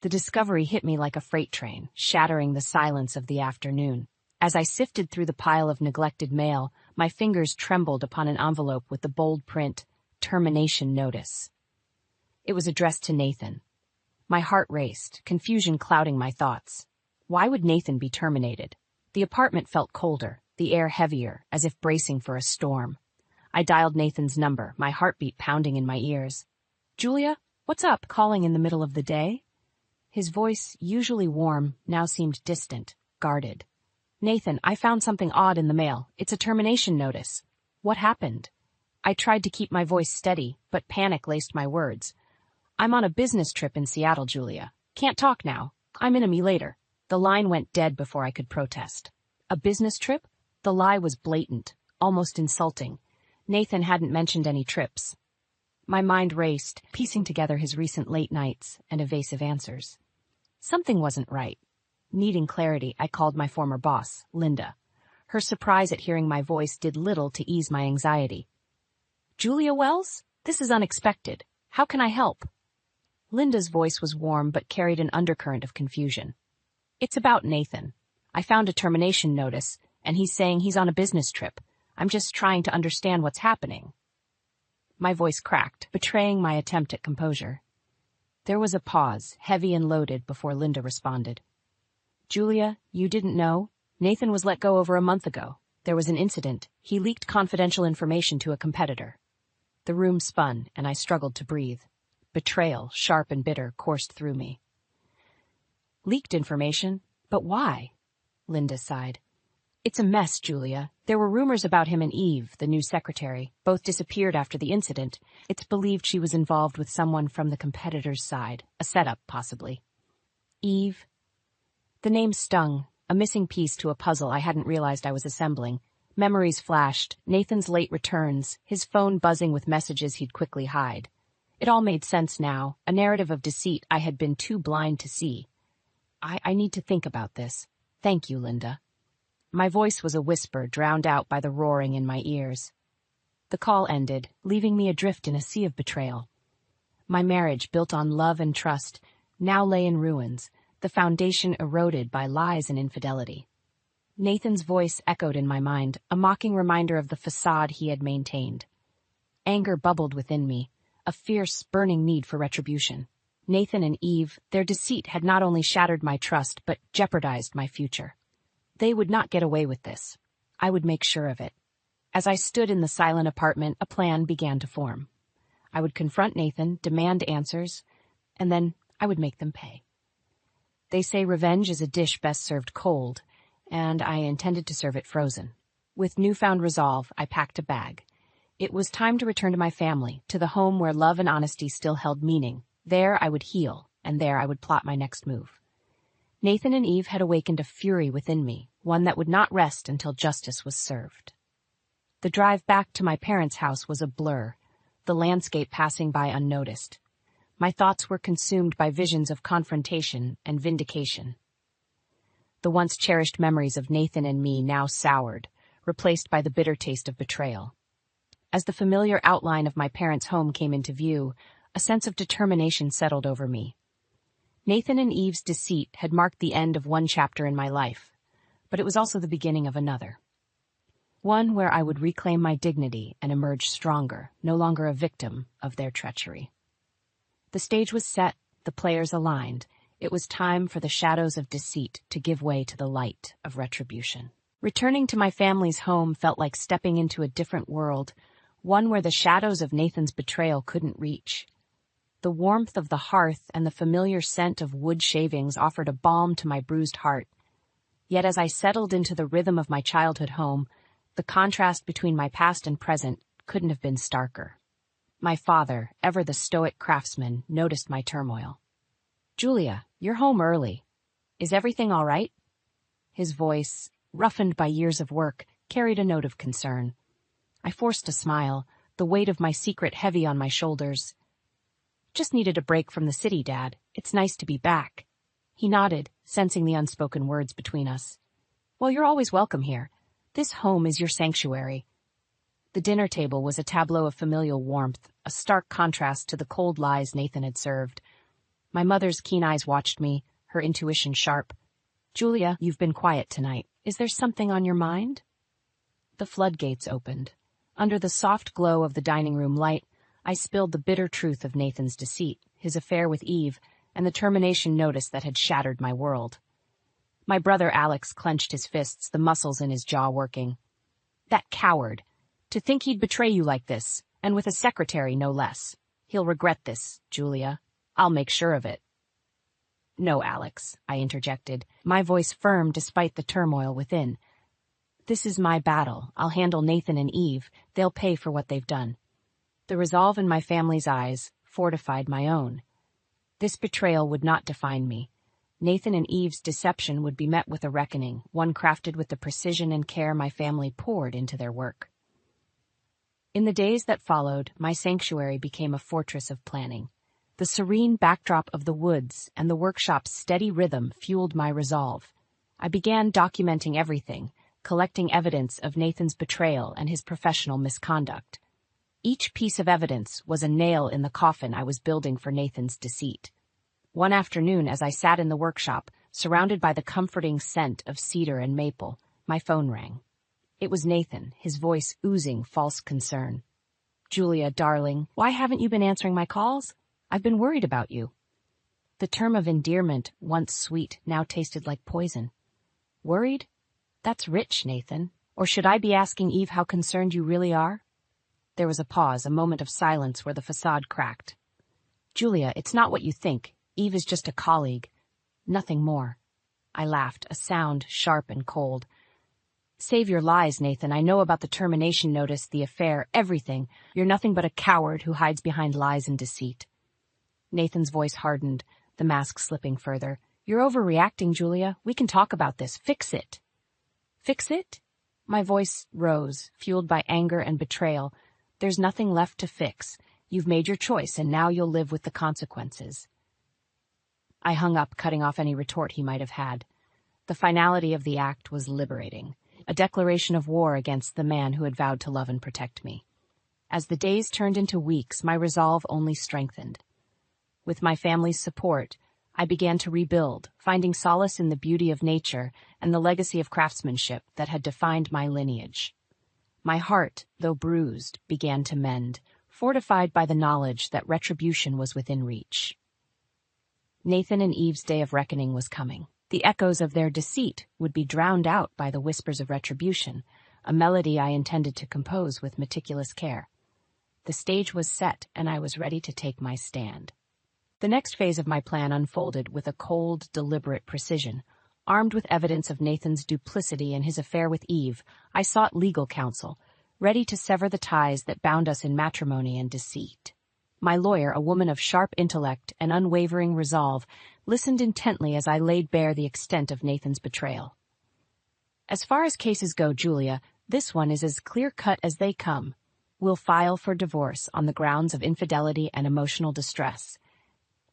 The discovery hit me like a freight train, shattering the silence of the afternoon. As I sifted through the pile of neglected mail, my fingers trembled upon an envelope with the bold print, "Termination Notice." It was addressed to Nathan. My heart raced, confusion clouding my thoughts. Why would Nathan be terminated? The apartment felt colder, the air heavier, as if bracing for a storm. I dialed Nathan's number, my heartbeat pounding in my ears. "Julia, what's up, calling in the middle of the day?" His voice, usually warm, now seemed distant, guarded. "Nathan, I found something odd in the mail. It's a termination notice." "What happened?" I tried to keep my voice steady, but panic laced my words. "I'm on a business trip in Seattle, Julia. Can't talk now. I'm in me later." The line went dead before I could protest. A business trip? The lie was blatant, almost insulting. Nathan hadn't mentioned any trips. My mind raced, piecing together his recent late nights and evasive answers. Something wasn't right. Needing clarity, I called my former boss, Linda. Her surprise at hearing my voice did little to ease my anxiety. "Julia Wells? This is unexpected. How can I help?" Linda's voice was warm but carried an undercurrent of confusion. "It's about Nathan. I found a termination notice, and he's saying he's on a business trip. I'm just trying to understand what's happening." My voice cracked, betraying my attempt at composure. There was a pause, heavy and loaded, before Linda responded. "Julia, you didn't know? Nathan was let go over a month ago. There was an incident. He leaked confidential information to a competitor." The room spun, and I struggled to breathe. Betrayal, sharp and bitter, coursed through me. "Leaked information? But why?" Linda sighed. "It's a mess, Julia. There were rumors about him and Eve, the new secretary. Both disappeared after the incident. It's believed she was involved with someone from the competitor's side. A setup, possibly." Eve? The name stung, a missing piece to a puzzle I hadn't realized I was assembling. Memories flashed, Nathan's late returns, his phone buzzing with messages he'd quickly hide. It all made sense now, a narrative of deceit I had been too blind to see. I need to think about this. Thank you, Linda." My voice was a whisper drowned out by the roaring in my ears. The call ended, leaving me adrift in a sea of betrayal. My marriage, built on love and trust, now lay in ruins, the foundation eroded by lies and infidelity. Nathan's voice echoed in my mind, a mocking reminder of the facade he had maintained. Anger bubbled within me, a fierce, burning need for retribution. Nathan and Eve, their deceit had not only shattered my trust, but jeopardized my future. They would not get away with this. I would make sure of it. As I stood in the silent apartment, a plan began to form. I would confront Nathan, demand answers, and then I would make them pay. They say revenge is a dish best served cold, and I intended to serve it frozen. With newfound resolve, I packed a bag. It was time to return to my family, to the home where love and honesty still held meaning. There I would heal, and there I would plot my next move. Nathan and Eve had awakened a fury within me, one that would not rest until justice was served. The drive back to my parents' house was a blur, the landscape passing by unnoticed. My thoughts were consumed by visions of confrontation and vindication. The once cherished memories of Nathan and me now soured, replaced by the bitter taste of betrayal. As the familiar outline of my parents' home came into view, a sense of determination settled over me. Nathan and Eve's deceit had marked the end of one chapter in my life, but it was also the beginning of another. One where I would reclaim my dignity and emerge stronger, no longer a victim of their treachery. The stage was set, the players aligned. It was time for the shadows of deceit to give way to the light of retribution. Returning to my family's home felt like stepping into a different world, one where the shadows of Nathan's betrayal couldn't reach. The warmth of the hearth and the familiar scent of wood shavings offered a balm to my bruised heart. Yet as I settled into the rhythm of my childhood home, the contrast between my past and present couldn't have been starker. My father, ever the stoic craftsman, noticed my turmoil. "Julia, you're home early. Is everything all right?" His voice, roughened by years of work, carried a note of concern. I forced a smile, the weight of my secret heavy on my shoulders. "Just needed a break from the city, Dad. It's nice to be back." He nodded, sensing the unspoken words between us. "Well, you're always welcome here. This home is your sanctuary." The dinner table was a tableau of familial warmth, a stark contrast to the cold lies Nathan had served. My mother's keen eyes watched me, her intuition sharp. "Julia, you've been quiet tonight. Is there something on your mind?" The floodgates opened. Under the soft glow of the dining room light, I spilled the bitter truth of Nathan's deceit, his affair with Eve, and the termination notice that had shattered my world. My brother Alex clenched his fists, the muscles in his jaw working. "That coward! To think he'd betray you like this, and with a secretary no less. He'll regret this, Julia. I'll make sure of it." "No, Alex," I interjected, my voice firm despite the turmoil within. "This is my battle. I'll handle Nathan and Eve. They'll pay for what they've done." The resolve in my family's eyes fortified my own. This betrayal would not define me. Nathan and Eve's deception would be met with a reckoning, one crafted with the precision and care my family poured into their work. In the days that followed, my sanctuary became a fortress of planning. The serene backdrop of the woods and the workshop's steady rhythm fueled my resolve. I began documenting everything, collecting evidence of Nathan's betrayal and his professional misconduct. Each piece of evidence was a nail in the coffin I was building for Nathan's deceit. One afternoon, as I sat in the workshop, surrounded by the comforting scent of cedar and maple, my phone rang. It was Nathan, his voice oozing false concern. "Julia, darling, why haven't you been answering my calls? I've been worried about you." The term of endearment, once sweet, now tasted like poison. "Worried? That's rich, Nathan. Or should I be asking Eve how concerned you really are?" There was a pause, a moment of silence where the facade cracked. "Julia, it's not what you think. Eve is just a colleague. Nothing more." I laughed, a sound sharp and cold. "Save your lies, Nathan. I know about the termination notice, the affair, everything. You're nothing but a coward who hides behind lies and deceit." Nathan's voice hardened, the mask slipping further. "You're overreacting, Julia. We can talk about this. Fix it." "Fix it?" My voice rose, fueled by anger and betrayal. "There's nothing left to fix. You've made your choice, and now you'll live with the consequences." I hung up, cutting off any retort he might have had. The finality of the act was liberating, a declaration of war against the man who had vowed to love and protect me. As the days turned into weeks, my resolve only strengthened. With my family's support, I began to rebuild, finding solace in the beauty of nature and the legacy of craftsmanship that had defined my lineage. My heart, though bruised, began to mend, fortified by the knowledge that retribution was within reach. Nathan and Eve's day of reckoning was coming. The echoes of their deceit would be drowned out by the whispers of retribution, a melody I intended to compose with meticulous care. The stage was set, and I was ready to take my stand. The next phase of my plan unfolded with a cold, deliberate precision. Armed with evidence of Nathan's duplicity and his affair with Eve, I sought legal counsel, ready to sever the ties that bound us in matrimony and deceit. My lawyer, a woman of sharp intellect and unwavering resolve, listened intently as I laid bare the extent of Nathan's betrayal. "As far as cases go, Julia, this one is as clear-cut as they come. We'll file for divorce on the grounds of infidelity and emotional distress.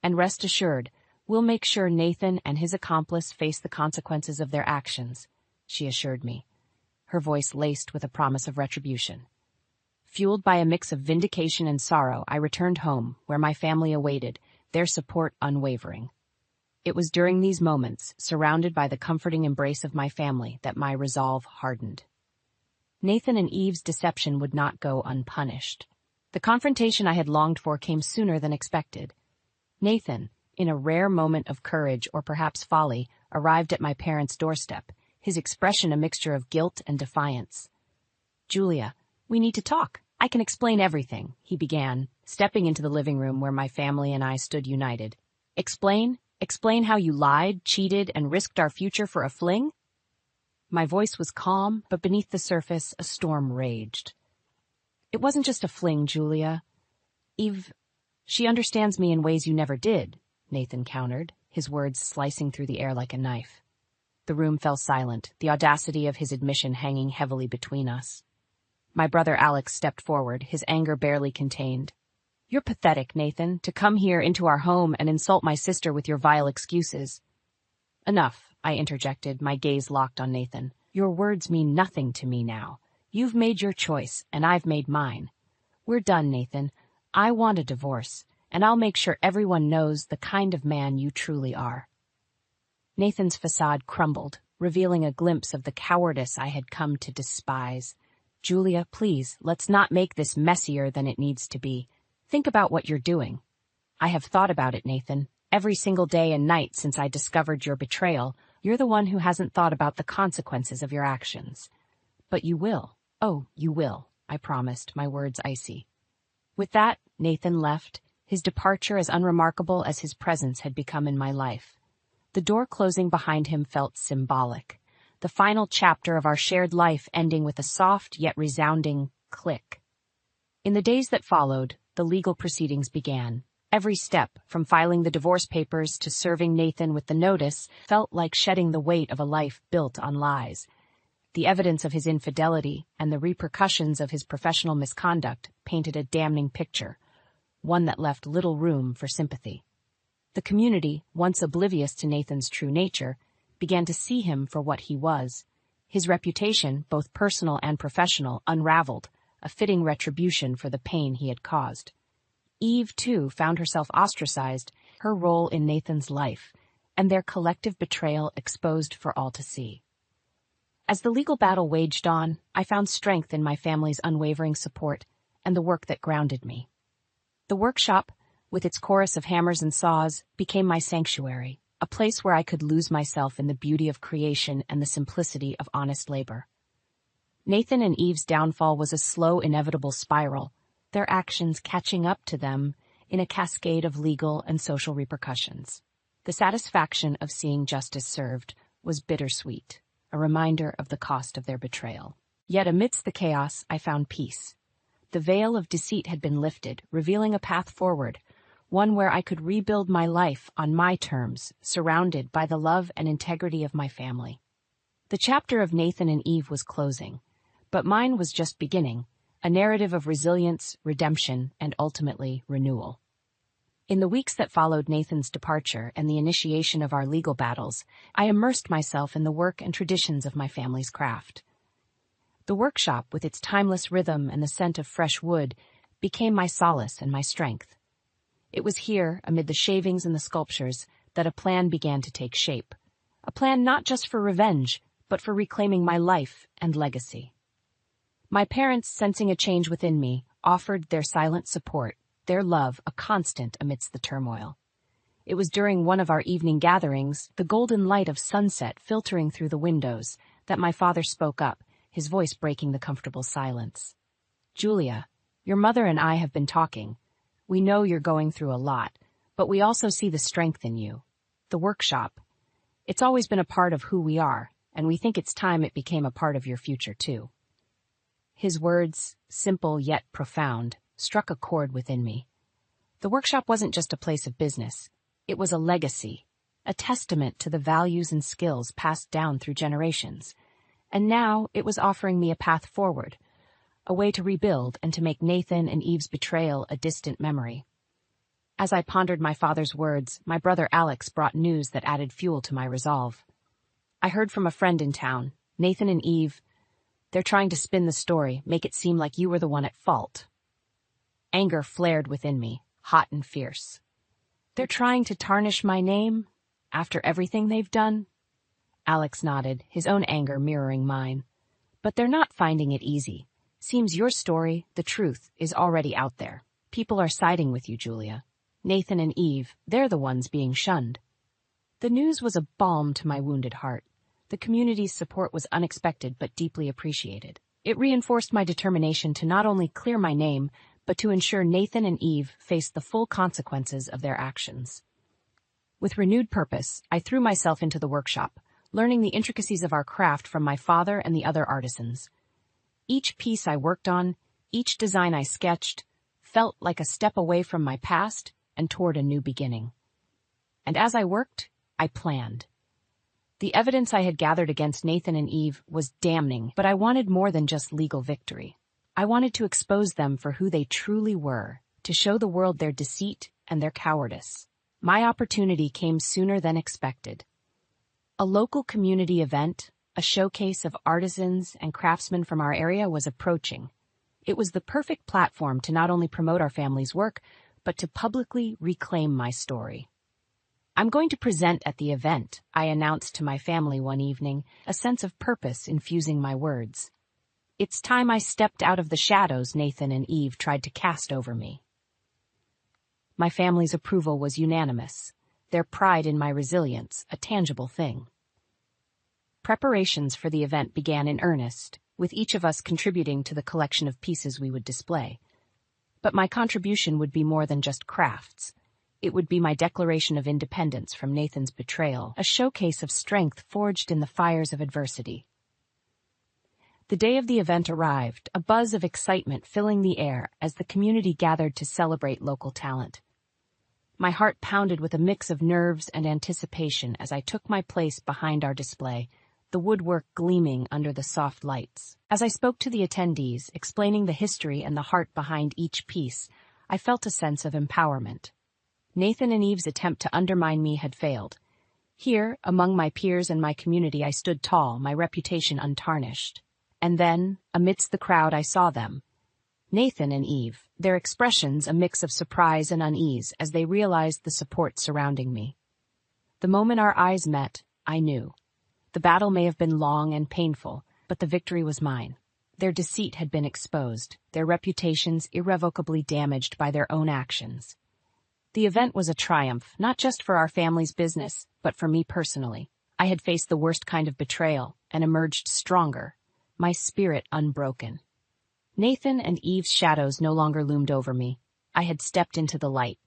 And rest assured, we'll make sure Nathan and his accomplice face the consequences of their actions," she assured me, her voice laced with a promise of retribution. Fueled by a mix of vindication and sorrow, I returned home, where my family awaited, their support unwavering. It was during these moments, surrounded by the comforting embrace of my family, that my resolve hardened. Nathan and Eve's deception would not go unpunished. The confrontation I had longed for came sooner than expected. Nathan, in a rare moment of courage or perhaps folly, arrived at my parents' doorstep, his expression a mixture of guilt and defiance. "Julia, we need to talk. I can explain everything," he began, stepping into the living room where my family and I stood united. "Explain? Explain how you lied, cheated, and risked our future for a fling?" My voice was calm, but beneath the surface, a storm raged. "It wasn't just a fling, Julia. Eve, she understands me in ways you never did," Nathan countered, his words slicing through the air like a knife. The room fell silent, the audacity of his admission hanging heavily between us. My brother Alex stepped forward, his anger barely contained. "You're pathetic, Nathan, to come here into our home and insult my sister with your vile excuses." "Enough," I interjected, my gaze locked on Nathan. "Your words mean nothing to me now. You've made your choice, and I've made mine. We're done, Nathan. I want a divorce, and I'll make sure everyone knows the kind of man you truly are." Nathan's facade crumbled, revealing a glimpse of the cowardice I had come to despise. "Julia, please, let's not make this messier than it needs to be. Think about what you're doing." "I have thought about it, Nathan. Every single day and night since I discovered your betrayal, you're the one who hasn't thought about the consequences of your actions. But you will. Oh, you will," I promised, my words icy. With that, Nathan left, his departure as unremarkable as his presence had become in my life. The door closing behind him felt symbolic, the final chapter of our shared life ending with a soft yet resounding click. In the days that followed, the legal proceedings began. Every step, from filing the divorce papers to serving Nathan with the notice, felt like shedding the weight of a life built on lies. The evidence of his infidelity and the repercussions of his professional misconduct painted a damning picture, one that left little room for sympathy. The community, once oblivious to Nathan's true nature, began to see him for what he was. His reputation, both personal and professional, unraveled, a fitting retribution for the pain he had caused. Eve, too, found herself ostracized, her role in Nathan's life, and their collective betrayal exposed for all to see. As the legal battle waged on, I found strength in my family's unwavering support and the work that grounded me. The workshop, with its chorus of hammers and saws, became my sanctuary, a place where I could lose myself in the beauty of creation and the simplicity of honest labor. Nathan and Eve's downfall was a slow, inevitable spiral, their actions catching up to them in a cascade of legal and social repercussions. The satisfaction of seeing justice served was bittersweet, a reminder of the cost of their betrayal. Yet amidst the chaos, I found peace. The veil of deceit had been lifted, revealing a path forward, one where I could rebuild my life on my terms, surrounded by the love and integrity of my family. The chapter of Nathan and Eve was closing, but mine was just beginning, a narrative of resilience, redemption, and ultimately renewal. In the weeks that followed Nathan's departure and the initiation of our legal battles, I immersed myself in the work and traditions of my family's craft. The workshop, with its timeless rhythm and the scent of fresh wood, became my solace and my strength. It was here, amid the shavings and the sculptures, that a plan began to take shape. A plan not just for revenge, but for reclaiming my life and legacy. My parents, sensing a change within me, offered their silent support, their love a constant amidst the turmoil. It was during one of our evening gatherings, the golden light of sunset filtering through the windows, that my father spoke up, his voice breaking the comfortable silence. "Julia, your mother and I have been talking. We know you're going through a lot, but we also see the strength in you. The workshop. It's always been a part of who we are, and we think it's time it became a part of your future, too." His words, simple yet profound, struck a chord within me. The workshop wasn't just a place of business. It was a legacy, a testament to the values and skills passed down through generations. And now it was offering me a path forward, a way to rebuild and to make Nathan and Eve's betrayal a distant memory. As I pondered my father's words, my brother Alex brought news that added fuel to my resolve. "I heard from a friend in town, Nathan and Eve. They're trying to spin the story, make it seem like you were the one at fault." Anger flared within me, hot and fierce. "They're trying to tarnish my name? After everything they've done?" Alex nodded, his own anger mirroring mine. "But they're not finding it easy. Seems your story, the truth, is already out there. People are siding with you, Julia. Nathan and Eve, they're the ones being shunned." The news was a balm to my wounded heart. The community's support was unexpected but deeply appreciated. It reinforced my determination to not only clear my name, but to ensure Nathan and Eve faced the full consequences of their actions. With renewed purpose, I threw myself into the workshop, learning the intricacies of our craft from my father and the other artisans. Each piece I worked on, each design I sketched, felt like a step away from my past and toward a new beginning. And as I worked, I planned. The evidence I had gathered against Nathan and Eve was damning, but I wanted more than just legal victory. I wanted to expose them for who they truly were, to show the world their deceit and their cowardice. My opportunity came sooner than expected. A local community event, a showcase of artisans and craftsmen from our area, was approaching. It was the perfect platform to not only promote our family's work, but to publicly reclaim my story. "I'm going to present at the event," I announced to my family one evening, a sense of purpose infusing my words. "It's time I stepped out of the shadows Nathan and Eve tried to cast over me." My family's approval was unanimous, their pride in my resilience a tangible thing. Preparations for the event began in earnest, with each of us contributing to the collection of pieces we would display. But my contribution would be more than just crafts. It would be my declaration of independence from Nathan's betrayal, a showcase of strength forged in the fires of adversity. The day of the event arrived, a buzz of excitement filling the air as the community gathered to celebrate local talent. My heart pounded with a mix of nerves and anticipation as I took my place behind our display, the woodwork gleaming under the soft lights. As I spoke to the attendees, explaining the history and the heart behind each piece, I felt a sense of empowerment. Nathan and Eve's attempt to undermine me had failed. Here, among my peers and my community, I stood tall, my reputation untarnished. And then, amidst the crowd, I saw them. Nathan and Eve, their expressions a mix of surprise and unease as they realized the support surrounding me. The moment our eyes met, I knew. The battle may have been long and painful, but the victory was mine. Their deceit had been exposed, their reputations irrevocably damaged by their own actions. The event was a triumph, not just for our family's business, but for me personally. I had faced the worst kind of betrayal and emerged stronger, my spirit unbroken. Nathan and Eve's shadows no longer loomed over me. I had stepped into the light,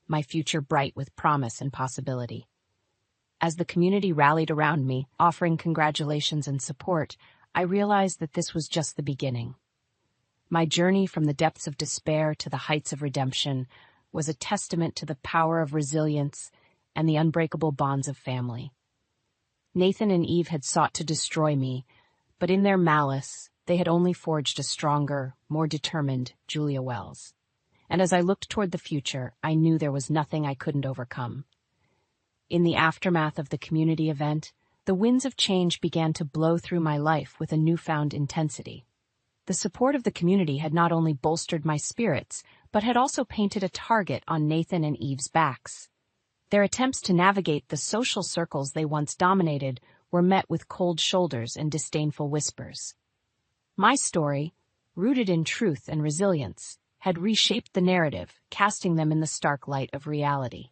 my future bright with promise and possibility. As the community rallied around me, offering congratulations and support, I realized that this was just the beginning. My journey from the depths of despair to the heights of redemption was a testament to the power of resilience and the unbreakable bonds of family. Nathan and Eve had sought to destroy me, but in their malice, they had only forged a stronger, more determined Julia Wells. And as I looked toward the future, I knew there was nothing I couldn't overcome. In the aftermath of the community event, the winds of change began to blow through my life with a newfound intensity. The support of the community had not only bolstered my spirits, but had also painted a target on Nathan and Eve's backs. Their attempts to navigate the social circles they once dominated were met with cold shoulders and disdainful whispers. My story, rooted in truth and resilience, had reshaped the narrative, casting them in the stark light of reality.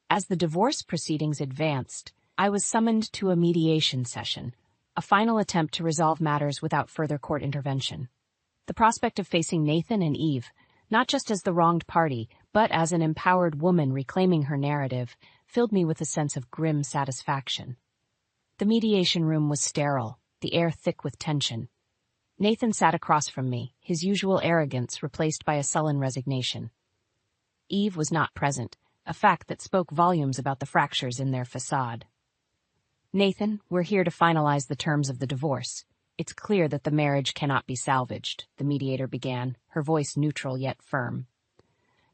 As the divorce proceedings advanced, I was summoned to a mediation session, a final attempt to resolve matters without further court intervention. The prospect of facing Nathan and Eve, not just as the wronged party, but as an empowered woman reclaiming her narrative, filled me with a sense of grim satisfaction. The mediation room was sterile, the air thick with tension. Nathan sat across from me, his usual arrogance replaced by a sullen resignation. Eve was not present, a fact that spoke volumes about the fractures in their facade. "Nathan, we're here to finalize the terms of the divorce. It's clear that the marriage cannot be salvaged," the mediator began, her voice neutral yet firm.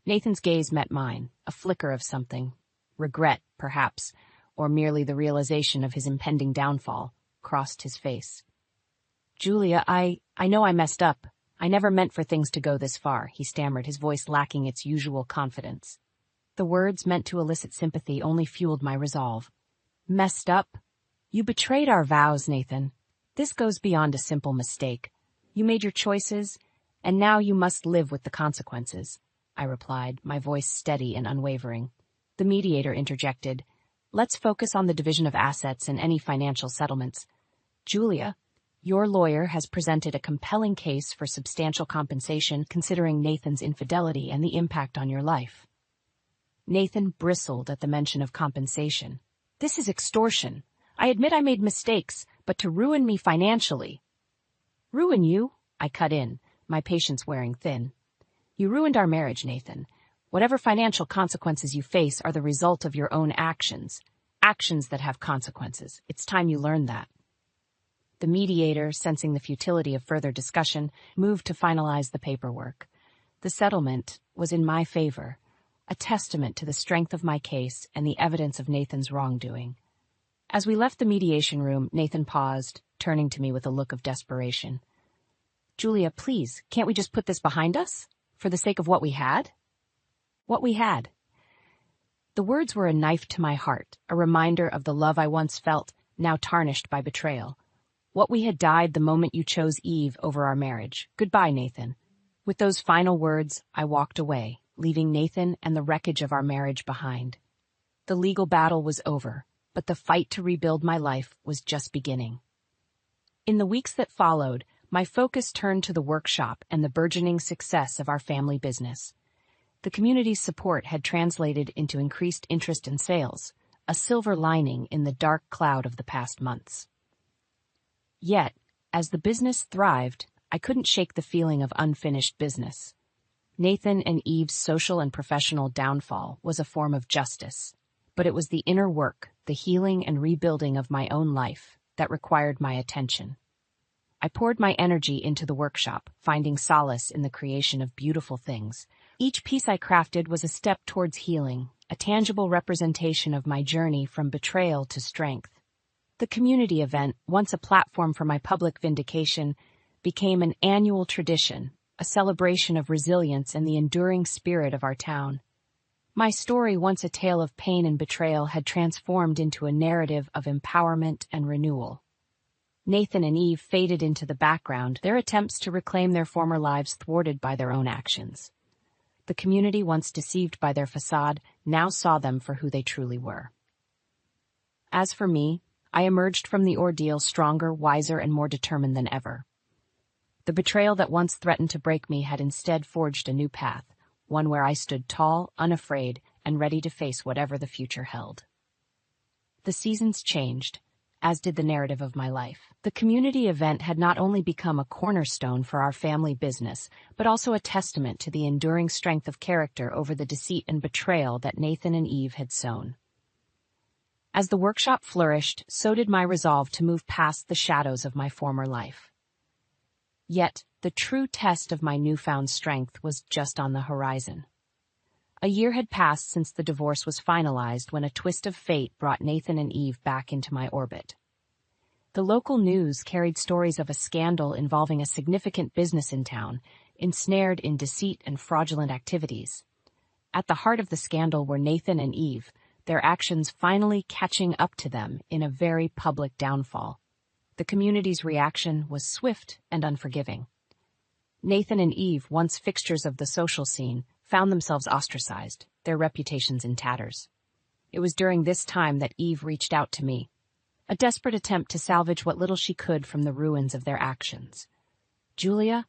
Nathan's gaze met mine, a flicker of something. Regret, perhaps, or merely the realization of his impending downfall, crossed his face. "Julia, I know I messed up. I never meant for things to go this far," he stammered, his voice lacking its usual confidence. The words meant to elicit sympathy only fueled my resolve. "Messed up? You betrayed our vows, Nathan. This goes beyond a simple mistake. You made your choices, and now you must live with the consequences," I replied, my voice steady and unwavering. The mediator interjected, "Let's focus on the division of assets and any financial settlements. Julia, your lawyer has presented a compelling case for substantial compensation considering Nathan's infidelity and the impact on your life." Nathan bristled at the mention of compensation. "This is extortion. I admit I made mistakes, but to ruin me financially." "Ruin you?" I cut in, my patience wearing thin. "You ruined our marriage, Nathan. Whatever financial consequences you face are the result of your own actions. Actions that have consequences. It's time you learn that." The mediator, sensing the futility of further discussion, moved to finalize the paperwork. The settlement was in my favor, a testament to the strength of my case and the evidence of Nathan's wrongdoing. As we left the mediation room, Nathan paused, turning to me with a look of desperation. "Julia, please, can't we just put this behind us? For the sake of what we had?" what we had. The words were a knife to my heart, a reminder of the love I once felt, now tarnished by betrayal. What we had died the moment you chose Eve over our marriage. Goodbye, Nathan. With those final words, I walked away, leaving Nathan and the wreckage of our marriage behind. The legal battle was over, but the fight to rebuild my life was just beginning. In the weeks that followed, my focus turned to the workshop and the burgeoning success of our family business. The community's support had translated into increased interest in sales, a silver lining in the dark cloud of the past months. Yet, as the business thrived, I couldn't shake the feeling of unfinished business. Nathan and Eve's social and professional downfall was a form of justice, but it was the inner work, the healing and rebuilding of my own life, that required my attention. I poured my energy into the workshop, finding solace in the creation of beautiful things. Each piece I crafted was a step towards healing, a tangible representation of my journey from betrayal to strength. The community event, once a platform for my public vindication, became an annual tradition, a celebration of resilience and the enduring spirit of our town. My story, once a tale of pain and betrayal, had transformed into a narrative of empowerment and renewal. Nathan and Eve faded into the background, their attempts to reclaim their former lives thwarted by their own actions. The community, once deceived by their facade, now saw them for who they truly were. As for me, I emerged from the ordeal stronger, wiser, and more determined than ever. The betrayal that once threatened to break me had instead forged a new path, one where I stood tall, unafraid, and ready to face whatever the future held. The seasons changed, as did the narrative of my life. The community event had not only become a cornerstone for our family business, but also a testament to the enduring strength of character over the deceit and betrayal that Nathan and Eve had sown. As the workshop flourished, so did my resolve to move past the shadows of my former life. Yet, the true test of my newfound strength was just on the horizon. A year had passed since the divorce was finalized when a twist of fate brought Nathan and Eve back into my orbit. The local news carried stories of a scandal involving a significant business in town, ensnared in deceit and fraudulent activities. At the heart of the scandal were Nathan and Eve, their actions finally catching up to them in a very public downfall. The community's reaction was swift and unforgiving. Nathan and Eve, once fixtures of the social scene, found themselves ostracized, their reputations in tatters. It was during this time that Eve reached out to me, a desperate attempt to salvage what little she could from the ruins of their actions. "Julia,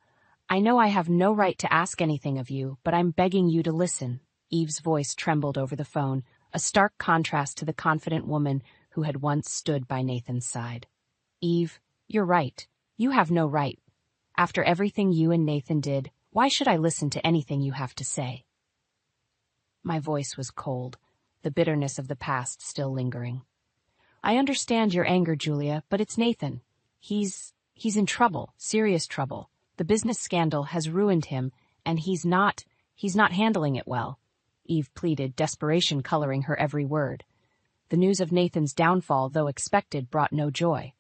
I know I have no right to ask anything of you, but I'm begging you to listen." Eve's voice trembled over the phone, a stark contrast to the confident woman who had once stood by Nathan's side. "Eve, you're right. You have no right. After everything you and Nathan did, why should I listen to anything you have to say?" My voice was cold, the bitterness of the past still lingering. "I understand your anger, Julia, but it's Nathan. He's in trouble, serious trouble. The business scandal has ruined him, and he's not handling it well," Eve pleaded, desperation coloring her every word. The news of Nathan's downfall, though expected, brought no joy.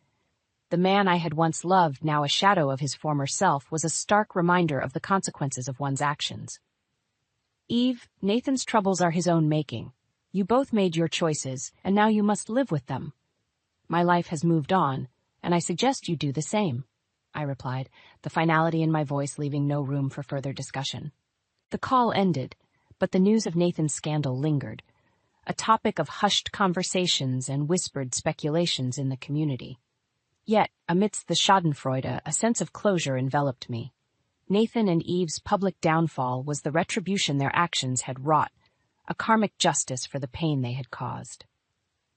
The man I had once loved, now a shadow of his former self, was a stark reminder of the consequences of one's actions. "Eve, Nathan's troubles are his own making. You both made your choices, and now you must live with them. My life has moved on, and I suggest you do the same," I replied, the finality in my voice leaving no room for further discussion. The call ended, but the news of Nathan's scandal lingered, a topic of hushed conversations and whispered speculations in the community. Yet, amidst the schadenfreude, a sense of closure enveloped me. Nathan and Eve's public downfall was the retribution their actions had wrought, a karmic justice for the pain they had caused.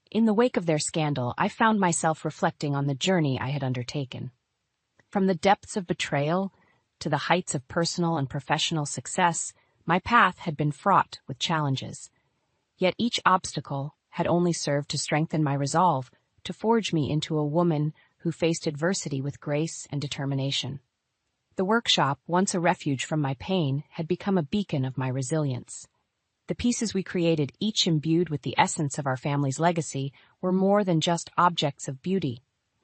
In the wake of their scandal, I found myself reflecting on the journey I had undertaken. From the depths of betrayal to the heights of personal and professional success, my path had been fraught with challenges. Yet each obstacle had only served to strengthen my resolve, to forge me into a woman who faced adversity with grace and determination. The workshop, once a refuge from my pain, had become a beacon of my resilience. The pieces we created, each imbued with the essence of our family's legacy, were more than just objects of beauty.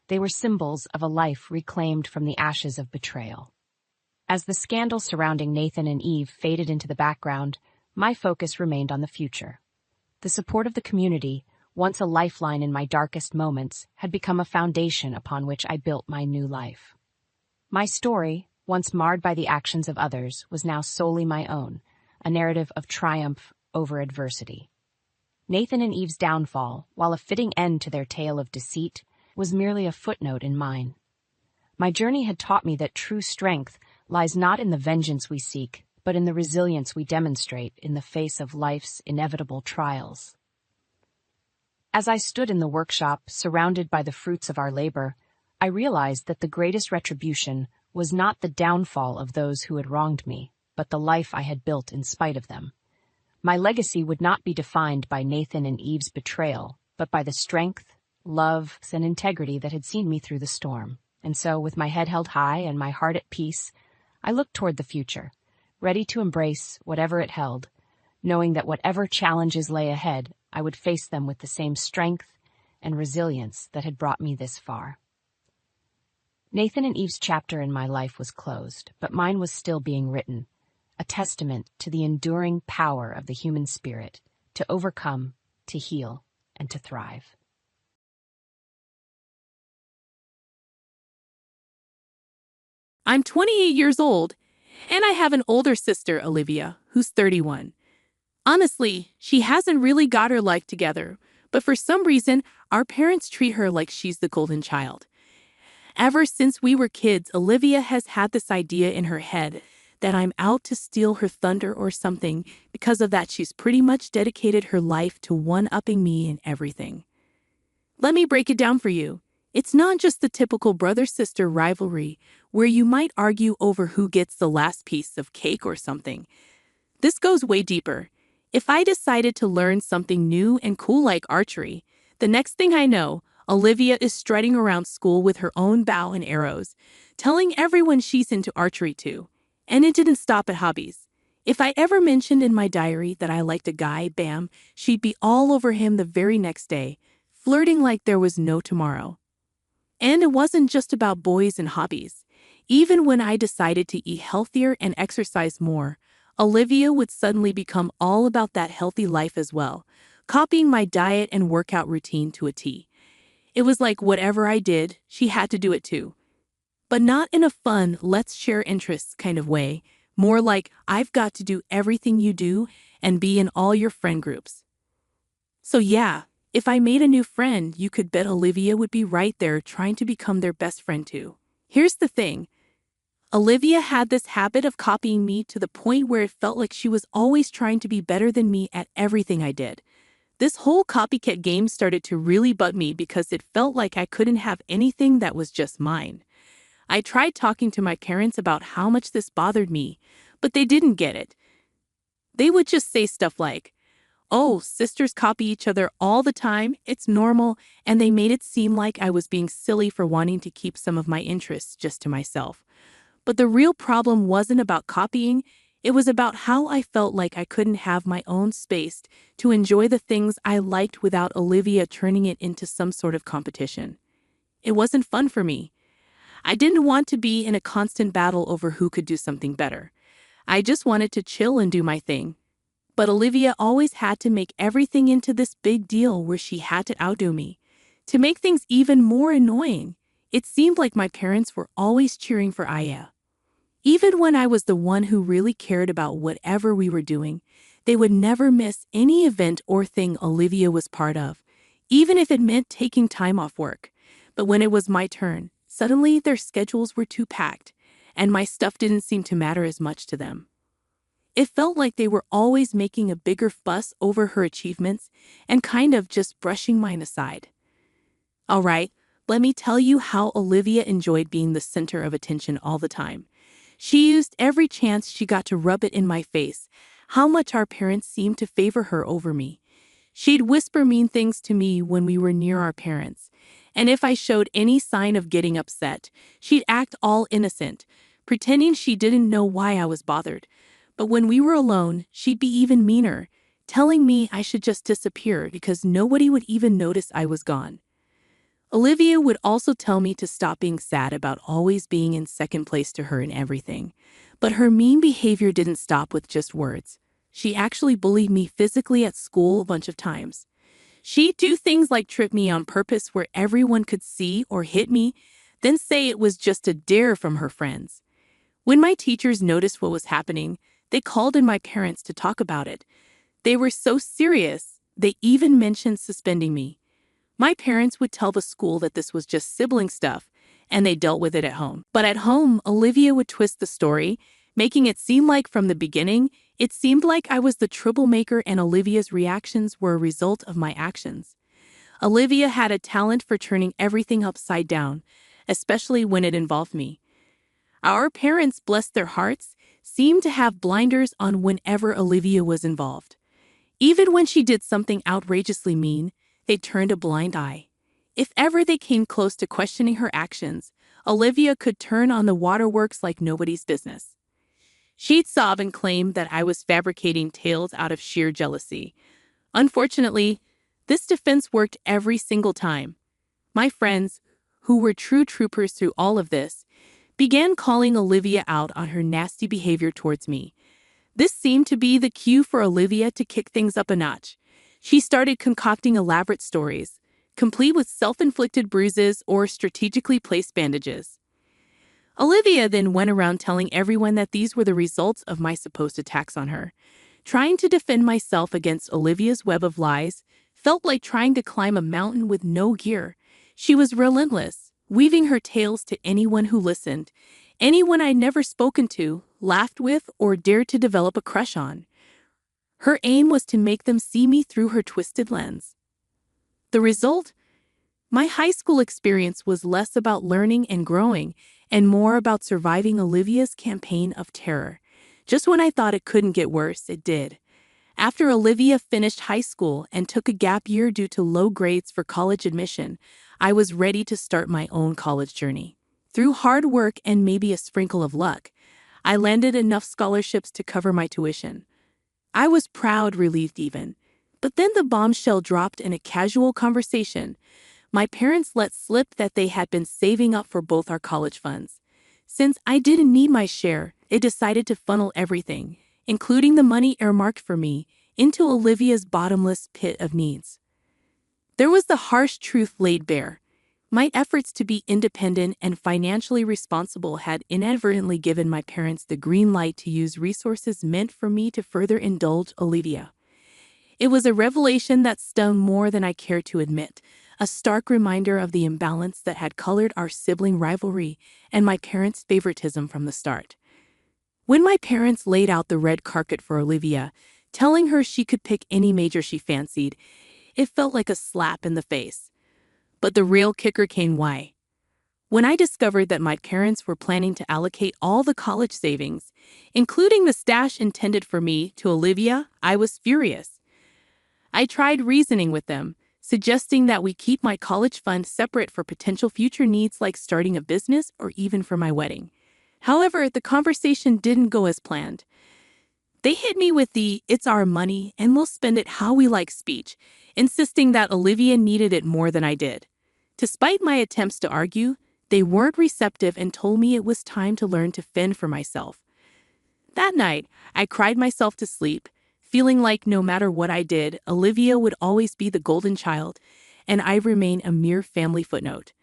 They were symbols of a life reclaimed from the ashes of betrayal. As the scandal surrounding Nathan and Eve faded into the background, my focus remained on the future. The support of the community, once a lifeline in my darkest moments, had become a foundation upon which I built my new life. My story, once marred by the actions of others, was now solely my own, a narrative of triumph over adversity. Nathan and Eve's downfall, while a fitting end to their tale of deceit, was merely a footnote in mine. My journey had taught me that true strength lies not in the vengeance we seek, but in the resilience we demonstrate in the face of life's inevitable trials. As I stood in the workshop, surrounded by the fruits of our labor, I realized that the greatest retribution was not the downfall of those who had wronged me, but the life I had built in spite of them. My legacy would not be defined by Nathan and Eve's betrayal, but by the strength, love, and integrity that had seen me through the storm. And so, with my head held high and my heart at peace, I looked toward the future, ready to embrace whatever it held, knowing that whatever challenges lay ahead, I would face them with the same strength and resilience that had brought me this far. Nathan and Eve's chapter in my life was closed, but mine was still being written, a testament to the enduring power of the human spirit to overcome, to heal, and to thrive. I'm 28 years old, and I have an older sister, Olivia, who's 31. Honestly, she hasn't really got her life together, but for some reason, our parents treat her like she's the golden child. Ever since we were kids, Olivia has had this idea in her head that I'm out to steal her thunder or something. Because of that, she's pretty much dedicated her life to one-upping me in everything. Let me break it down for you. It's not just the typical brother-sister rivalry where you might argue over who gets the last piece of cake or something. This goes way deeper. If I decided to learn something new and cool like archery, the next thing I know, Olivia is strutting around school with her own bow and arrows, telling everyone she's into archery too. And it didn't stop at hobbies. If I ever mentioned in my diary that I liked a guy, bam, she'd be all over him the very next day, flirting like there was no tomorrow. And it wasn't just about boys and hobbies. Even when I decided to eat healthier and exercise more, Olivia would suddenly become all about that healthy life as well, copying my diet and workout routine to a T. It was like whatever I did, she had to do it too. But not in a fun, let's share interests kind of way, more like I've got to do everything you do and be in all your friend groups. So yeah, if I made a new friend, you could bet Olivia would be right there trying to become their best friend too. Here's the thing. Olivia had this habit of copying me to the point where it felt like she was always trying to be better than me at everything I did. This whole copycat game started to really bug me because it felt like I couldn't have anything that was just mine. I tried talking to my parents about how much this bothered me, but they didn't get it. They would just say stuff like, "Oh, sisters copy each other all the time, it's normal," and they made it seem like I was being silly for wanting to keep some of my interests just to myself. But the real problem wasn't about copying, it was about how I felt like I couldn't have my own space to enjoy the things I liked without Olivia turning it into some sort of competition. It wasn't fun for me. I didn't want to be in a constant battle over who could do something better. I just wanted to chill and do my thing. But Olivia always had to make everything into this big deal where she had to outdo me. To make things even more annoying, it seemed like my parents were always cheering for Aya. Even when I was the one who really cared about whatever we were doing, they would never miss any event or thing Olivia was part of, even if it meant taking time off work. But when it was my turn, suddenly their schedules were too packed, and my stuff didn't seem to matter as much to them. It felt like they were always making a bigger fuss over her achievements and kind of just brushing mine aside. All right, let me tell you how Olivia enjoyed being the center of attention all the time. She used every chance she got to rub it in my face, how much our parents seemed to favor her over me. She'd whisper mean things to me when we were near our parents, and if I showed any sign of getting upset, she'd act all innocent, pretending she didn't know why I was bothered. But when we were alone, she'd be even meaner, telling me I should just disappear because nobody would even notice I was gone. Olivia would also tell me to stop being sad about always being in second place to her in everything. But her mean behavior didn't stop with just words. She actually bullied me physically at school a bunch of times. She'd do things like trip me on purpose where everyone could see or hit me, then say it was just a dare from her friends. When my teachers noticed what was happening, they called in my parents to talk about it. They were so serious, they even mentioned suspending me. My parents would tell the school that this was just sibling stuff, and they dealt with it at home. But at home, Olivia would twist the story, making it seem like from the beginning, it seemed like I was the troublemaker and Olivia's reactions were a result of my actions. Olivia had a talent for turning everything upside down, especially when it involved me. Our parents, bless their hearts, seemed to have blinders on whenever Olivia was involved. Even when she did something outrageously mean, they turned a blind eye. If ever they came close to questioning her actions, Olivia could turn on the waterworks like nobody's business. She'd sob and claim that I was fabricating tales out of sheer jealousy. Unfortunately, this defense worked every single time. My friends, who were true troopers through all of this, began calling Olivia out on her nasty behavior towards me. This seemed to be the cue for Olivia to kick things up a notch. She started concocting elaborate stories, complete with self-inflicted bruises or strategically placed bandages. Olivia then went around telling everyone that these were the results of my supposed attacks on her. Trying to defend myself against Olivia's web of lies felt like trying to climb a mountain with no gear. She was relentless, weaving her tales to anyone who listened, anyone I'd never spoken to, laughed with, or dared to develop a crush on. Her aim was to make them see me through her twisted lens. The result? My high school experience was less about learning and growing and more about surviving Olivia's campaign of terror. Just when I thought it couldn't get worse, it did. After Olivia finished high school and took a gap year due to low grades for college admission, I was ready to start my own college journey. Through hard work and maybe a sprinkle of luck, I landed enough scholarships to cover my tuition. I was proud, relieved even. But then the bombshell dropped in a casual conversation. My parents let slip that they had been saving up for both our college funds. Since I didn't need my share, they decided to funnel everything, including the money earmarked for me, into Olivia's bottomless pit of needs. There was the harsh truth laid bare. My efforts to be independent and financially responsible had inadvertently given my parents the green light to use resources meant for me to further indulge Olivia. It was a revelation that stung more than I cared to admit, a stark reminder of the imbalance that had colored our sibling rivalry and my parents' favoritism from the start. When my parents laid out the red carpet for Olivia, telling her she could pick any major she fancied, it felt like a slap in the face. But the real kicker came why. When I discovered that my parents were planning to allocate all the college savings, including the stash intended for me, to Olivia, I was furious. I tried reasoning with them, suggesting that we keep my college fund separate for potential future needs like starting a business or even for my wedding. However, the conversation didn't go as planned. They hit me with the "it's our money and we'll spend it how we like" speech, insisting that Olivia needed it more than I did. Despite my attempts to argue, they weren't receptive and told me it was time to learn to fend for myself. That night, I cried myself to sleep, feeling like no matter what I did, Olivia would always be the golden child, and I remain a mere family footnote.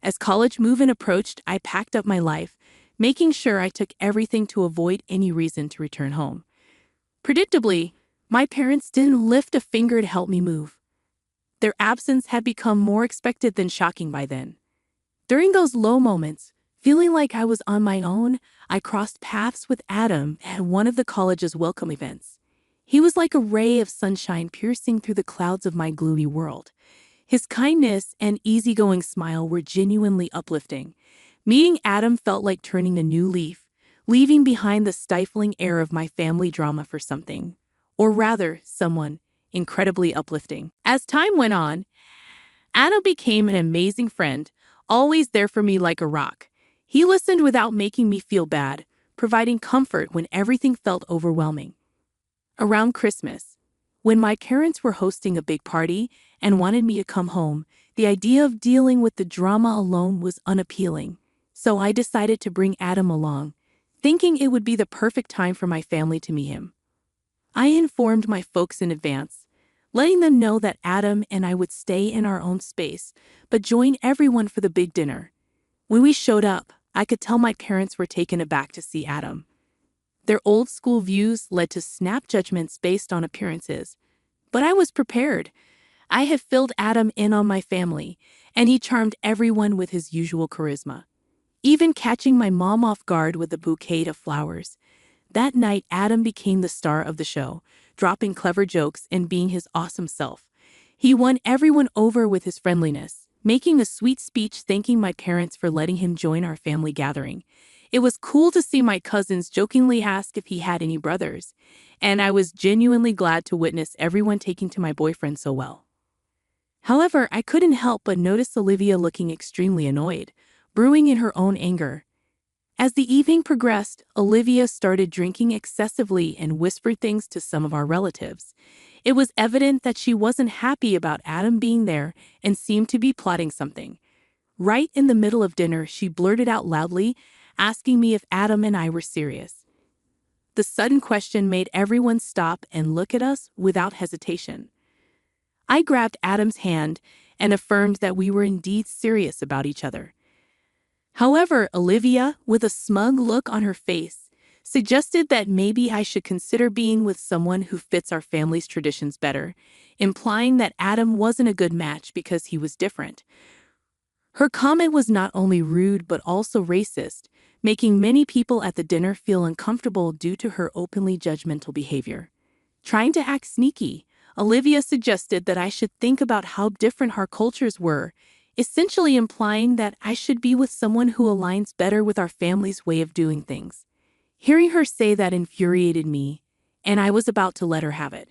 As college move-in approached, I packed up my life, making sure I took everything to avoid any reason to return home. Predictably, my parents didn't lift a finger to help me move. Their absence had become more expected than shocking by then. During those low moments, feeling like I was on my own, I crossed paths with Adam at one of the college's welcome events. He was like a ray of sunshine piercing through the clouds of my gloomy world. His kindness and easygoing smile were genuinely uplifting. Meeting Adam felt like turning a new leaf, leaving behind the stifling air of my family drama for something, or rather, someone, incredibly uplifting. As time went on, Adam became an amazing friend, always there for me like a rock. He listened without making me feel bad, providing comfort when everything felt overwhelming. Around Christmas, when my parents were hosting a big party and wanted me to come home, the idea of dealing with the drama alone was unappealing. So I decided to bring Adam along, thinking it would be the perfect time for my family to meet him. I informed my folks in advance, letting them know that Adam and I would stay in our own space, but join everyone for the big dinner. When we showed up, I could tell my parents were taken aback to see Adam. Their old-school views led to snap judgments based on appearances. But I was prepared. I had filled Adam in on my family, and he charmed everyone with his usual charisma, even catching my mom off guard with a bouquet of flowers. That night, Adam became the star of the show, dropping clever jokes and being his awesome self. He won everyone over with his friendliness, making a sweet speech thanking my parents for letting him join our family gathering. It was cool to see my cousins jokingly ask if he had any brothers, and I was genuinely glad to witness everyone taking to my boyfriend so well. However, I couldn't help but notice Olivia looking extremely annoyed, brewing in her own anger. As the evening progressed, Olivia started drinking excessively and whispered things to some of our relatives. It was evident that she wasn't happy about Adam being there and seemed to be plotting something. Right in the middle of dinner, she blurted out loudly, asking me if Adam and I were serious. The sudden question made everyone stop and look at us without hesitation. I grabbed Adam's hand and affirmed that we were indeed serious about each other. However, Olivia, with a smug look on her face, suggested that maybe I should consider being with someone who fits our family's traditions better, implying that Adam wasn't a good match because he was different. Her comment was not only rude but also racist, making many people at the dinner feel uncomfortable due to her openly judgmental behavior. Trying to act sneaky, Olivia suggested that I should think about how different our cultures were, essentially implying that I should be with someone who aligns better with our family's way of doing things. Hearing her say that infuriated me, and I was about to let her have it.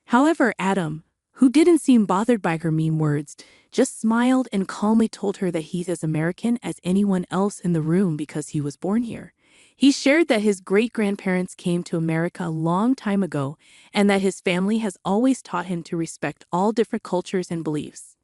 However, Adam, who didn't seem bothered by her mean words, just smiled and calmly told her that he's as American as anyone else in the room because he was born here. He shared that his great-grandparents came to America a long time ago and that his family has always taught him to respect all different cultures and beliefs.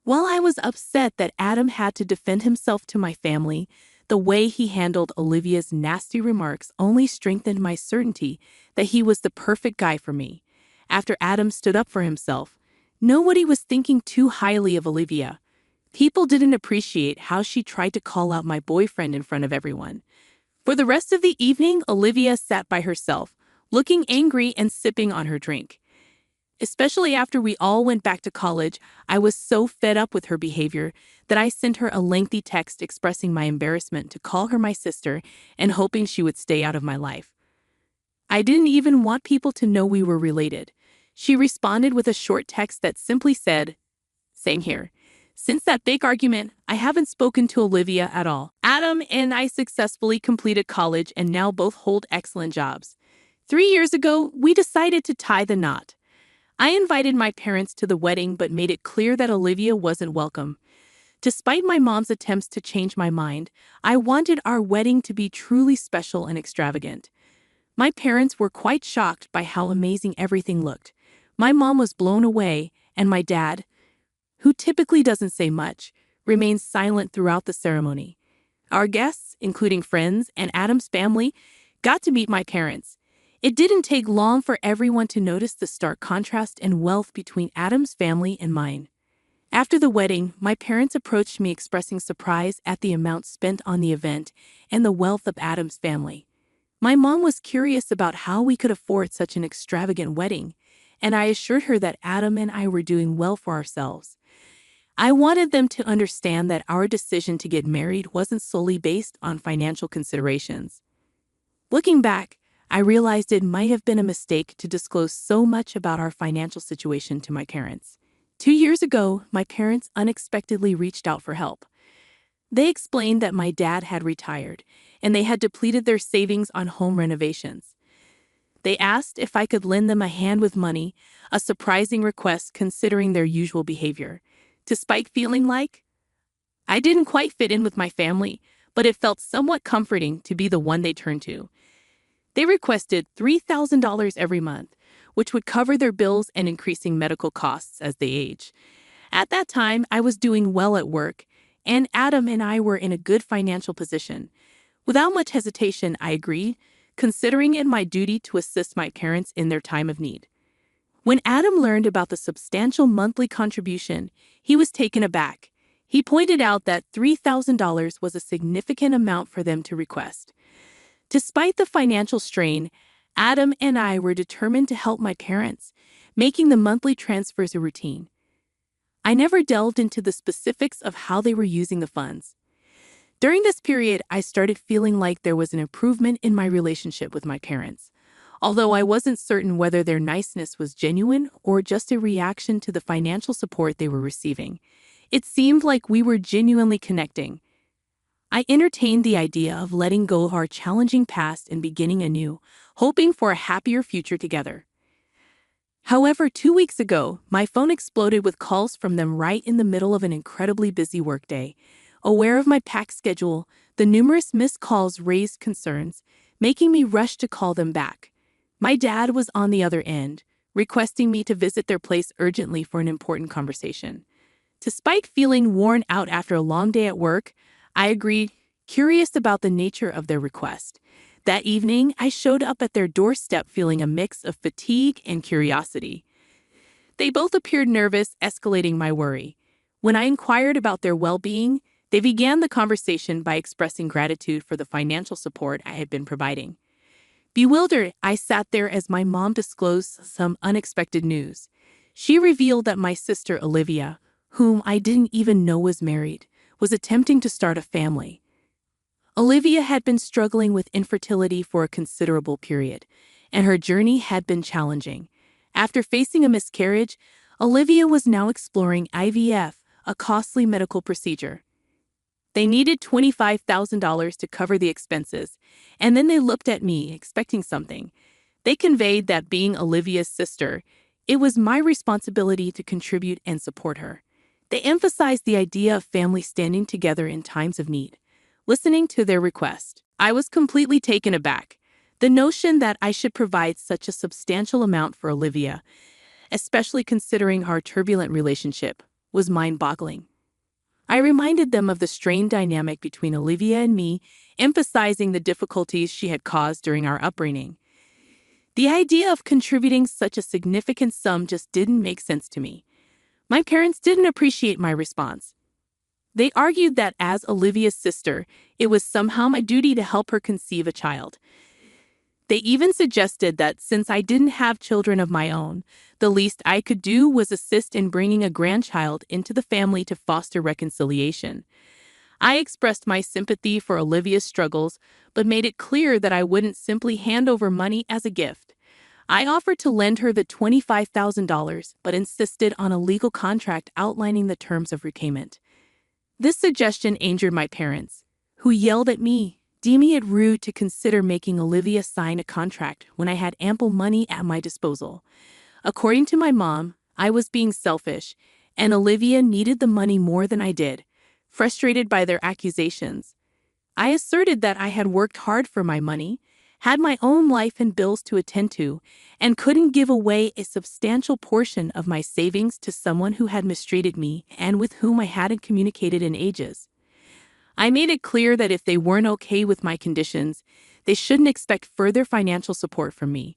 While I was upset that Adam had to defend himself to my family, the way he handled Olivia's nasty remarks only strengthened my certainty that he was the perfect guy for me. After Adam stood up for himself, nobody was thinking too highly of Olivia. People didn't appreciate how she tried to call out my boyfriend in front of everyone. For the rest of the evening, Olivia sat by herself, looking angry and sipping on her drink. Especially after we all went back to college, I was so fed up with her behavior that I sent her a lengthy text expressing my embarrassment to call her my sister and hoping she would stay out of my life. I didn't even want people to know we were related. She responded with a short text that simply said, "Same here. Since that big argument, I haven't spoken to Olivia at all. Adam and I successfully completed college and now both hold excellent jobs. 3 years ago, we decided to tie the knot. I invited my parents to the wedding but made it clear that Olivia wasn't welcome. Despite my mom's attempts to change my mind, I wanted our wedding to be truly special and extravagant. My parents were quite shocked by how amazing everything looked. My mom was blown away, and my dad, who typically doesn't say much, remained silent throughout the ceremony. Our guests, including friends and Adam's family, got to meet my parents. It didn't take long for everyone to notice the stark contrast and wealth between Adam's family and mine. After the wedding, my parents approached me expressing surprise at the amount spent on the event and the wealth of Adam's family. My mom was curious about how we could afford such an extravagant wedding, and I assured her that Adam and I were doing well for ourselves. I wanted them to understand that our decision to get married wasn't solely based on financial considerations. Looking back, I realized it might have been a mistake to disclose so much about our financial situation to my parents. 2 years ago, my parents unexpectedly reached out for help. They explained that my dad had retired, and they had depleted their savings on home renovations. They asked if I could lend them a hand with money, a surprising request considering their usual behavior. Despite feeling like I didn't quite fit in with my family, but it felt somewhat comforting to be the one they turned to. They requested $3,000 every month, which would cover their bills and increasing medical costs as they age. At that time, I was doing well at work, and Adam and I were in a good financial position. Without much hesitation, I agreed, considering it my duty to assist my parents in their time of need. When Adam learned about the substantial monthly contribution, he was taken aback. He pointed out that $3,000 was a significant amount for them to request. Despite the financial strain, Adam and I were determined to help my parents, making the monthly transfers a routine. I never delved into the specifics of how they were using the funds. During this period, I started feeling like there was an improvement in my relationship with my parents, although I wasn't certain whether their niceness was genuine or just a reaction to the financial support they were receiving. It seemed like we were genuinely connecting. I entertained the idea of letting go of our challenging past and beginning anew, hoping for a happier future together. However, 2 weeks ago, my phone exploded with calls from them right in the middle of an incredibly busy workday. Aware of my packed schedule, the numerous missed calls raised concerns, making me rush to call them back. My dad was on the other end, requesting me to visit their place urgently for an important conversation. Despite feeling worn out after a long day at work, I agreed, curious about the nature of their request. That evening, I showed up at their doorstep feeling a mix of fatigue and curiosity. They both appeared nervous, escalating my worry. When I inquired about their well-being, they began the conversation by expressing gratitude for the financial support I had been providing. Bewildered, I sat there as my mom disclosed some unexpected news. She revealed that my sister Olivia, whom I didn't even know was married, was attempting to start a family. Olivia had been struggling with infertility for a considerable period, and her journey had been challenging. After facing a miscarriage, Olivia was now exploring IVF, a costly medical procedure. They needed $25,000 to cover the expenses, and then they looked at me, expecting something. They conveyed that being Olivia's sister, it was my responsibility to contribute and support her. They emphasized the idea of family standing together in times of need. Listening to their request, I was completely taken aback. The notion that I should provide such a substantial amount for Olivia, especially considering our turbulent relationship, was mind-boggling. I reminded them of the strained dynamic between Olivia and me, emphasizing the difficulties she had caused during our upbringing. The idea of contributing such a significant sum just didn't make sense to me. My parents didn't appreciate my response. They argued that as Olivia's sister, it was somehow my duty to help her conceive a child. They even suggested that since I didn't have children of my own, the least I could do was assist in bringing a grandchild into the family to foster reconciliation. I expressed my sympathy for Olivia's struggles, but made it clear that I wouldn't simply hand over money as a gift. I offered to lend her the $25,000, but insisted on a legal contract outlining the terms of repayment. This suggestion angered my parents, who yelled at me, deeming it rude to consider making Olivia sign a contract when I had ample money at my disposal. According to my mom, I was being selfish, and Olivia needed the money more than I did. Frustrated by their accusations, I asserted that I had worked hard for my money, had my own life and bills to attend to, and couldn't give away a substantial portion of my savings to someone who had mistreated me and with whom I hadn't communicated in ages. I made it clear that if they weren't okay with my conditions, they shouldn't expect further financial support from me.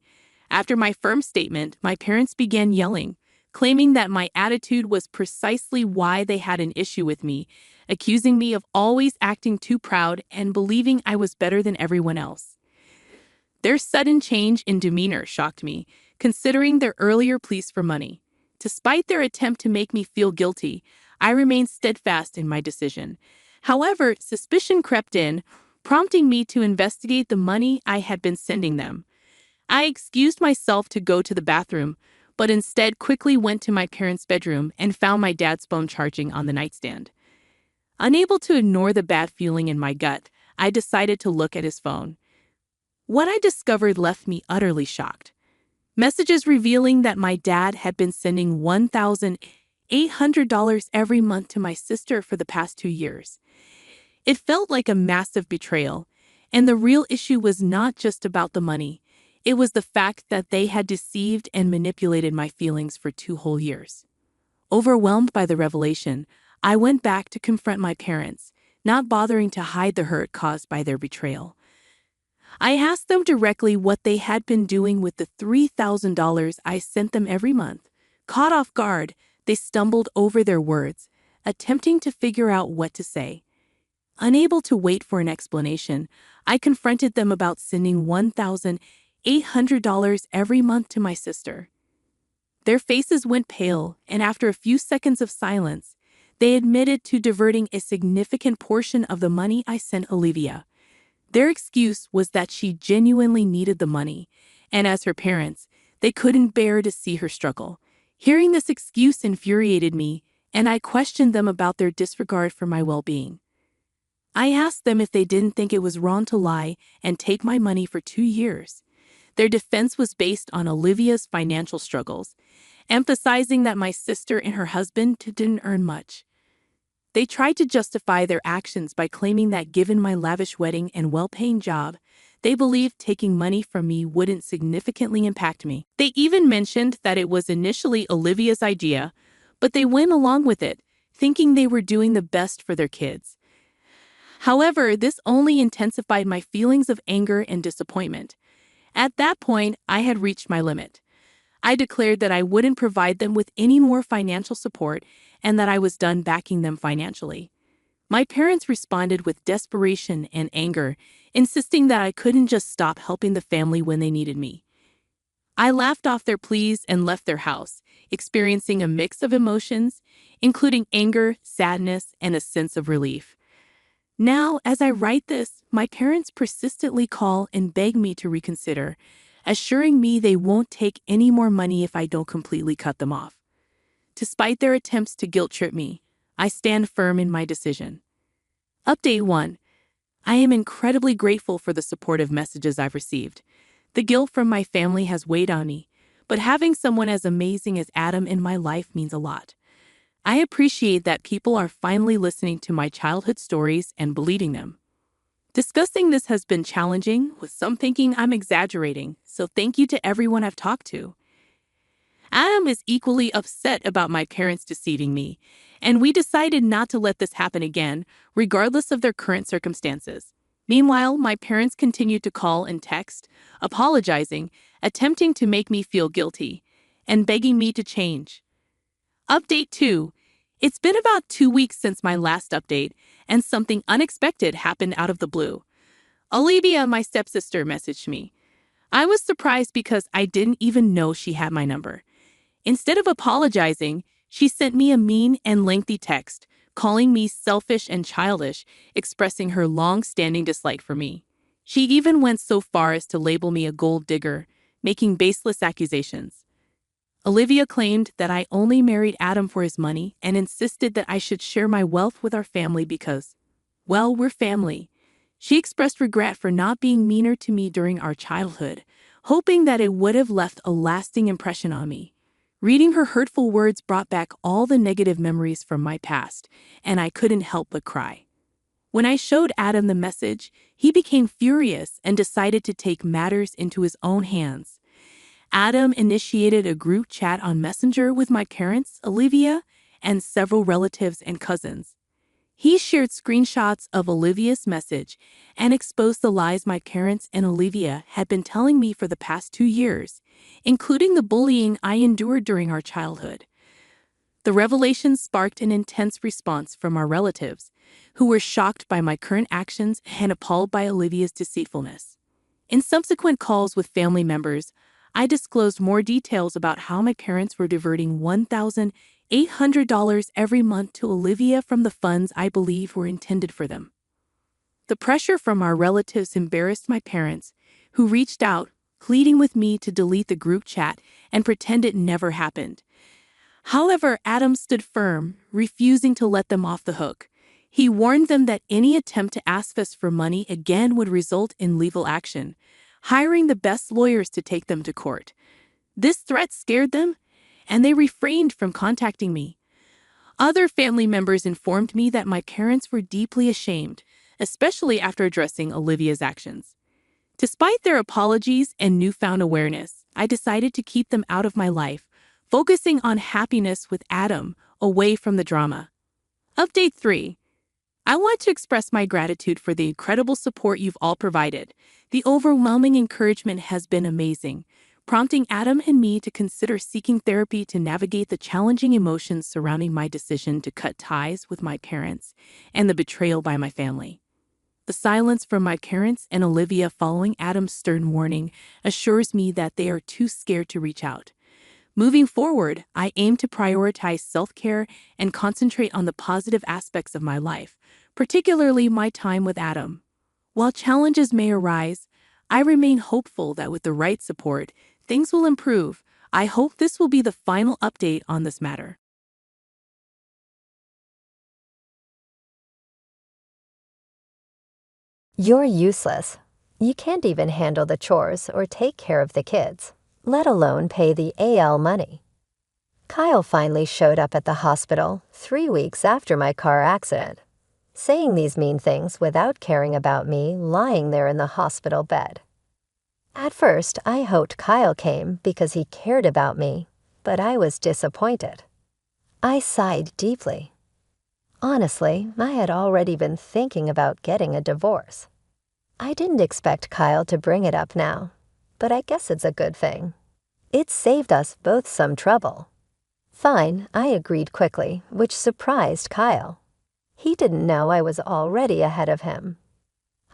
After my firm statement, my parents began yelling, claiming that my attitude was precisely why they had an issue with me, accusing me of always acting too proud and believing I was better than everyone else. Their sudden change in demeanor shocked me, considering their earlier pleas for money. Despite their attempt to make me feel guilty, I remained steadfast in my decision. However, suspicion crept in, prompting me to investigate the money I had been sending them. I excused myself to go to the bathroom, but instead quickly went to my parents' bedroom and found my dad's phone charging on the nightstand. Unable to ignore the bad feeling in my gut, I decided to look at his phone. What I discovered left me utterly shocked. Messages revealing that my dad had been sending $1,800 every month to my sister for the past 2 years. It felt like a massive betrayal, and the real issue was not just about the money. It was the fact that they had deceived and manipulated my feelings for 2 whole years. Overwhelmed by the revelation, I went back to confront my parents, not bothering to hide the hurt caused by their betrayal. I asked them directly what they had been doing with the $3,000 I sent them every month. Caught off guard, they stumbled over their words, attempting to figure out what to say. Unable to wait for an explanation, I confronted them about sending $1,800 every month to my sister. Their faces went pale, and after a few seconds of silence, they admitted to diverting a significant portion of the money I sent Olivia. Their excuse was that she genuinely needed the money, and as her parents, they couldn't bear to see her struggle. Hearing this excuse infuriated me, and I questioned them about their disregard for my well-being. I asked them if they didn't think it was wrong to lie and take my money for 2 years. Their defense was based on Olivia's financial struggles, emphasizing that my sister and her husband didn't earn much. They tried to justify their actions by claiming that given my lavish wedding and well-paying job, they believed taking money from me wouldn't significantly impact me. They even mentioned that it was initially Olivia's idea, but they went along with it, thinking they were doing the best for their kids. However, this only intensified my feelings of anger and disappointment. At that point, I had reached my limit. I declared that I wouldn't provide them with any more financial support and that I was done backing them financially. My parents responded with desperation and anger, insisting that I couldn't just stop helping the family when they needed me. I laughed off their pleas and left their house, experiencing a mix of emotions, including anger, sadness, and a sense of relief. Now, as I write this, my parents persistently call and beg me to reconsider, assuring me they won't take any more money if I don't completely cut them off. Despite their attempts to guilt-trip me, I stand firm in my decision. Update 1. I am incredibly grateful for the supportive messages I've received. The guilt from my family has weighed on me, but having someone as amazing as Adam in my life means a lot. I appreciate that people are finally listening to my childhood stories and believing them. Discussing this has been challenging, with some thinking I'm exaggerating, so thank you to everyone I've talked to. Adam is equally upset about my parents deceiving me, and we decided not to let this happen again, regardless of their current circumstances. Meanwhile, my parents continued to call and text, apologizing, attempting to make me feel guilty, and begging me to change. Update 2. It's been about 2 weeks since my last update, and something unexpected happened out of the blue. Olivia, my stepsister, messaged me. I was surprised because I didn't even know she had my number. Instead of apologizing, she sent me a mean and lengthy text, calling me selfish and childish, expressing her long-standing dislike for me. She even went so far as to label me a gold digger, making baseless accusations. Olivia claimed that I only married Adam for his money and insisted that I should share my wealth with our family because, well, we're family. She expressed regret for not being meaner to me during our childhood, hoping that it would have left a lasting impression on me. Reading her hurtful words brought back all the negative memories from my past, and I couldn't help but cry. When I showed Adam the message, he became furious and decided to take matters into his own hands. Adam initiated a group chat on Messenger with my parents, Olivia, and several relatives and cousins. He shared screenshots of Olivia's message and exposed the lies my parents and Olivia had been telling me for the past 2 years, including the bullying I endured during our childhood. The revelations sparked an intense response from our relatives, who were shocked by my current actions and appalled by Olivia's deceitfulness. In subsequent calls with family members, I disclosed more details about how my parents were diverting $1,800 every month to Olivia from the funds I believe were intended for them. The pressure from our relatives embarrassed my parents, who reached out, pleading with me to delete the group chat and pretend it never happened. However, Adam stood firm, refusing to let them off the hook. He warned them that any attempt to ask us for money again would result in legal action, hiring the best lawyers to take them to court. This threat scared them, and they refrained from contacting me. Other family members informed me that my parents were deeply ashamed, especially after addressing Olivia's actions. Despite their apologies and newfound awareness, I decided to keep them out of my life, focusing on happiness with Adam, away from the drama. Update 3. I want to express my gratitude for the incredible support you've all provided. The overwhelming encouragement has been amazing, prompting Adam and me to consider seeking therapy to navigate the challenging emotions surrounding my decision to cut ties with my parents and the betrayal by my family. The silence from my parents and Olivia following Adam's stern warning assures me that they are too scared to reach out. Moving forward, I aim to prioritize self-care and concentrate on the positive aspects of my life, particularly my time with Adam. While challenges may arise, I remain hopeful that with the right support, things will improve. I hope this will be the final update on this matter. You're useless. You can't even handle the chores or take care of the kids, let alone pay the AL money. Kyle finally showed up at the hospital 3 weeks after my car accident, saying these mean things without caring about me lying there in the hospital bed. At first, I hoped Kyle came because he cared about me, but I was disappointed. I sighed deeply. Honestly, I had already been thinking about getting a divorce. I didn't expect Kyle to bring it up now, but I guess it's a good thing. It saved us both some trouble. Fine, I agreed quickly, which surprised Kyle. He didn't know I was already ahead of him.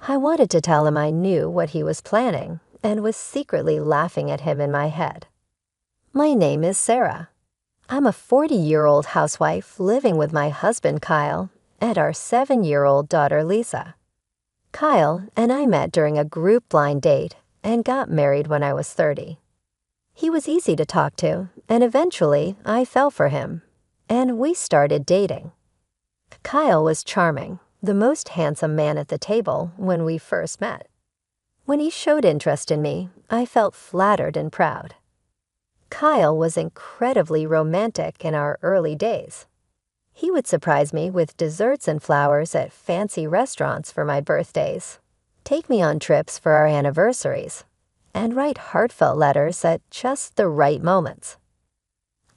I wanted to tell him I knew what he was planning and was secretly laughing at him in my head. My name is Sarah. I'm a 40-year-old housewife living with my husband Kyle and our 7-year-old daughter Lisa. Kyle and I met during a group blind date and got married when I was 30. He was easy to talk to, and eventually I fell for him, and we started dating. Kyle was charming, the most handsome man at the table when we first met. When he showed interest in me, I felt flattered and proud. Kyle was incredibly romantic in our early days. He would surprise me with desserts and flowers at fancy restaurants for my birthdays, take me on trips for our anniversaries, and write heartfelt letters at just the right moments.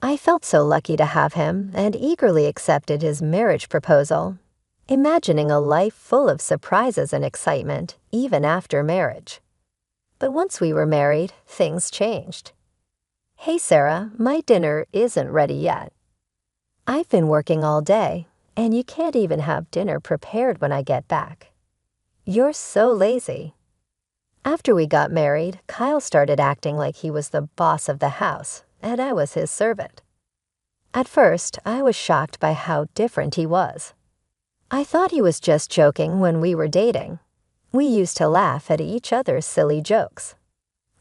I felt so lucky to have him and eagerly accepted his marriage proposal, imagining a life full of surprises and excitement even after marriage. But once we were married, things changed. Hey Sarah, my dinner isn't ready yet. I've been working all day, and you can't even have dinner prepared when I get back. You're so lazy. After we got married, Kyle started acting like he was the boss of the house, and I was his servant. At first, I was shocked by how different he was. I thought he was just joking when we were dating. We used to laugh at each other's silly jokes.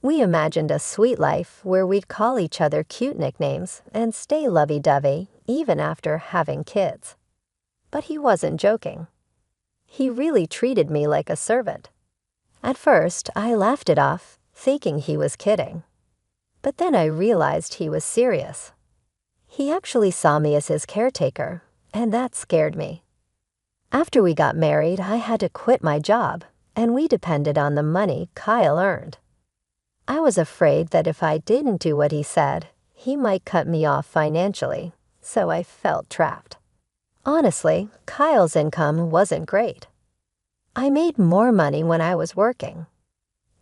We imagined a sweet life where we'd call each other cute nicknames and stay lovey-dovey even after having kids. But he wasn't joking. He really treated me like a servant. At first, I laughed it off, thinking he was kidding. But then I realized he was serious. He actually saw me as his caretaker, and that scared me. After we got married, I had to quit my job, and we depended on the money Kyle earned. I was afraid that if I didn't do what he said, he might cut me off financially, so I felt trapped. Honestly, Kyle's income wasn't great. I made more money when I was working.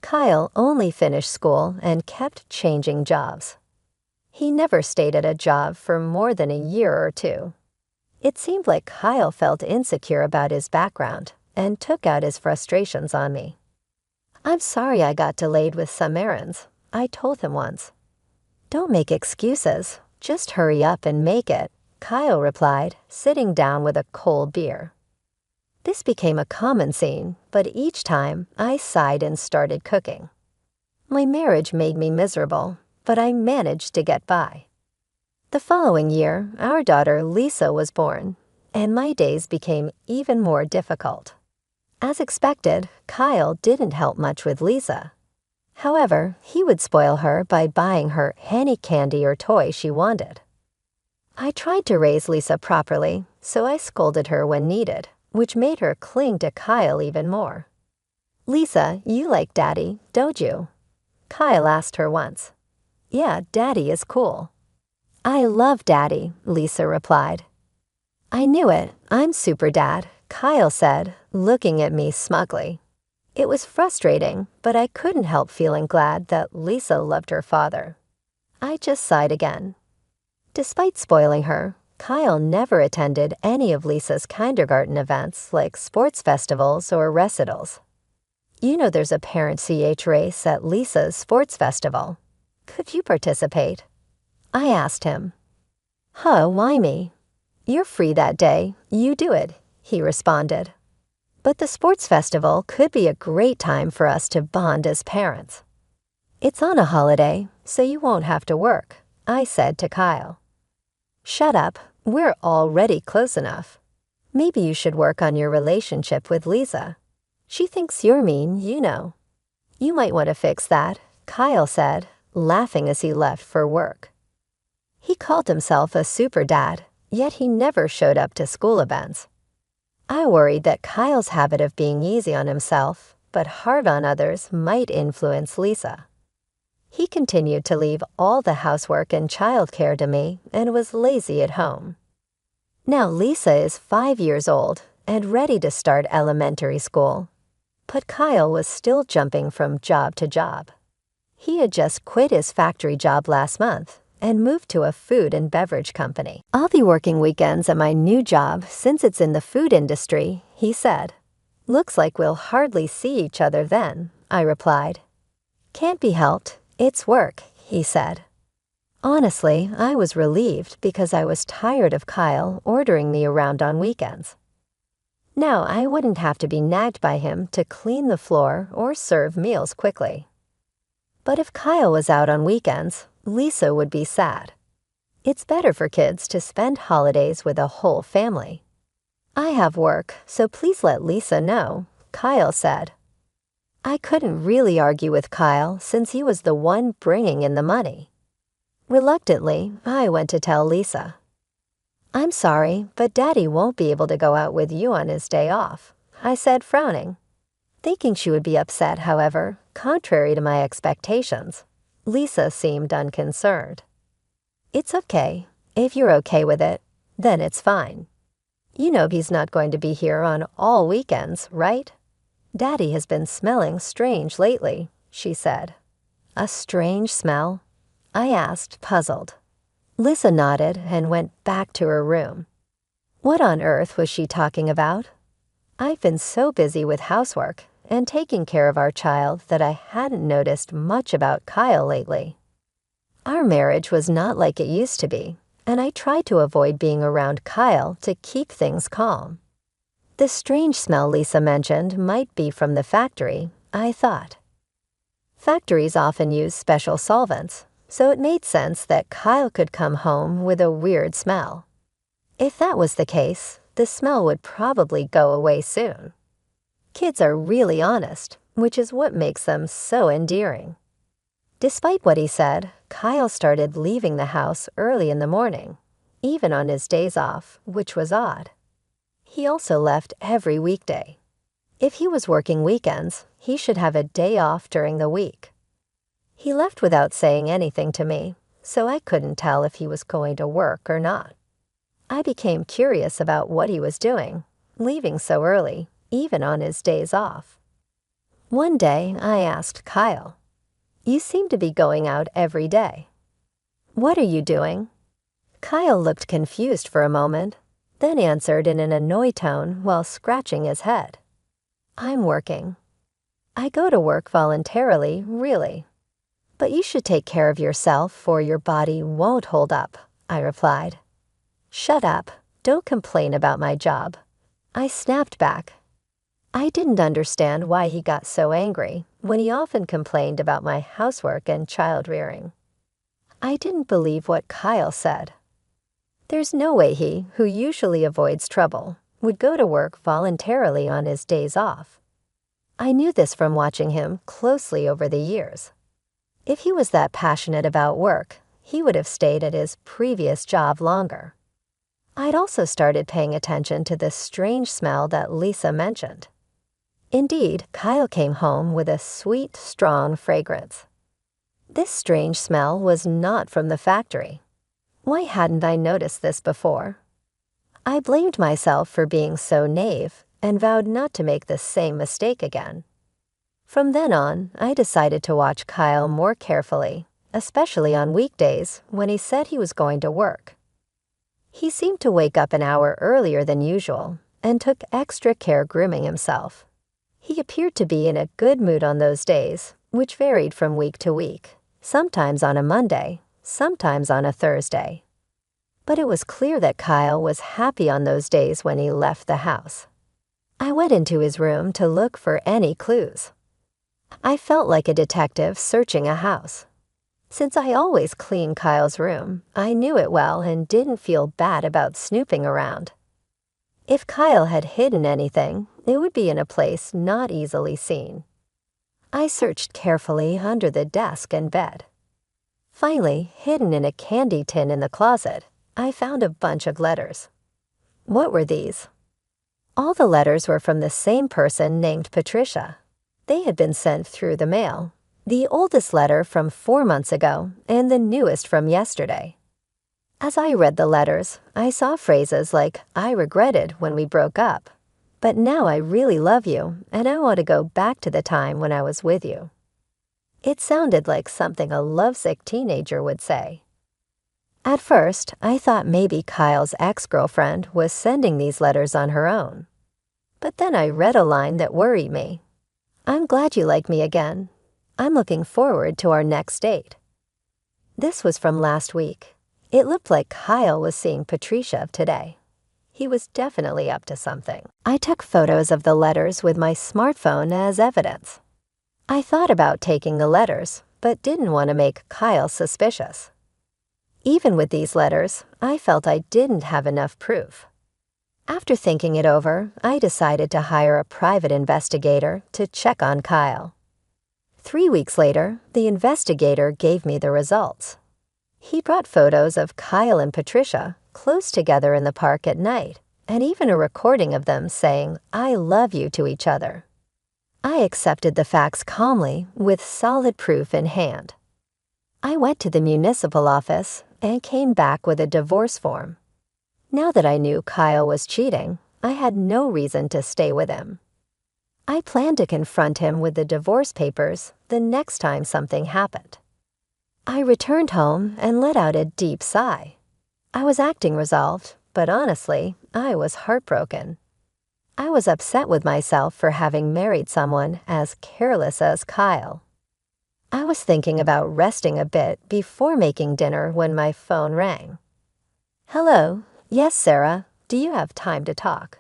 Kyle only finished school and kept changing jobs. He never stayed at a job for more than a year or two. It seemed like Kyle felt insecure about his background and took out his frustrations on me. I'm sorry I got delayed with some errands, I told him once. Don't make excuses, just hurry up and make it, Kyle replied, sitting down with a cold beer. This became a common scene, but each time I sighed and started cooking. My marriage made me miserable, but I managed to get by. The following year, our daughter Lisa was born, and my days became even more difficult. As expected, Kyle didn't help much with Lisa. However, he would spoil her by buying her any candy or toy she wanted. I tried to raise Lisa properly, so I scolded her when needed, which made her cling to Kyle even more. Lisa, you like Daddy, don't you? Kyle asked her once. Yeah, Daddy is cool. I love Daddy, Lisa replied. I knew it, I'm super dad, Kyle said, looking at me smugly. It was frustrating, but I couldn't help feeling glad that Lisa loved her father. I just sighed again. Despite spoiling her, Kyle never attended any of Lisa's kindergarten events like sports festivals or recitals. You know there's a parent CH race at Lisa's sports festival. Could you participate? I asked him. Why me? You're free that day, you do it, he responded. But the sports festival could be a great time for us to bond as parents. It's on a holiday, so you won't have to work, I said to Kyle. Shut up, we're already close enough. Maybe you should work on your relationship with Lisa. She thinks you're mean, you know. You might want to fix that, Kyle said, laughing as he left for work. He called himself a super dad, yet he never showed up to school events. I worried that Kyle's habit of being easy on himself, but hard on others, might influence Lisa. He continued to leave all the housework and childcare to me and was lazy at home. Now Lisa is 5 years old and ready to start elementary school, but Kyle was still jumping from job to job. He had just quit his factory job last month and moved to a food and beverage company. I'll be working weekends at my new job since it's in the food industry, he said. Looks like we'll hardly see each other then, I replied. Can't be helped. It's work, he said. Honestly, I was relieved because I was tired of Kyle ordering me around on weekends. Now I wouldn't have to be nagged by him to clean the floor or serve meals quickly. But if Kyle was out on weekends, Lisa would be sad. It's better for kids to spend holidays with a whole family. I have work, so please let Lisa know, Kyle said. I couldn't really argue with Kyle since he was the one bringing in the money. Reluctantly, I went to tell Lisa. I'm sorry, but Daddy won't be able to go out with you on his day off, I said, frowning. Thinking she would be upset, however, contrary to my expectations, Lisa seemed unconcerned. It's okay. If you're okay with it, then it's fine. You know he's not going to be here on all weekends, right? Daddy has been smelling strange lately, she said. A strange smell? I asked, puzzled. Lisa nodded and went back to her room. What on earth was she talking about? I've been so busy with housework and taking care of our child that I hadn't noticed much about Kyle lately. Our marriage was not like it used to be, and I tried to avoid being around Kyle to keep things calm. The strange smell Lisa mentioned might be from the factory, I thought. Factories often use special solvents, so it made sense that Kyle could come home with a weird smell. If that was the case, the smell would probably go away soon. Kids are really honest, which is what makes them so endearing. Despite what he said, Kyle started leaving the house early in the morning, even on his days off, which was odd. He also left every weekday. If he was working weekends, he should have a day off during the week. He left without saying anything to me, so I couldn't tell if he was going to work or not. I became curious about what he was doing, leaving so early, even on his days off. One day, I asked Kyle, "You seem to be going out every day. What are you doing?" Kyle looked confused for a moment, then answered in an annoyed tone while scratching his head. "I'm working. I go to work voluntarily, really. But you should take care of yourself or your body won't hold up," I replied. "Shut up. Don't complain about my job," I snapped back. I didn't understand why he got so angry when he often complained about my housework and child rearing. I didn't believe what Kyle said. There's no way he, who usually avoids trouble, would go to work voluntarily on his days off. I knew this from watching him closely over the years. If he was that passionate about work, he would have stayed at his previous job longer. I'd also started paying attention to the strange smell that Lisa mentioned. Indeed, Kyle came home with a sweet, strong fragrance. This strange smell was not from the factory. Why hadn't I noticed this before? I blamed myself for being so naive and vowed not to make the same mistake again. From then on, I decided to watch Kyle more carefully, especially on weekdays when he said he was going to work. He seemed to wake up an hour earlier than usual and took extra care grooming himself. He appeared to be in a good mood on those days, which varied from week to week, sometimes on a Monday, sometimes on a Thursday. But it was clear that Kyle was happy on those days when he left the house. I went into his room to look for any clues. I felt like a detective searching a house. Since I always clean Kyle's room, I knew it well and didn't feel bad about snooping around. If Kyle had hidden anything, it would be in a place not easily seen. I searched carefully under the desk and bed. Finally, hidden in a candy tin in the closet, I found a bunch of letters. What were these? All the letters were from the same person named Patricia. They had been sent through the mail, the oldest letter from 4 months ago and the newest from yesterday. As I read the letters, I saw phrases like, "I regretted when we broke up, but now I really love you and I want to go back to the time when I was with you." It sounded like something a lovesick teenager would say. At first, I thought maybe Kyle's ex-girlfriend was sending these letters on her own. But then I read a line that worried me. "I'm glad you like me again. I'm looking forward to our next date." This was from last week. It looked like Kyle was seeing Patricia today. He was definitely up to something. I took photos of the letters with my smartphone as evidence. I thought about taking the letters, but didn't want to make Kyle suspicious. Even with these letters, I felt I didn't have enough proof. After thinking it over, I decided to hire a private investigator to check on Kyle. 3 weeks later, the investigator gave me the results. He brought photos of Kyle and Patricia close together in the park at night, and even a recording of them saying, "I love you" to each other. I accepted the facts calmly with solid proof in hand. I went to the municipal office and came back with a divorce form. Now that I knew Kyle was cheating, I had no reason to stay with him. I planned to confront him with the divorce papers the next time something happened. I returned home and let out a deep sigh. I was acting resolved, but honestly, I was heartbroken. I was upset with myself for having married someone as careless as Kyle. I was thinking about resting a bit before making dinner when my phone rang. "Hello. Yes, Sarah. Do you have time to talk?"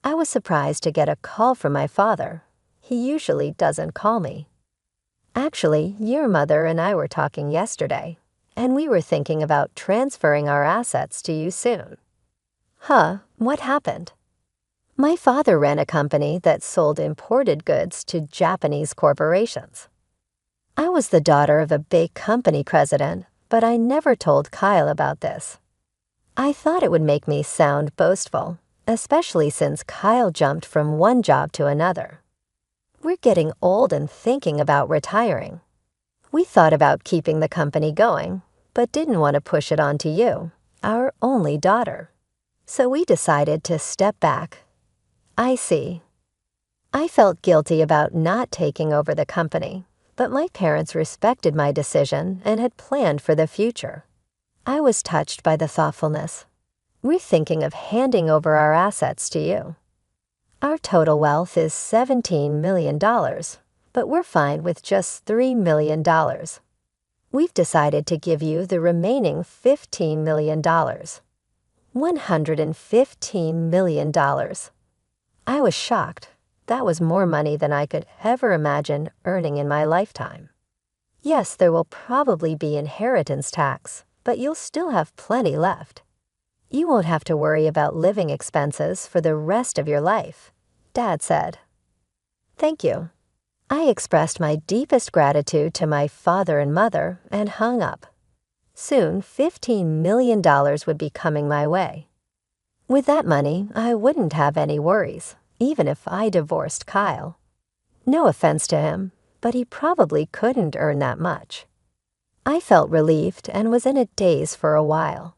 I was surprised to get a call from my father. He usually doesn't call me. "Actually, your mother and I were talking yesterday, and we were thinking about transferring our assets to you soon." "Huh, what happened?" "My father ran a company that sold imported goods to Japanese corporations. I was the daughter of a big company president, but I never told Kyle about this. I thought it would make me sound boastful, especially since Kyle jumped from one job to another. We're getting old and thinking about retiring. We thought about keeping the company going, but didn't want to push it on to you, our only daughter. So we decided to step back." "I see." I felt guilty about not taking over the company, but my parents respected my decision and had planned for the future. I was touched by the thoughtfulness. "We're thinking of handing over our assets to you. Our total wealth is $17 million, but we're fine with just $3 million. We've decided to give you the remaining $15 million. $115 million. I was shocked. That was more money than I could ever imagine earning in my lifetime. Yes, there will probably be inheritance tax, but you'll still have plenty left. You won't have to worry about living expenses for the rest of your life," Dad said. "Thank you." I expressed my deepest gratitude to my father and mother and hung up. Soon, $15 million would be coming my way. With that money, I wouldn't have any worries, even if I divorced Kyle. No offense to him, but he probably couldn't earn that much. I felt relieved and was in a daze for a while.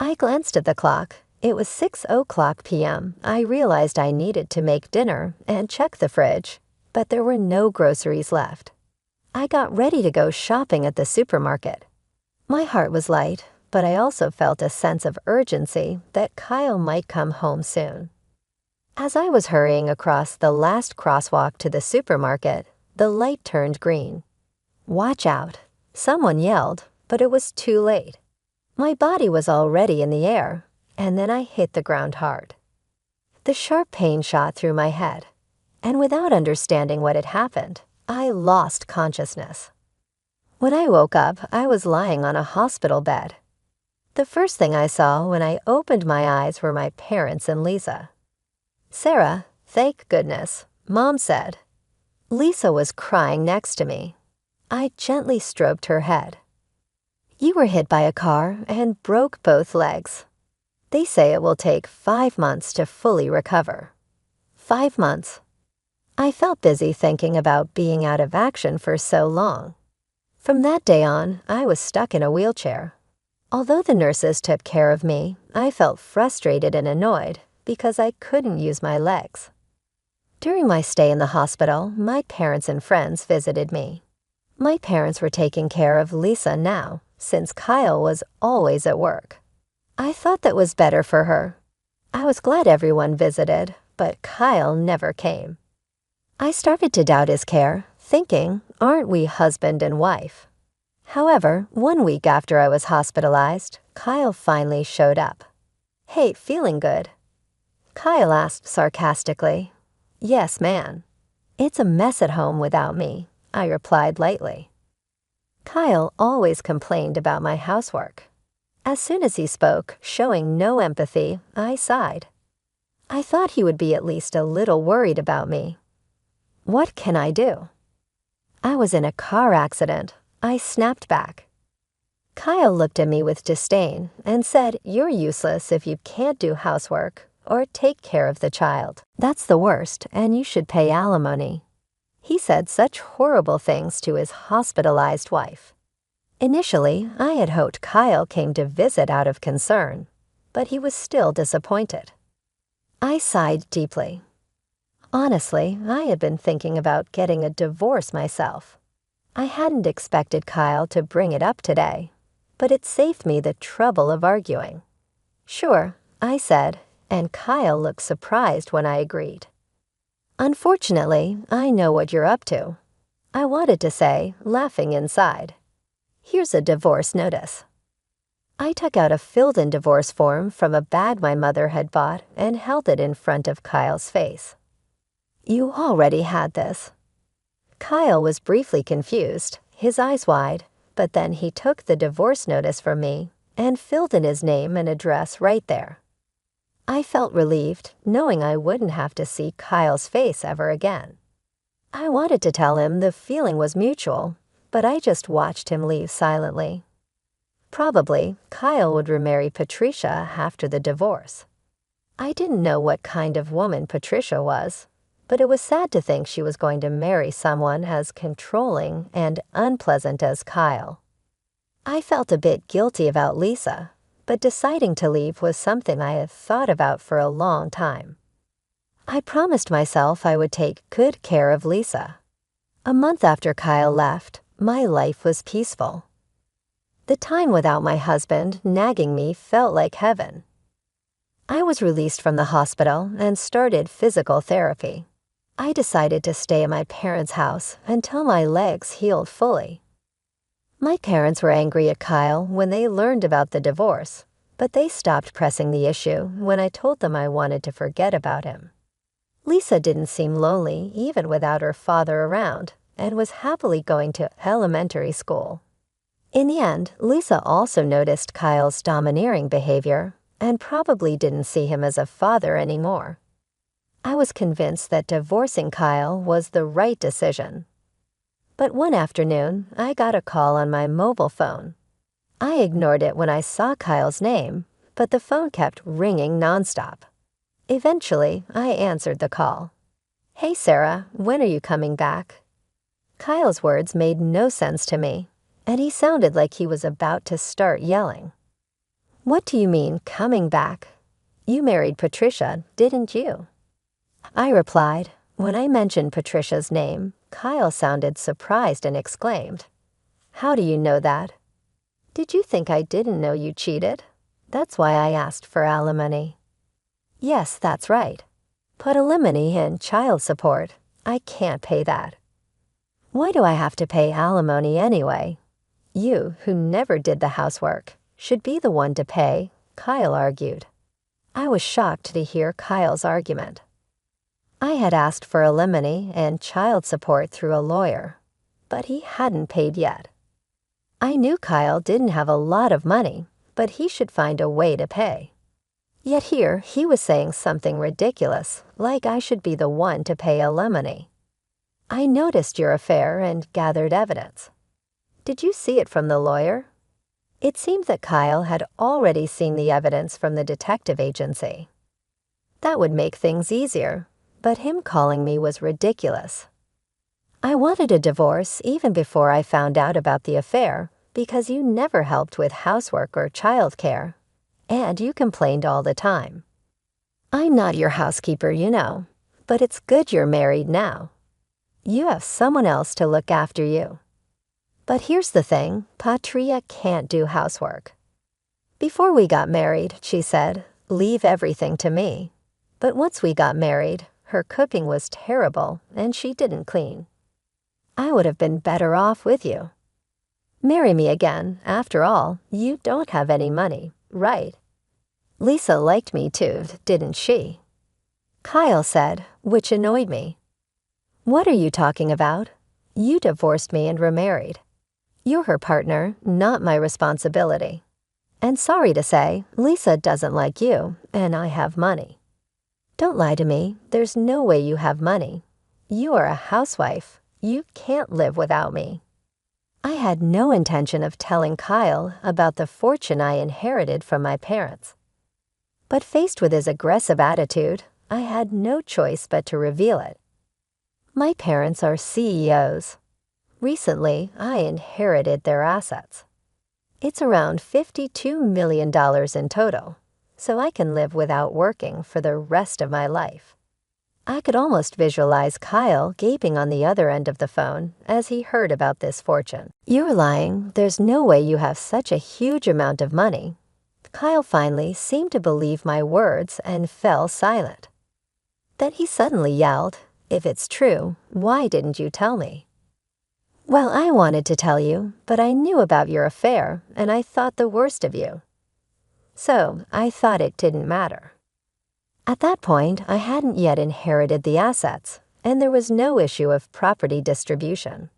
I glanced at the clock. It was 6:00 p.m. I realized I needed to make dinner and check the fridge, but there were no groceries left. I got ready to go shopping at the supermarket. My heart was light, but I also felt a sense of urgency that Kyle might come home soon. As I was hurrying across the last crosswalk to the supermarket, the light turned green. "Watch out," someone yelled, but it was too late. My body was already in the air, and then I hit the ground hard. The sharp pain shot through my head, and without understanding what had happened, I lost consciousness. When I woke up, I was lying on a hospital bed. The first thing I saw when I opened my eyes were my parents and Lisa. "Sarah, thank goodness," Mom said. Lisa was crying next to me. I gently stroked her head. "You were hit by a car and broke both legs. They say it will take 5 months to fully recover." 5 months. I felt busy thinking about being out of action for so long. From that day on, I was stuck in a wheelchair. Although the nurses took care of me, I felt frustrated and annoyed because I couldn't use my legs. During my stay in the hospital, my parents and friends visited me. My parents were taking care of Lisa now, since Kyle was always at work. I thought that was better for her. I was glad everyone visited, but Kyle never came. I started to doubt his care, thinking, aren't we husband and wife? However, 1 week after I was hospitalized, Kyle finally showed up. "Hey, feeling good?" Kyle asked sarcastically. "Yes, man. It's a mess at home without me," I replied lightly. Kyle always complained about my housework. As soon as he spoke, showing no empathy, I sighed. I thought he would be at least a little worried about me. What can I do? "I was in a car accident," I snapped back. Kyle looked at me with disdain and said, "You're useless if you can't do housework or take care of the child. That's the worst, and you should pay alimony." He said such horrible things to his hospitalized wife. Initially, I had hoped Kyle came to visit out of concern, but he was still disappointed. I sighed deeply. Honestly, I had been thinking about getting a divorce myself. I hadn't expected Kyle to bring it up today, but it saved me the trouble of arguing. "Sure," I said, and Kyle looked surprised when I agreed. "Unfortunately, I know what you're up to," I wanted to say, laughing inside. "Here's a divorce notice." I took out a filled-in divorce form from a bag my mother had bought and held it in front of Kyle's face. "You already had this." Kyle was briefly confused, his eyes wide, but then he took the divorce notice from me and filled in his name and address right there. I felt relieved, knowing I wouldn't have to see Kyle's face ever again. I wanted to tell him the feeling was mutual, but I just watched him leave silently. Probably, Kyle would remarry Patricia after the divorce. I didn't know what kind of woman Patricia was, but it was sad to think she was going to marry someone as controlling and unpleasant as Kyle. I felt a bit guilty about Lisa, but deciding to leave was something I had thought about for a long time. I promised myself I would take good care of Lisa. A month after Kyle left, my life was peaceful. The time without my husband nagging me felt like heaven. I was released from the hospital and started physical therapy. I decided to stay at my parents' house until my legs healed fully. My parents were angry at Kyle when they learned about the divorce, but they stopped pressing the issue when I told them I wanted to forget about him. Lisa didn't seem lonely even without her father around and was happily going to elementary school. In the end, Lisa also noticed Kyle's domineering behavior and probably didn't see him as a father anymore. I was convinced that divorcing Kyle was the right decision. But one afternoon, I got a call on my mobile phone. I ignored it when I saw Kyle's name, but the phone kept ringing nonstop. Eventually, I answered the call. "Hey, Sarah, when are you coming back?" Kyle's words made no sense to me, and he sounded like he was about to start yelling. "What do you mean, coming back? You married Patricia, didn't you? I replied. When I mentioned Patricia's name, Kyle sounded surprised and exclaimed, "How do you know that?" "Did you think I didn't know you cheated? That's why I asked for alimony." "Yes, that's right. Put alimony and child support. I can't pay that." "Why do I have to pay alimony anyway?" "You, who never did the housework, should be the one to pay," Kyle argued. I was shocked to hear Kyle's argument. I had asked for alimony and child support through a lawyer, but he hadn't paid yet. I knew Kyle didn't have a lot of money, but he should find a way to pay. Yet here he was saying something ridiculous, like I should be the one to pay alimony. "I noticed your affair and gathered evidence." "Did you see it from the lawyer?" It seemed that Kyle had already seen the evidence from the detective agency. That would make things easier, but him calling me was ridiculous. "I wanted a divorce even before I found out about the affair because you never helped with housework or childcare, and you complained all the time. I'm not your housekeeper, you know, but it's good you're married now. You have someone else to look after you. But here's the thing, Patria can't do housework. Before we got married, she said, leave everything to me. But once we got married, her cooking was terrible and she didn't clean. I would have been better off with you. Marry me again. After all, you don't have any money, right? Lisa liked me too, didn't she?" Kyle said, which annoyed me. "What are you talking about? You divorced me and remarried. You're her partner, not my responsibility. And sorry to say, Lisa doesn't like you, and I have money. Don't lie to me. There's no way you have money. You are a housewife. You can't live without me." I had no intention of telling Kyle about the fortune I inherited from my parents. But faced with his aggressive attitude, I had no choice but to reveal it. My parents are CEOs. Recently, I inherited their assets. It's around $52 million in total, so I can live without working for the rest of my life. I could almost visualize Kyle gaping on the other end of the phone as he heard about this fortune. "You're lying. There's no way you have such a huge amount of money." Kyle finally seemed to believe my words and fell silent. Then he suddenly yelled, "If it's true, why didn't you tell me?" "Well, I wanted to tell you, but I knew about your affair and I thought the worst of you. So I thought it didn't matter." At that point, I hadn't yet inherited the assets, and there was no issue of property distribution.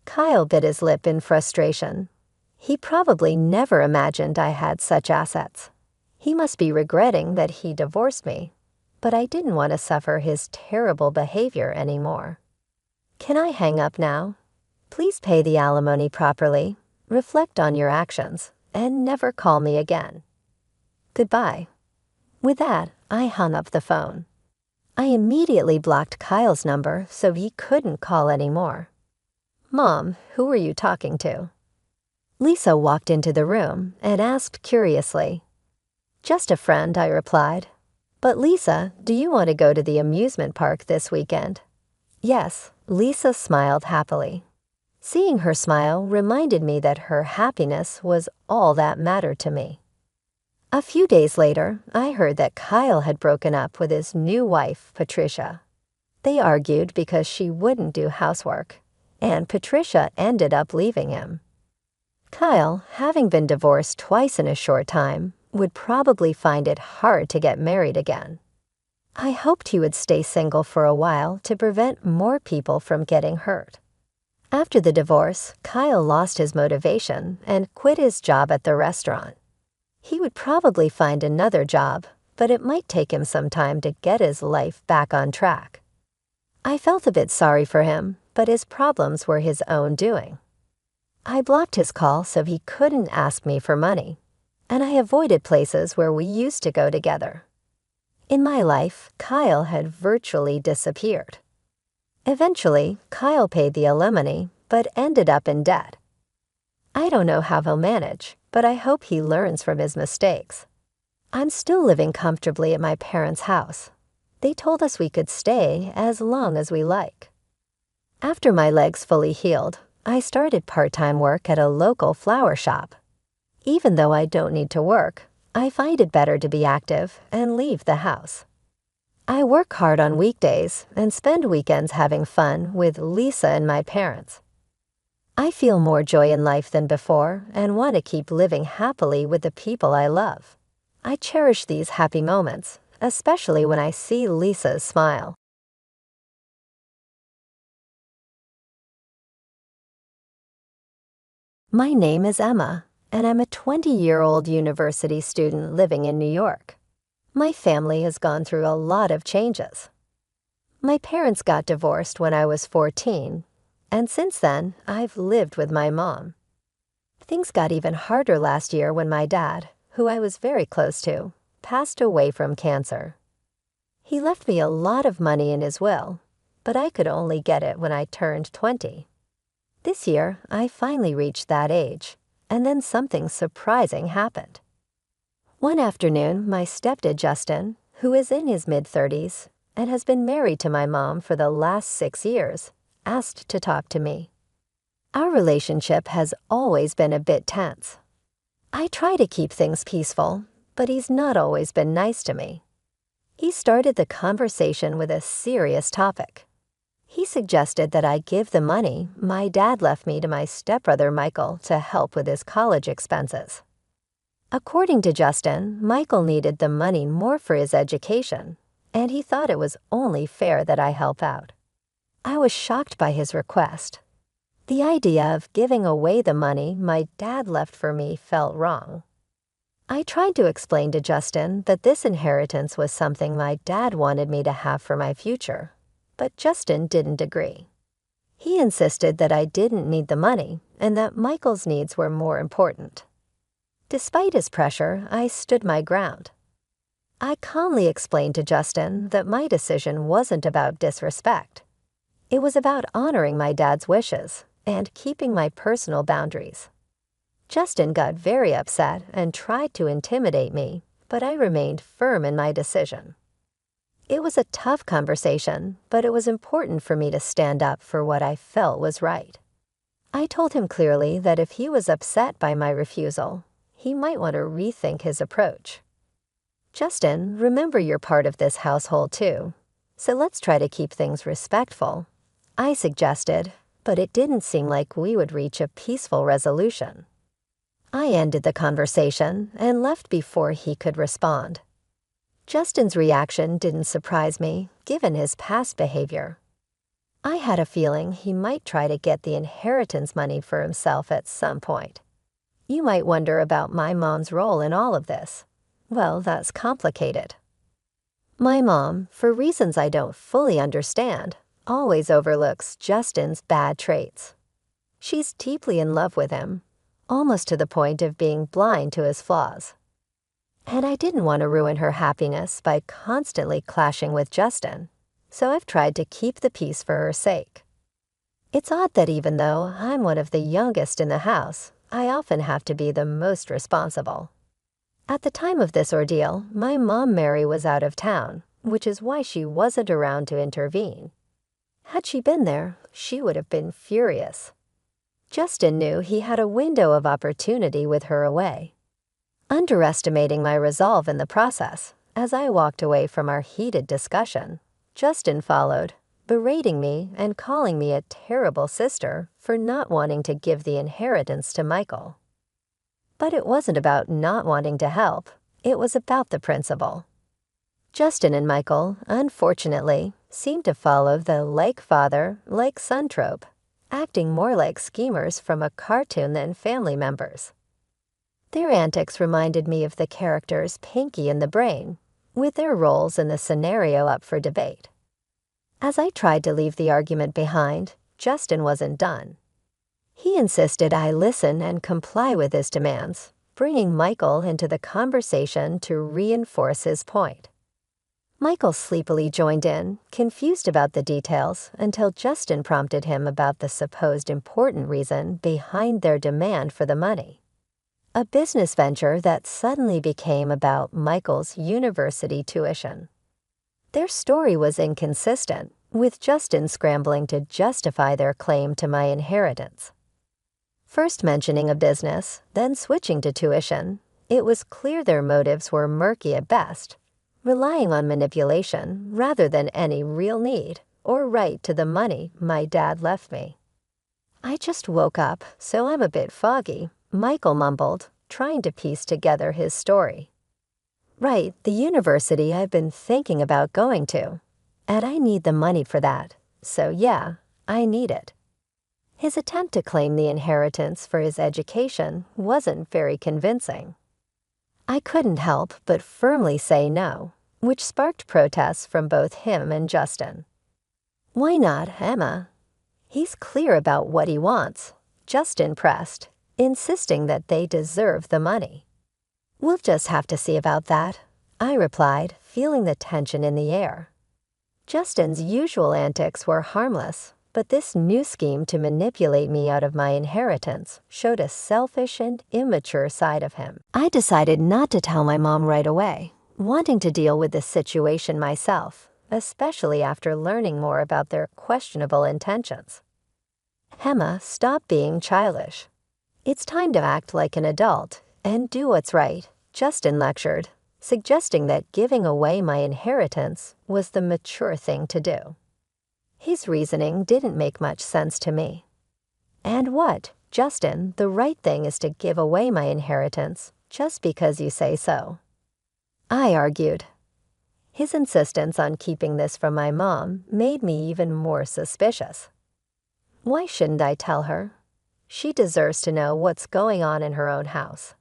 Kyle bit his lip in frustration. He probably never imagined I had such assets. He must be regretting that he divorced me, but I didn't want to suffer his terrible behavior anymore. "Can I hang up now? Please pay the alimony properly, reflect on your actions, and never call me again. Goodbye." With that, I hung up the phone. I immediately blocked Kyle's number so he couldn't call anymore. "Mom, who were you talking to?" Lisa walked into the room and asked curiously. "Just a friend," I replied. "But Lisa, do you want to go to the amusement park this weekend?" "Yes," Lisa smiled happily. Seeing her smile reminded me that her happiness was all that mattered to me. A few days later, I heard that Kyle had broken up with his new wife, Patricia. They argued because she wouldn't do housework, and Patricia ended up leaving him. Kyle, having been divorced twice in a short time, would probably find it hard to get married again. I hoped he would stay single for a while to prevent more people from getting hurt. After the divorce, Kyle lost his motivation and quit his job at the restaurant. He would probably find another job, but it might take him some time to get his life back on track. I felt a bit sorry for him, but his problems were his own doing. I blocked his call so he couldn't ask me for money, and I avoided places where we used to go together. In my life, Kyle had virtually disappeared. Eventually, Kyle paid the alimony, but ended up in debt. I don't know how he'll manage, but I hope he learns from his mistakes. I'm still living comfortably at my parents' house. They told us we could stay as long as we like. After my legs fully healed, I started part-time work at a local flower shop. Even though I don't need to work, I find it better to be active and leave the house. I work hard on weekdays and spend weekends having fun with Lisa and my parents. I feel more joy in life than before and want to keep living happily with the people I love. I cherish these happy moments, especially when I see Lisa's smile. My name is Emma, and I'm a 20-year-old university student living in New York. My family has gone through a lot of changes. My parents got divorced when I was 14, and since then, I've lived with my mom. Things got even harder last year when my dad, who I was very close to, passed away from cancer. He left me a lot of money in his will, but I could only get it when I turned 20. This year, I finally reached that age, and then something surprising happened. One afternoon, my stepdad Justin, who is in his mid-30s and has been married to my mom for the last 6 years, asked to talk to me. Our relationship has always been a bit tense. I try to keep things peaceful, but he's not always been nice to me. He started the conversation with a serious topic. He suggested that I give the money my dad left me to my stepbrother Michael to help with his college expenses. According to Justin, Michael needed the money more for his education, and he thought it was only fair that I help out. I was shocked by his request. The idea of giving away the money my dad left for me felt wrong. I tried to explain to Justin that this inheritance was something my dad wanted me to have for my future, but Justin didn't agree. He insisted that I didn't need the money and that Michael's needs were more important. Despite his pressure, I stood my ground. I calmly explained to Justin that my decision wasn't about disrespect. It was about honoring my dad's wishes and keeping my personal boundaries. Justin got very upset and tried to intimidate me, but I remained firm in my decision. It was a tough conversation, but it was important for me to stand up for what I felt was right. I told him clearly that if he was upset by my refusal, he might want to rethink his approach. Justin, remember you're part of this household too, so let's try to keep things respectful, I suggested, but it didn't seem like we would reach a peaceful resolution. I ended the conversation and left before he could respond. Justin's reaction didn't surprise me, given his past behavior. I had a feeling he might try to get the inheritance money for himself at some point. You might wonder about my mom's role in all of this. Well, that's complicated. My mom, for reasons I don't fully understand, always overlooks Justin's bad traits. She's deeply in love with him, almost to the point of being blind to his flaws. And I didn't want to ruin her happiness by constantly clashing with Justin, so I've tried to keep the peace for her sake. It's odd that even though I'm one of the youngest in the house, I often have to be the most responsible. At the time of this ordeal, my mom Mary was out of town, which is why she wasn't around to intervene. Had she been there, she would have been furious. Justin knew he had a window of opportunity with her away. Underestimating my resolve in the process, as I walked away from our heated discussion, Justin followed, berating me and calling me a terrible sister for not wanting to give the inheritance to Michael. But it wasn't about not wanting to help, it was about the principle. Justin and Michael, unfortunately, seemed to follow the like father, like son trope, acting more like schemers from a cartoon than family members. Their antics reminded me of the characters Pinky and the Brain, with their roles in the scenario up for debate. As I tried to leave the argument behind, Justin wasn't done. He insisted I listen and comply with his demands, bringing Michael into the conversation to reinforce his point. Michael sleepily joined in, confused about the details, until Justin prompted him about the supposed important reason behind their demand for the money. a business venture that suddenly became about Michael's university tuition. Their story was inconsistent, with Justin scrambling to justify their claim to my inheritance. First mentioning a business, then switching to tuition, it was clear their motives were murky at best, relying on manipulation rather than any real need or right to the money my dad left me. "I just woke up, so I'm a bit foggy," Michael mumbled, trying to piece together his story. "Right, the university I've been thinking about going to. And I need the money for that, so yeah, I need it." His attempt to claim the inheritance for his education wasn't very convincing. I couldn't help but firmly say no, which sparked protests from both him and Justin. "Why not, Emma? He's clear about what he wants," Justin pressed, insisting that they deserve the money. "We'll just have to see about that," I replied, feeling the tension in the air. Justin's usual antics were harmless, but this new scheme to manipulate me out of my inheritance showed a selfish and immature side of him. I decided not to tell my mom right away, wanting to deal with the situation myself, especially after learning more about their questionable intentions. "Emma, stop being childish. It's time to act like an adult and do what's right," Justin lectured, suggesting that giving away my inheritance was the mature thing to do. His reasoning didn't make much sense to me. "And what, Justin, the right thing is to give away my inheritance just because you say so," I argued. His insistence on keeping this from my mom made me even more suspicious. Why shouldn't I tell her? She deserves to know what's going on in her own house.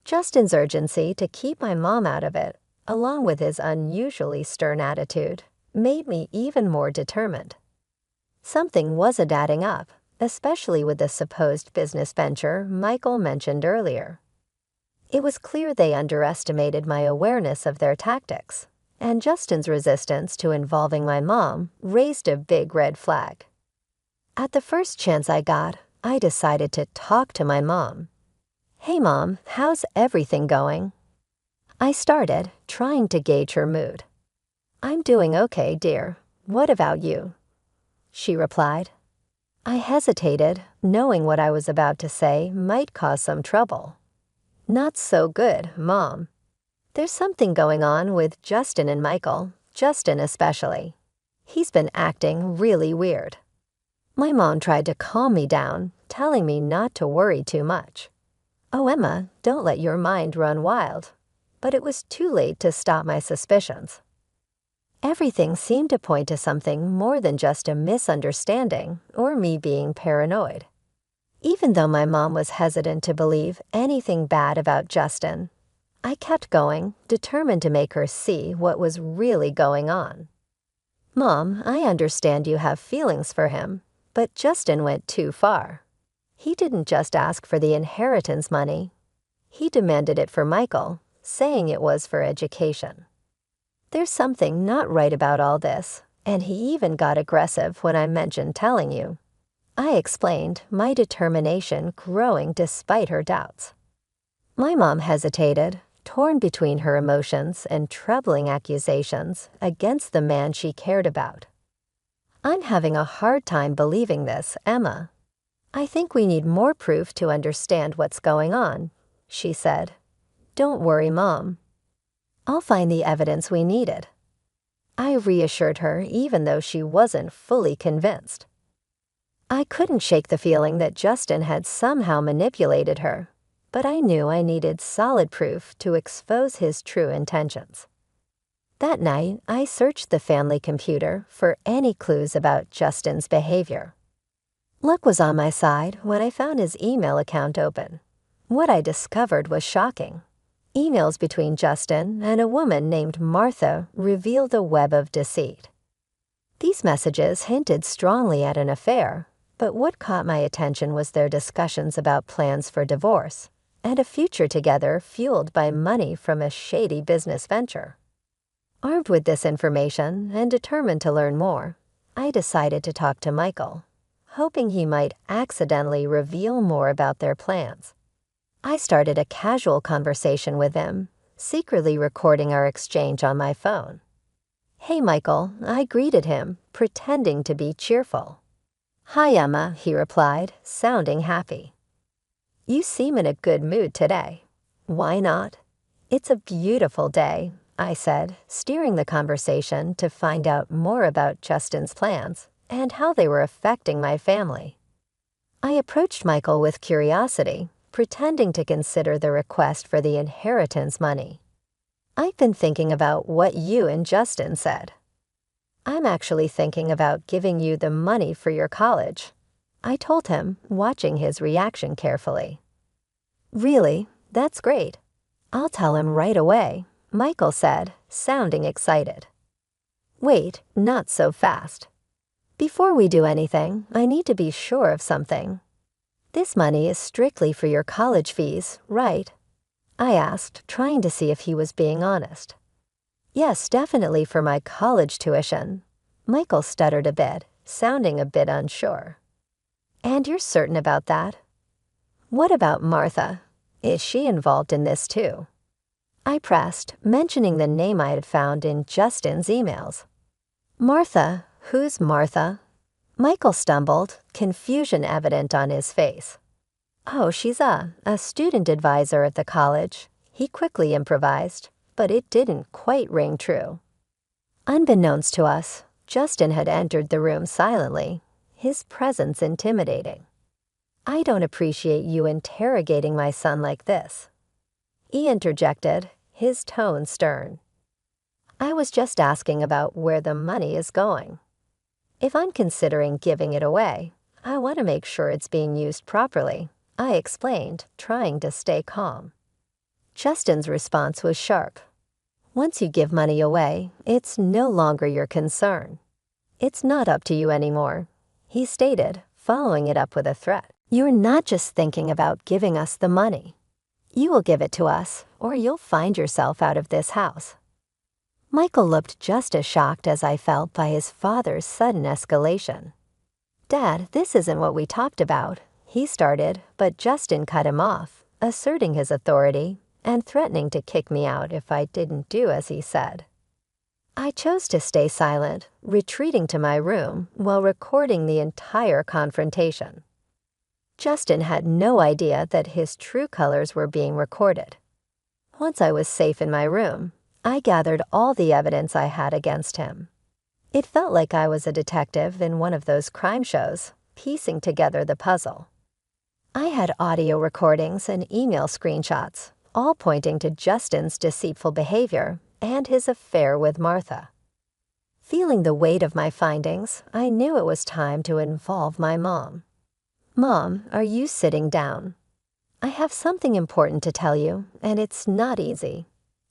Justin's urgency to keep my mom out of it, along with his unusually stern attitude, made me even more determined. Something wasn't adding up, especially with the supposed business venture Michael mentioned earlier. It was clear they underestimated my awareness of their tactics, and Justin's resistance to involving my mom raised a big red flag. At the first chance I got, I decided to talk to my mom. "Hey Mom, how's everything going?" I started, trying to gauge her mood. "I'm doing okay, dear. What about you?" she replied. I hesitated, knowing what I was about to say might cause some trouble. "Not so good, Mom. There's something going on with Justin and Michael, Justin especially. He's been acting really weird." My mom tried to calm me down, telling me not to worry too much. "Oh, Emma, don't let your mind run wild." But it was too late to stop my suspicions. Everything seemed to point to something more than just a misunderstanding or me being paranoid. Even though my mom was hesitant to believe anything bad about Justin, I kept going, determined to make her see what was really going on. "Mom, I understand you have feelings for him, but Justin went too far. He didn't just ask for the inheritance money. He demanded it for Michael, saying it was for education. There's something not right about all this, and he even got aggressive when I mentioned telling you." I explained, my determination growing despite her doubts. My mom hesitated, torn between her emotions and troubling accusations against the man she cared about. "I'm having a hard time believing this, Emma. I think we need more proof to understand what's going on," she said. "Don't worry, Mom. I'll find the evidence we needed." I reassured her even though she wasn't fully convinced. I couldn't shake the feeling that Justin had somehow manipulated her, but I knew I needed solid proof to expose his true intentions. That night, I searched the family computer for any clues about Justin's behavior. Luck was on my side when I found his email account open. What I discovered was shocking. Emails between Justin and a woman named Martha revealed a web of deceit. These messages hinted strongly at an affair, but what caught my attention was their discussions about plans for divorce and a future together fueled by money from a shady business venture. Armed with this information and determined to learn more, I decided to talk to Michael, hoping he might accidentally reveal more about their plans. I started a casual conversation with him, secretly recording our exchange on my phone. "Hey, Michael," I greeted him, pretending to be cheerful. "Hi, Emma," he replied, sounding happy. "You seem in a good mood today. Why not?" "It's a beautiful day," I said, steering the conversation to find out more about Justin's plans and how they were affecting my family. I approached Michael with curiosity, pretending to consider the request for the inheritance money. "I've been thinking about what you and Justin said. I'm actually thinking about giving you the money for your college," I told him, watching his reaction carefully. "Really? That's great. I'll tell him right away," Michael said, sounding excited. "Wait, not so fast. Before we do anything, I need to be sure of something. This money is strictly for your college fees, right?" I asked, trying to see if he was being honest. "Yes, definitely for my college tuition." Michael stuttered a bit, sounding a bit unsure. "And you're certain about that?" "What about Martha? Is she involved in this too?" I pressed, mentioning the name I had found in Justin's emails. "Martha? Who's Martha?" Michael stumbled, confusion evident on his face. "Oh, she's a student advisor at the college," he quickly improvised, but it didn't quite ring true. Unbeknownst to us, Justin had entered the room silently, his presence intimidating. "I don't appreciate you interrogating my son like this," he interjected, his tone stern. "I was just asking about where the money is going. If I'm considering giving it away, I want to make sure it's being used properly," I explained, trying to stay calm. Justin's response was sharp. "Once you give money away, it's no longer your concern. It's not up to you anymore," he stated, following it up with a threat. "You're not just thinking about giving us the money. You will give it to us, or you'll find yourself out of this house." Michael looked just as shocked as I felt by his father's sudden escalation. "Dad, this isn't what we talked about," he started, but Justin cut him off, asserting his authority and threatening to kick me out if I didn't do as he said. I chose to stay silent, retreating to my room while recording the entire confrontation. Justin had no idea that his true colors were being recorded. Once I was safe in my room, I gathered all the evidence I had against him. It felt like I was a detective in one of those crime shows, piecing together the puzzle. I had audio recordings and email screenshots, all pointing to Justin's deceitful behavior and his affair with Martha. Feeling the weight of my findings, I knew it was time to involve my mom. "Mom, are you sitting down? I have something important to tell you, and it's not easy,"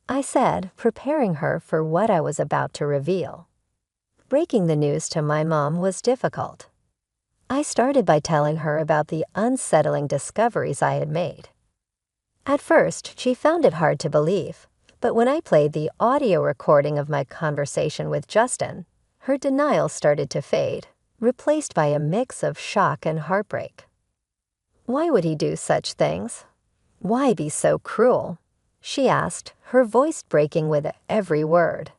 I said, preparing her for what I was about to reveal. Breaking the news to my mom was difficult. I started by telling her about the unsettling discoveries I had made. At first, she found it hard to believe, but when I played the audio recording of my conversation with Justin, her denial started to fade, replaced by a mix of shock and heartbreak. "Why would he do such things? Why be so cruel?" she asked, her voice breaking with every word.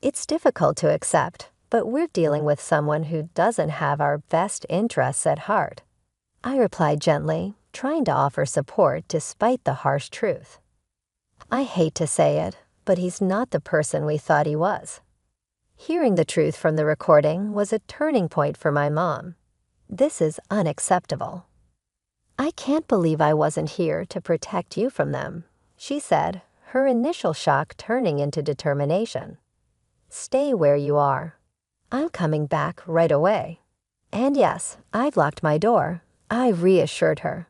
"It's difficult to accept, but we're dealing with someone who doesn't have our best interests at heart," I replied gently, trying to offer support despite the harsh truth. "I hate to say it, but he's not the person we thought he was." Hearing the truth from the recording was a turning point for my mom. "This is unacceptable." "I can't believe I wasn't here to protect you from them," she said, her initial shock turning into determination. "Stay where you are. I'm coming back right away. And yes, I've locked my door," I reassured her.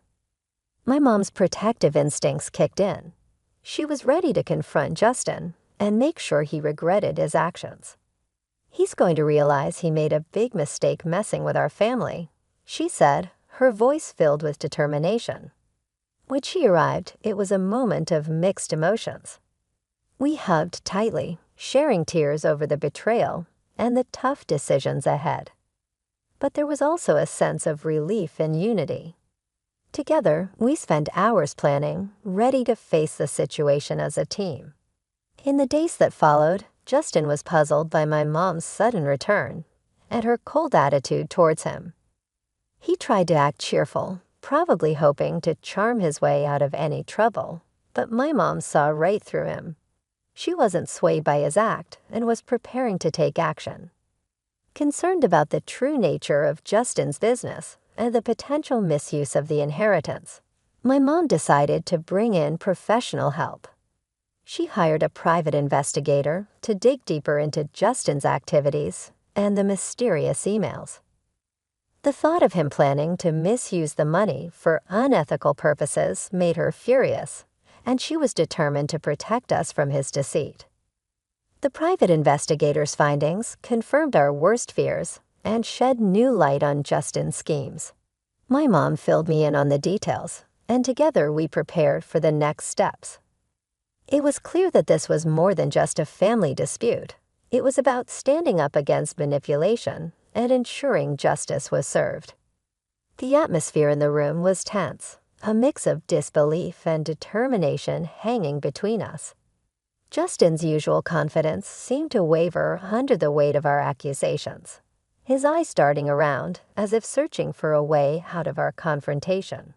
My mom's protective instincts kicked in. She was ready to confront Justin and make sure he regretted his actions. "He's going to realize he made a big mistake messing with our family," she said, her voice filled with determination. When she arrived, it was a moment of mixed emotions. We hugged tightly, sharing tears over the betrayal and the tough decisions ahead. But there was also a sense of relief and unity. Together, we spent hours planning, ready to face the situation as a team. In the days that followed, Justin was puzzled by my mom's sudden return and her cold attitude towards him. He tried to act cheerful, probably hoping to charm his way out of any trouble, but my mom saw right through him. She wasn't swayed by his act and was preparing to take action. Concerned about the true nature of Justin's business and the potential misuse of the inheritance, my mom decided to bring in professional help. She hired a private investigator to dig deeper into Justin's activities and the mysterious emails. The thought of him planning to misuse the money for unethical purposes made her furious, and she was determined to protect us from his deceit. The private investigator's findings confirmed our worst fears and shed new light on Justin's schemes. My mom filled me in on the details, and together we prepared for the next steps. It was clear that this was more than just a family dispute. It was about standing up against manipulation and ensuring justice was served. The atmosphere in the room was tense, a mix of disbelief and determination hanging between us. Justin's usual confidence seemed to waver under the weight of our accusations, his eyes darting around as if searching for a way out of our confrontation.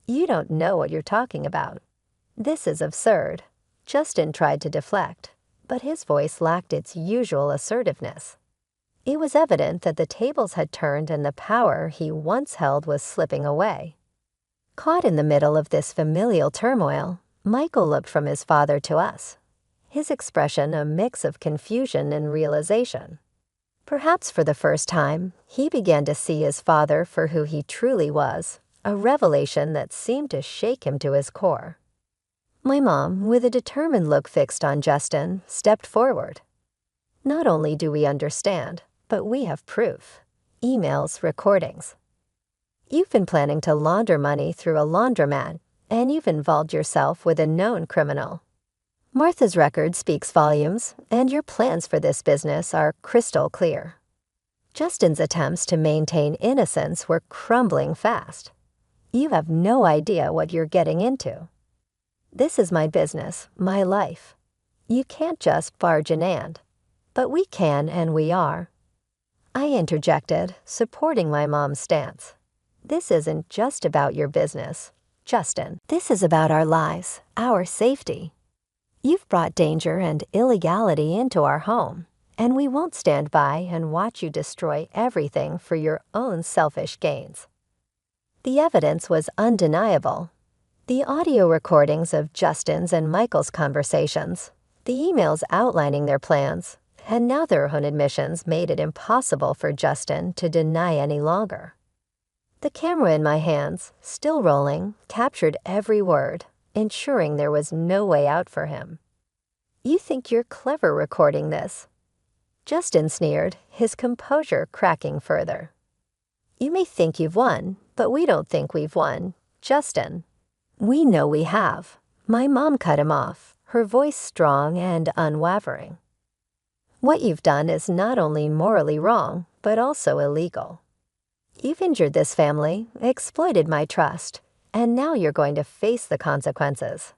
"You don't know what you're talking about. This is absurd." Justin tried to deflect, but his voice lacked its usual assertiveness. It was evident that the tables had turned and the power he once held was slipping away. Caught in the middle of this familial turmoil, Michael looked from his father to us, his expression a mix of confusion and realization. Perhaps for the first time, he began to see his father for who he truly was, a revelation that seemed to shake him to his core. My mom, with a determined look fixed on Justin, stepped forward. "Not only do we understand, but we have proof. Emails, recordings. You've been planning to launder money through a laundromat, and you've involved yourself with a known criminal. Martha's record speaks volumes, and your plans for this business are crystal clear." Justin's attempts to maintain innocence were crumbling fast. "You have no idea what you're getting into. This is my business, my life. You can't just barge in. But we can, and we are." I interjected, supporting my mom's stance. "This isn't just about your business, Justin. This is about our lives, our safety. You've brought danger and illegality into our home, and we won't stand by and watch you destroy everything for your own selfish gains." The evidence was undeniable. The audio recordings of Justin's and Michael's conversations, the emails outlining their plans, and now their own admissions made it impossible for Justin to deny any longer. The camera in my hands, still rolling, captured every word, ensuring there was no way out for him. "You think you're clever recording this?" Justin sneered, his composure cracking further. "You may think you've won, but we don't think we've won, Justin. We know we have." My mom cut him off, her voice strong and unwavering. "What you've done is not only morally wrong, but also illegal. You've injured this family, exploited my trust, and now you're going to face the consequences."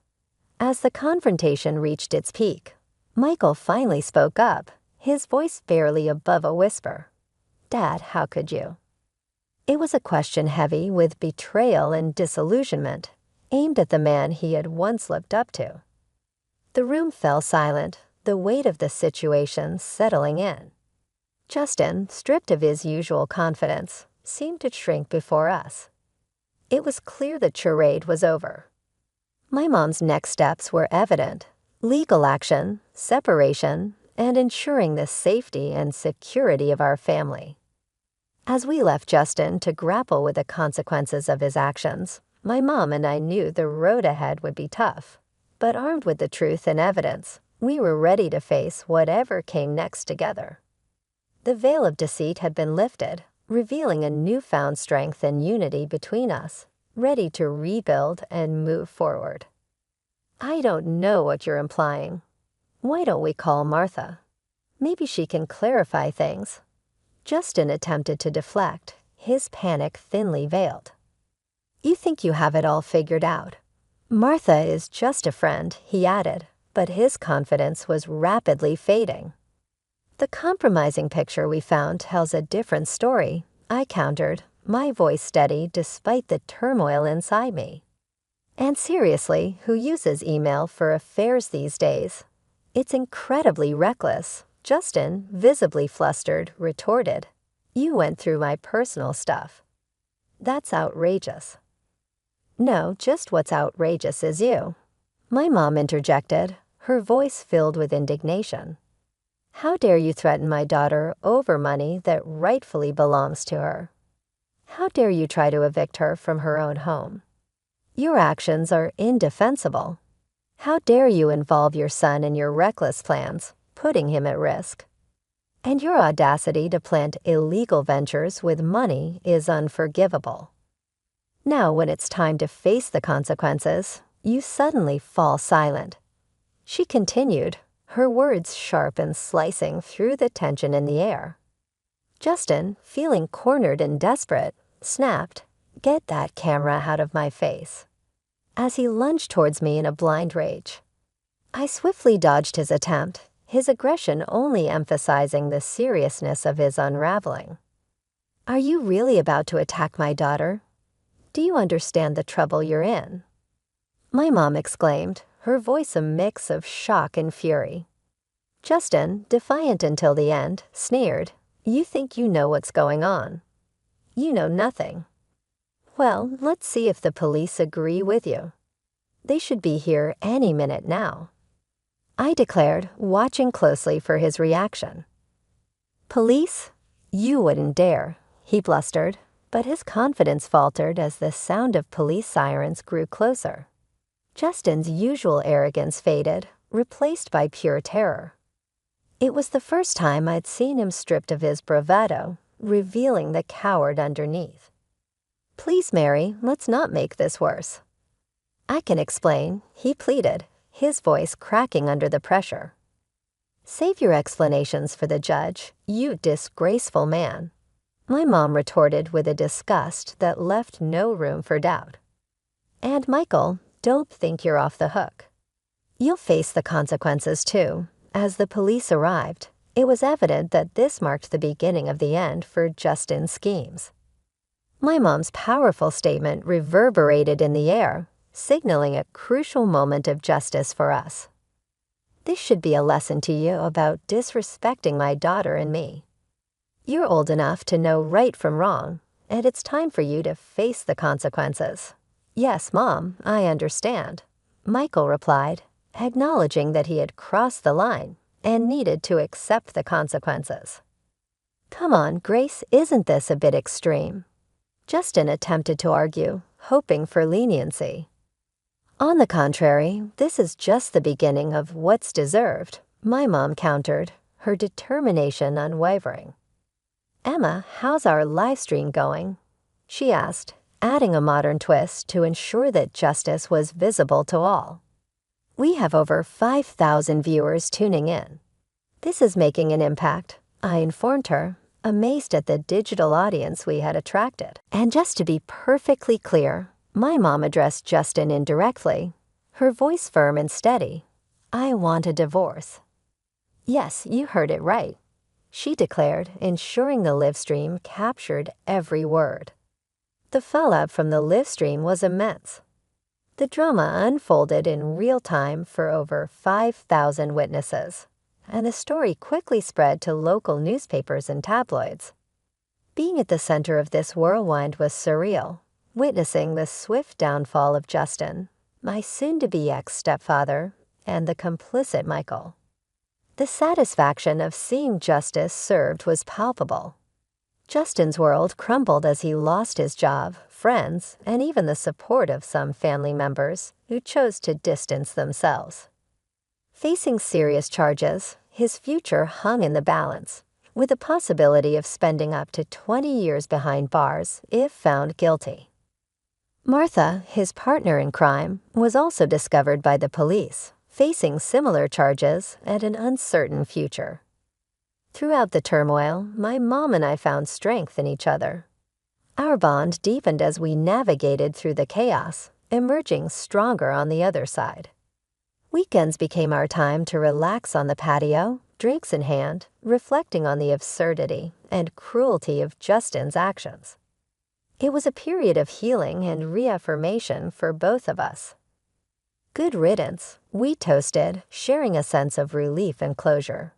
As the confrontation reached its peak, Michael finally spoke up, his voice barely above a whisper. "Dad, how could you?" It was a question heavy with betrayal and disillusionment, aimed at the man he had once looked up to. The room fell silent, the weight of the situation settling in. Justin, stripped of his usual confidence, seemed to shrink before us. It was clear the charade was over. My mom's next steps were evident: legal action, separation, and ensuring the safety and security of our family. As we left Justin to grapple with the consequences of his actions, my mom and I knew the road ahead would be tough. But armed with the truth and evidence, we were ready to face whatever came next together. The veil of deceit had been lifted, revealing a newfound strength and unity between us, ready to rebuild and move forward. "I don't know what you're implying. Why don't we call Martha? Maybe she can clarify things." Justin attempted to deflect, his panic thinly veiled. You think you have it all figured out. Martha is just a friend, he added, but his confidence was rapidly fading. The compromising picture we found tells a different story, I countered, my voice steady despite the turmoil inside me. And seriously, who uses email for affairs these days? It's incredibly reckless, Justin, visibly flustered, retorted. You went through my personal stuff. That's outrageous. No, just what's outrageous is you. My mom interjected, her voice filled with indignation. How dare you threaten my daughter over money that rightfully belongs to her? How dare you try to evict her from her own home? Your actions are indefensible. How dare you involve your son in your reckless plans, putting him at risk? And your audacity to plant illegal ventures with money is unforgivable. Now, when it's time to face the consequences, you suddenly fall silent. She continued, her words sharp and slicing through the tension in the air. Justin, feeling cornered and desperate, snapped, "Get that camera out of my face," as he lunged towards me in a blind rage. I swiftly dodged his attempt, his aggression only emphasizing the seriousness of his unraveling. Are you really about to attack my daughter? Do you understand the trouble you're in? My mom exclaimed, her voice a mix of shock and fury. Justin, defiant until the end, sneered, "You think you know what's going on. You know nothing. Well, let's see if the police agree with you. They should be here any minute now," I declared, watching closely for his reaction. "Police? You wouldn't dare," he blustered, but his confidence faltered as the sound of police sirens grew closer. Justin's usual arrogance faded, replaced by pure terror. It was the first time I'd seen him stripped of his bravado, revealing the coward underneath. "Please, Mary, let's not make this worse." "I can explain," he pleaded, his voice cracking under the pressure. "Save your explanations for the judge, you disgraceful man," my mom retorted with a disgust that left no room for doubt. "And Michael, don't think you're off the hook. You'll face the consequences too." As the police arrived, it was evident that this marked the beginning of the end for Justin's schemes. My mom's powerful statement reverberated in the air, signaling a crucial moment of justice for us. "This should be a lesson to you about disrespecting my daughter and me. You're old enough to know right from wrong, and it's time for you to face the consequences." "Yes, Mom, I understand," Michael replied, acknowledging that he had crossed the line and needed to accept the consequences. "Come on, Grace, isn't this a bit extreme?" Justin attempted to argue, hoping for leniency. "On the contrary, this is just the beginning of what's deserved," my mom countered, her determination unwavering. "Emma, how's our live stream going?" she asked, adding a modern twist to ensure that justice was visible to all. "We have over 5,000 viewers tuning in. This is making an impact," I informed her, amazed at the digital audience we had attracted. And just to be perfectly clear, my mom addressed Justin indirectly, her voice firm and steady. "I want a divorce." "Yes, you heard it right," she declared, ensuring the live stream captured every word. The fallout from the live stream was immense. The drama unfolded in real time for over 5,000 witnesses, and the story quickly spread to local newspapers and tabloids. Being at the center of this whirlwind was surreal, witnessing the swift downfall of Justin, my soon-to-be ex-stepfather, and the complicit Michael. The satisfaction of seeing justice served was palpable. Justin's world crumbled as he lost his job, friends, and even the support of some family members who chose to distance themselves. Facing serious charges, his future hung in the balance, with the possibility of spending up to 20 years behind bars if found guilty. Martha, his partner in crime, was also discovered by the police, facing similar charges and an uncertain future. Throughout the turmoil, my mom and I found strength in each other. Our bond deepened as we navigated through the chaos, emerging stronger on the other side. Weekends became our time to relax on the patio, drinks in hand, reflecting on the absurdity and cruelty of Justin's actions. It was a period of healing and reaffirmation for both of us. Good riddance, we toasted, sharing a sense of relief and closure.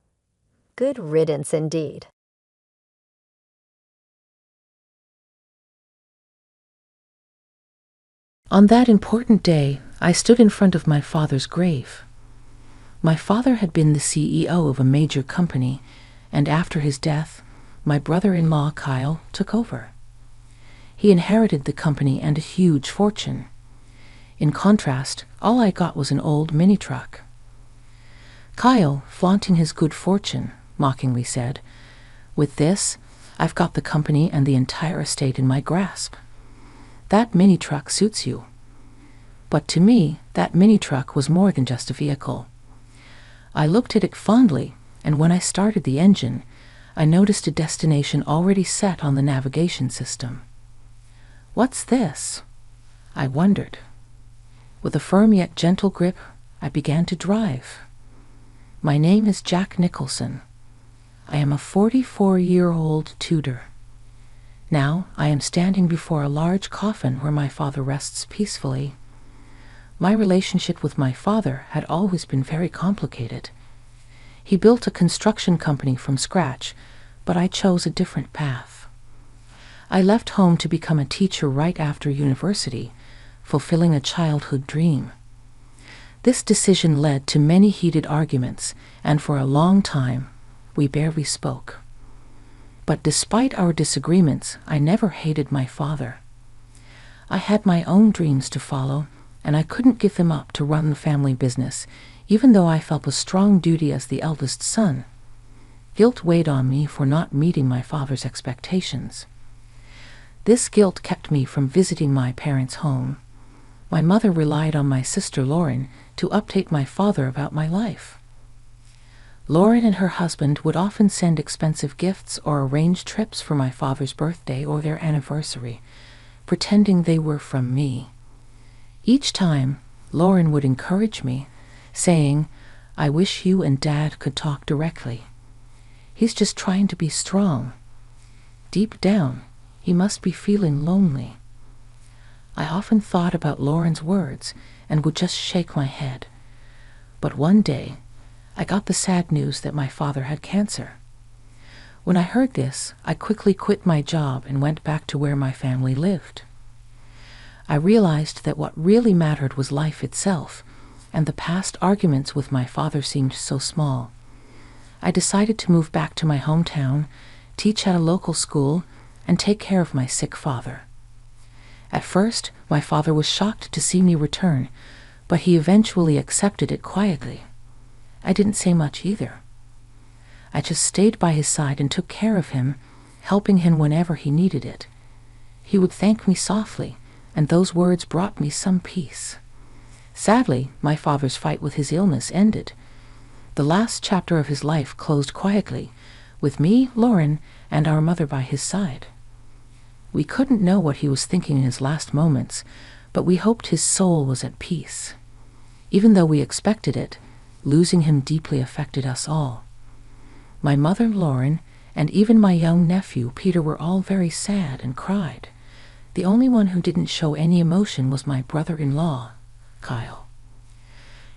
Good riddance indeed. On that important day, I stood in front of my father's grave. My father had been the CEO of a major company, and after his death, my brother-in-law Kyle took over. He inherited the company and a huge fortune. In contrast, all I got was an old mini-truck. Kyle, flaunting his good fortune, mockingly said, "With this, I've got the company and the entire estate in my grasp. That mini-truck suits you." But to me, that mini-truck was more than just a vehicle. I looked at it fondly, and when I started the engine, I noticed a destination already set on the navigation system. "What's this?" I wondered. With a firm yet gentle grip, I began to drive. My name is Jack Nicholson. I am a 44-year-old Tudor. Now I am standing before a large coffin where my father rests peacefully. My relationship with my father had always been very complicated. He built a construction company from scratch, but I chose a different path. I left home to become a teacher right after university, fulfilling a childhood dream. This decision led to many heated arguments, and for a long time, we barely spoke. But despite our disagreements, I never hated my father. I had my own dreams to follow, and I couldn't give them up to run the family business, even though I felt a strong duty as the eldest son. Guilt weighed on me for not meeting my father's expectations. This guilt kept me from visiting my parents' home. My mother relied on my sister Lauren to update my father about my life. Lauren and her husband would often send expensive gifts or arrange trips for my father's birthday or their anniversary, pretending they were from me. Each time, Lauren would encourage me, saying, "I wish you and Dad could talk directly. He's just trying to be strong. Deep down, he must be feeling lonely." I often thought about Lauren's words and would just shake my head. But one day, I got the sad news that my father had cancer. When I heard this, I quickly quit my job and went back to where my family lived. I realized that what really mattered was life itself, and the past arguments with my father seemed so small. I decided to move back to my hometown, teach at a local school, and take care of my sick father. At first, my father was shocked to see me return, but he eventually accepted it quietly. I didn't say much either. I just stayed by his side and took care of him, helping him whenever he needed it. He would thank me softly, and those words brought me some peace. Sadly, my father's fight with his illness ended. The last chapter of his life closed quietly, with me, Lauren, and our mother by his side. We couldn't know what he was thinking in his last moments, but we hoped his soul was at peace. Even though we expected it, losing him deeply affected us all. My mother, Lauren, and even my young nephew, Peter, were all very sad and cried. The only one who didn't show any emotion was my brother-in-law, Kyle.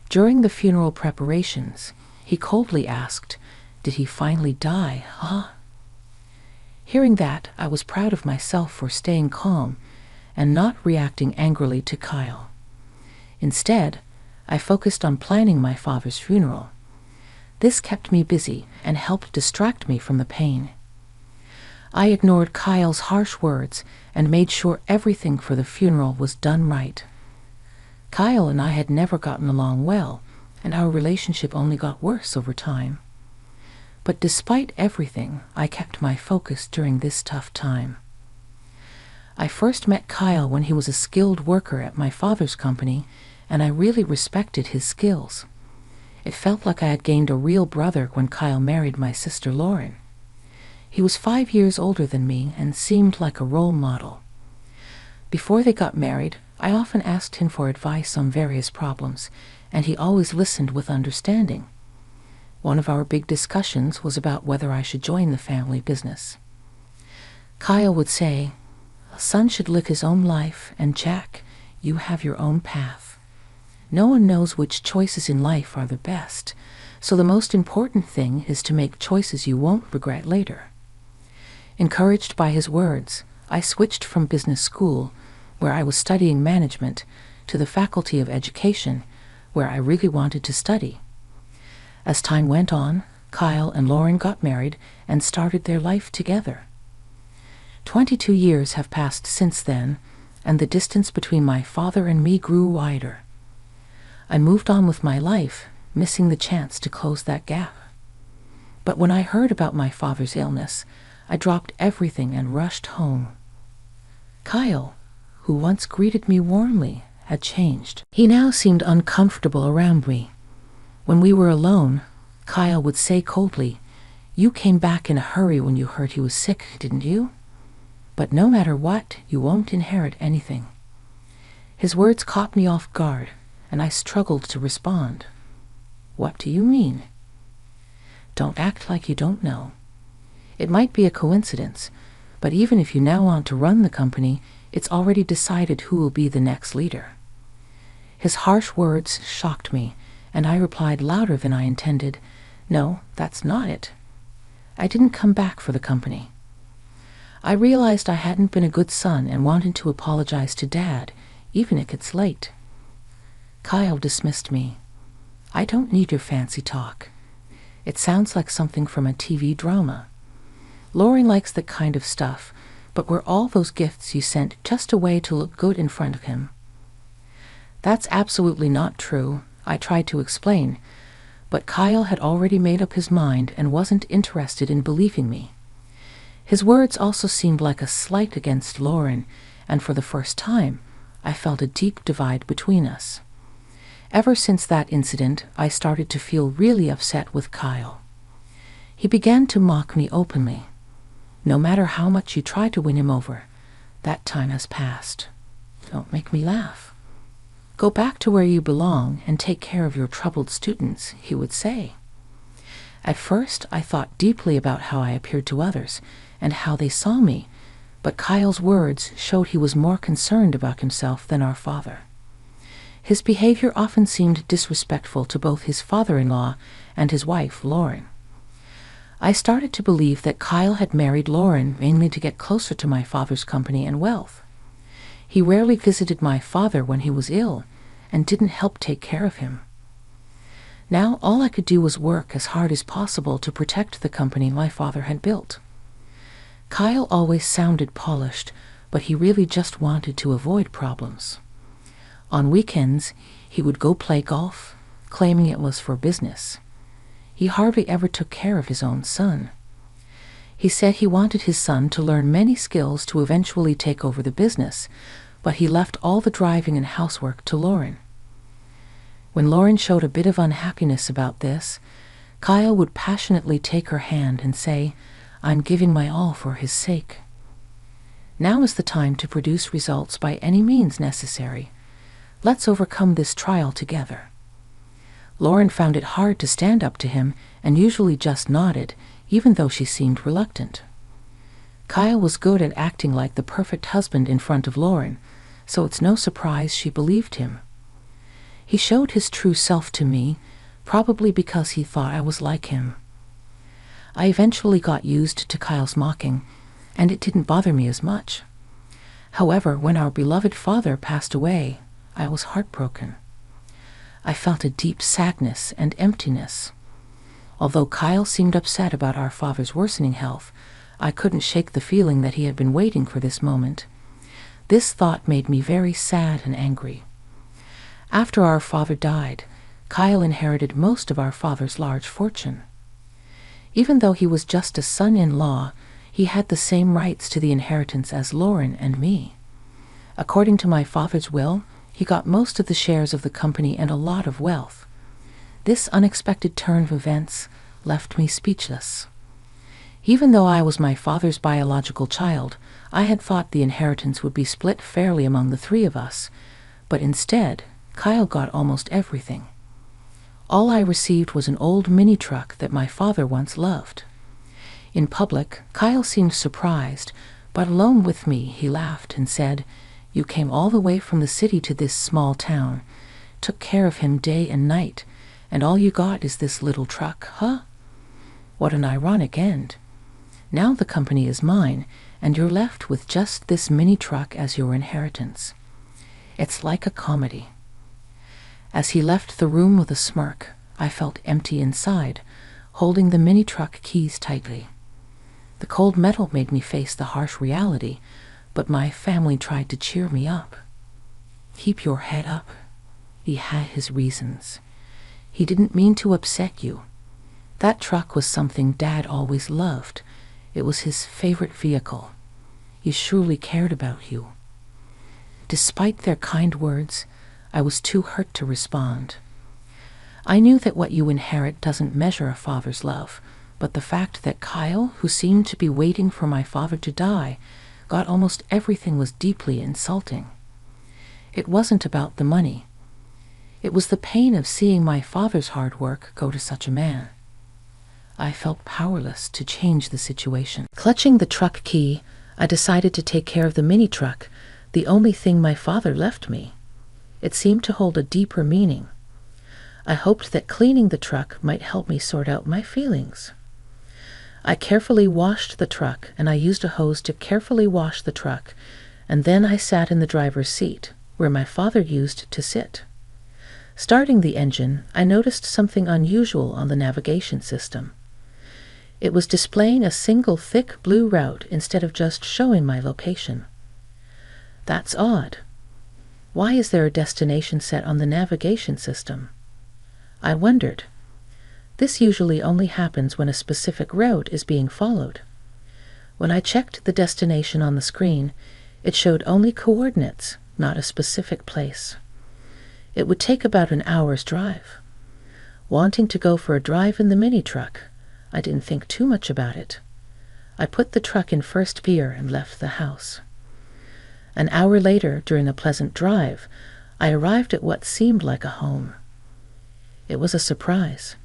During the funeral preparations, he coldly asked, "Did he finally die, huh?" Hearing that, I was proud of myself for staying calm and not reacting angrily to Kyle. Instead, I focused on planning my father's funeral. This kept me busy and helped distract me from the pain. I ignored Kyle's harsh words and made sure everything for the funeral was done right. Kyle and I had never gotten along well, and our relationship only got worse over time. But despite everything, I kept my focus during this tough time. I first met Kyle when he was a skilled worker at my father's company, and I really respected his skills. It felt like I had gained a real brother when Kyle married my sister Lauren. He was 5 years older than me and seemed like a role model. Before they got married, I often asked him for advice on various problems, and he always listened with understanding. One of our big discussions was about whether I should join the family business. Kyle would say, "A son should live his own life, and Jack, you have your own path. No one knows which choices in life are the best, so the most important thing is to make choices you won't regret later." Encouraged by his words, I switched from business school, where I was studying management, to the Faculty of Education, where I really wanted to study. As time went on, Kyle and Lauren got married and started their life together. 22 years have passed since then, and the distance between my father and me grew wider. I moved on with my life, missing the chance to close that gap. But when I heard about my father's illness, I dropped everything and rushed home. Kyle, who once greeted me warmly, had changed. He now seemed uncomfortable around me. When we were alone, Kyle would say coldly, "You came back in a hurry when you heard he was sick, didn't you? But no matter what, you won't inherit anything." His words caught me off guard, and I struggled to respond. "What do you mean?" "Don't act like you don't know. It might be a coincidence, but even if you now want to run the company, it's already decided who will be the next leader." His harsh words shocked me, and I replied louder than I intended, "No, that's not it. I didn't come back for the company." I realized I hadn't been a good son and wanted to apologize to Dad, even if it's late. Kyle dismissed me. "I don't need your fancy talk. It sounds like something from a TV drama. Lauren likes that kind of stuff, but were all those gifts you sent just a way to look good in front of him?" "That's absolutely not true," I tried to explain, but Kyle had already made up his mind and wasn't interested in believing me. His words also seemed like a slight against Lauren, and for the first time, I felt a deep divide between us. Ever since that incident, I started to feel really upset with Kyle. He began to mock me openly. "No matter how much you try to win him over, that time has passed. Don't make me laugh. Go back to where you belong and take care of your troubled students," he would say. At first, I thought deeply about how I appeared to others and how they saw me, but Kyle's words showed he was more concerned about himself than our father. His behavior often seemed disrespectful to both his father-in-law and his wife, Lauren. I started to believe that Kyle had married Lauren mainly to get closer to my father's company and wealth. He rarely visited my father when he was ill and didn't help take care of him. Now all I could do was work as hard as possible to protect the company my father had built. Kyle always sounded polished, but he really just wanted to avoid problems. On weekends, he would go play golf, claiming it was for business. He hardly ever took care of his own son. He said he wanted his son to learn many skills to eventually take over the business, but he left all the driving and housework to Lauren. When Lauren showed a bit of unhappiness about this, Kyle would passionately take her hand and say, "I'm giving my all for his sake. Now is the time to produce results by any means necessary. Let's overcome this trial together." Lauren found it hard to stand up to him and usually just nodded, even though she seemed reluctant. Kyle was good at acting like the perfect husband in front of Lauren, so it's no surprise she believed him. He showed his true self to me, probably because he thought I was like him. I eventually got used to Kyle's mocking, and it didn't bother me as much. However, when our beloved father passed away, I was heartbroken. I felt a deep sadness and emptiness. Although Kyle seemed upset about our father's worsening health, I couldn't shake the feeling that he had been waiting for this moment. This thought made me very sad and angry. After our father died, Kyle inherited most of our father's large fortune. Even though he was just a son-in-law, he had the same rights to the inheritance as Lauren and me. According to my father's will, he got most of the shares of the company and a lot of wealth. This unexpected turn of events left me speechless. Even though I was my father's biological child, I had thought the inheritance would be split fairly among the three of us, but instead, Kyle got almost everything. All I received was an old mini-truck that my father once loved. In public, Kyle seemed surprised, but alone with me, he laughed and said, "You came all the way from the city to this small town, took care of him day and night, and all you got is this little truck, huh? What an ironic end. Now the company is mine, and you're left with just this mini-truck as your inheritance. It's like a comedy." As he left the room with a smirk, I felt empty inside, holding the mini-truck keys tightly. The cold metal made me face the harsh reality, but my family tried to cheer me up. "Keep your head up." He had his reasons. He didn't mean to upset you. That truck was something Dad always loved. It was his favorite vehicle. He surely cared about you. Despite their kind words, I was too hurt to respond. I knew that what you inherit doesn't measure a father's love, but the fact that Kyle, who seemed to be waiting for my father to die, got almost everything was deeply insulting. It wasn't about the money. It was the pain of seeing my father's hard work go to such a man. I felt powerless to change the situation. Clutching the truck key, I decided to take care of the mini-truck, the only thing my father left me. It seemed to hold a deeper meaning. I hoped that cleaning the truck might help me sort out my feelings. I carefully washed the truck, and I used a hose to carefully wash the truck, and then I sat in the driver's seat, where my father used to sit. Starting the engine, I noticed something unusual on the navigation system. It was displaying a single thick blue route instead of just showing my location. That's odd. Why is there a destination set on the navigation system? I wondered. This usually only happens when a specific route is being followed. When I checked the destination on the screen, it showed only coordinates, not a specific place. It would take about an hour's drive. Wanting to go for a drive in the mini-truck, I didn't think too much about it. I put the truck in first gear and left the house. An hour later, during a pleasant drive, I arrived at what seemed like a home. It was a surprise.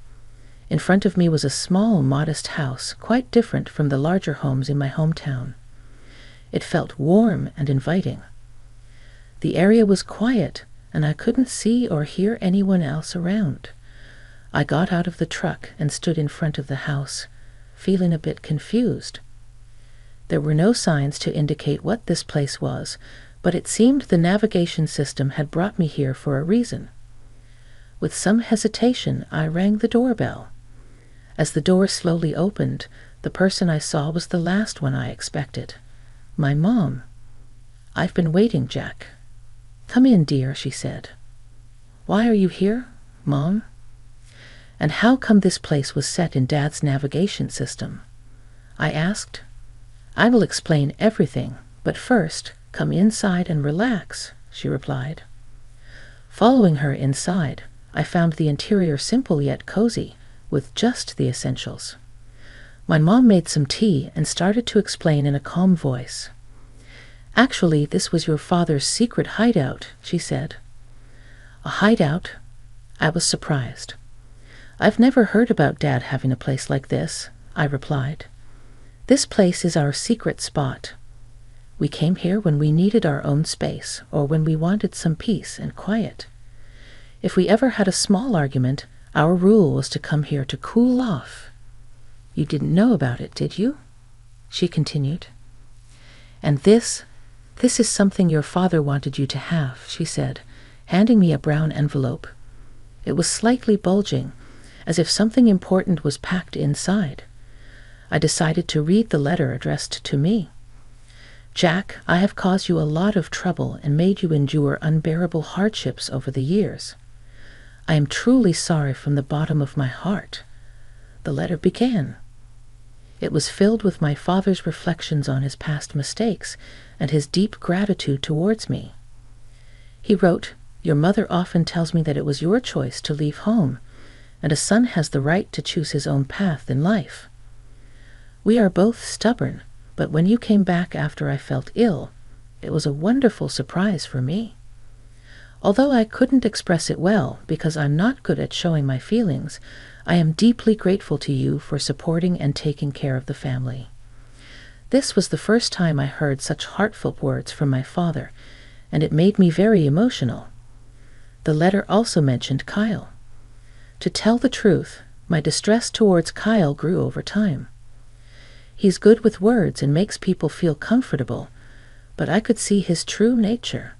In front of me was a small, modest house, quite different from the larger homes in my hometown. It felt warm and inviting. The area was quiet, and I couldn't see or hear anyone else around. I got out of the truck and stood in front of the house, feeling a bit confused. There were no signs to indicate what this place was, but it seemed the navigation system had brought me here for a reason. With some hesitation, I rang the doorbell. As the door slowly opened, the person I saw was the last one I expected. My mom. "I've been waiting, Jack." "Come in, dear," she said. "Why are you here, Mom? And how come this place was set in Dad's navigation system?" I asked. "I will explain everything, but first, come inside and relax," she replied. Following her inside, I found the interior simple yet cozy, with just the essentials. My mom made some tea and started to explain in a calm voice. "Actually, this was your father's secret hideout," she said. "A hideout?" I was surprised. "I've never heard about Dad having a place like this," I replied. "This place is our secret spot. We came here when we needed our own space or when we wanted some peace and quiet. If we ever had a small argument, our rule was to come here to cool off." "You didn't know about it, did you?" she continued. "And this is something your father wanted you to have," she said, handing me a brown envelope. It was slightly bulging, as if something important was packed inside. I decided to read the letter addressed to me. "Jack, I have caused you a lot of trouble and made you endure unbearable hardships over the years. I am truly sorry from the bottom of my heart." The letter began. It was filled with my father's reflections on his past mistakes and his deep gratitude towards me. He wrote, "Your mother often tells me that it was your choice to leave home, and a son has the right to choose his own path in life. We are both stubborn, but when you came back after I felt ill, it was a wonderful surprise for me. Although I couldn't express it well because I'm not good at showing my feelings, I am deeply grateful to you for supporting and taking care of the family." This was the first time I heard such heartfelt words from my father, and it made me very emotional. The letter also mentioned Kyle. To tell the truth, my distress towards Kyle grew over time. He's good with words and makes people feel comfortable, but I could see his true nature.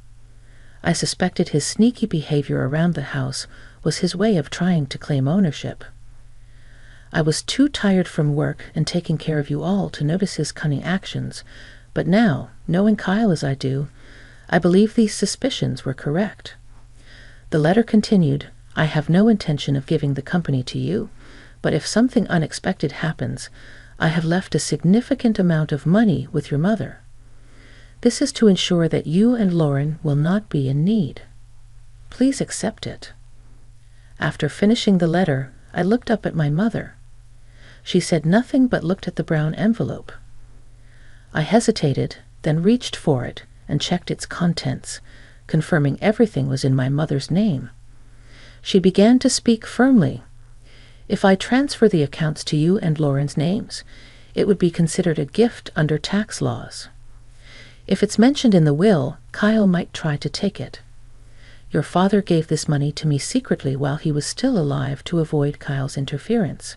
I suspected his sneaky behavior around the house was his way of trying to claim ownership. I was too tired from work and taking care of you all to notice his cunning actions, but now, knowing Kyle as I do, I believe these suspicions were correct. The letter continued, "I have no intention of giving the company to you, but if something unexpected happens, I have left a significant amount of money with your mother. This is to ensure that you and Lauren will not be in need. Please accept it." After finishing the letter, I looked up at my mother. She said nothing but looked at the brown envelope. I hesitated, then reached for it and checked its contents, confirming everything was in my mother's name. She began to speak firmly. "If I transfer the accounts to you and Lauren's names, it would be considered a gift under tax laws. If it's mentioned in the will, Kyle might try to take it. Your father gave this money to me secretly while he was still alive to avoid Kyle's interference.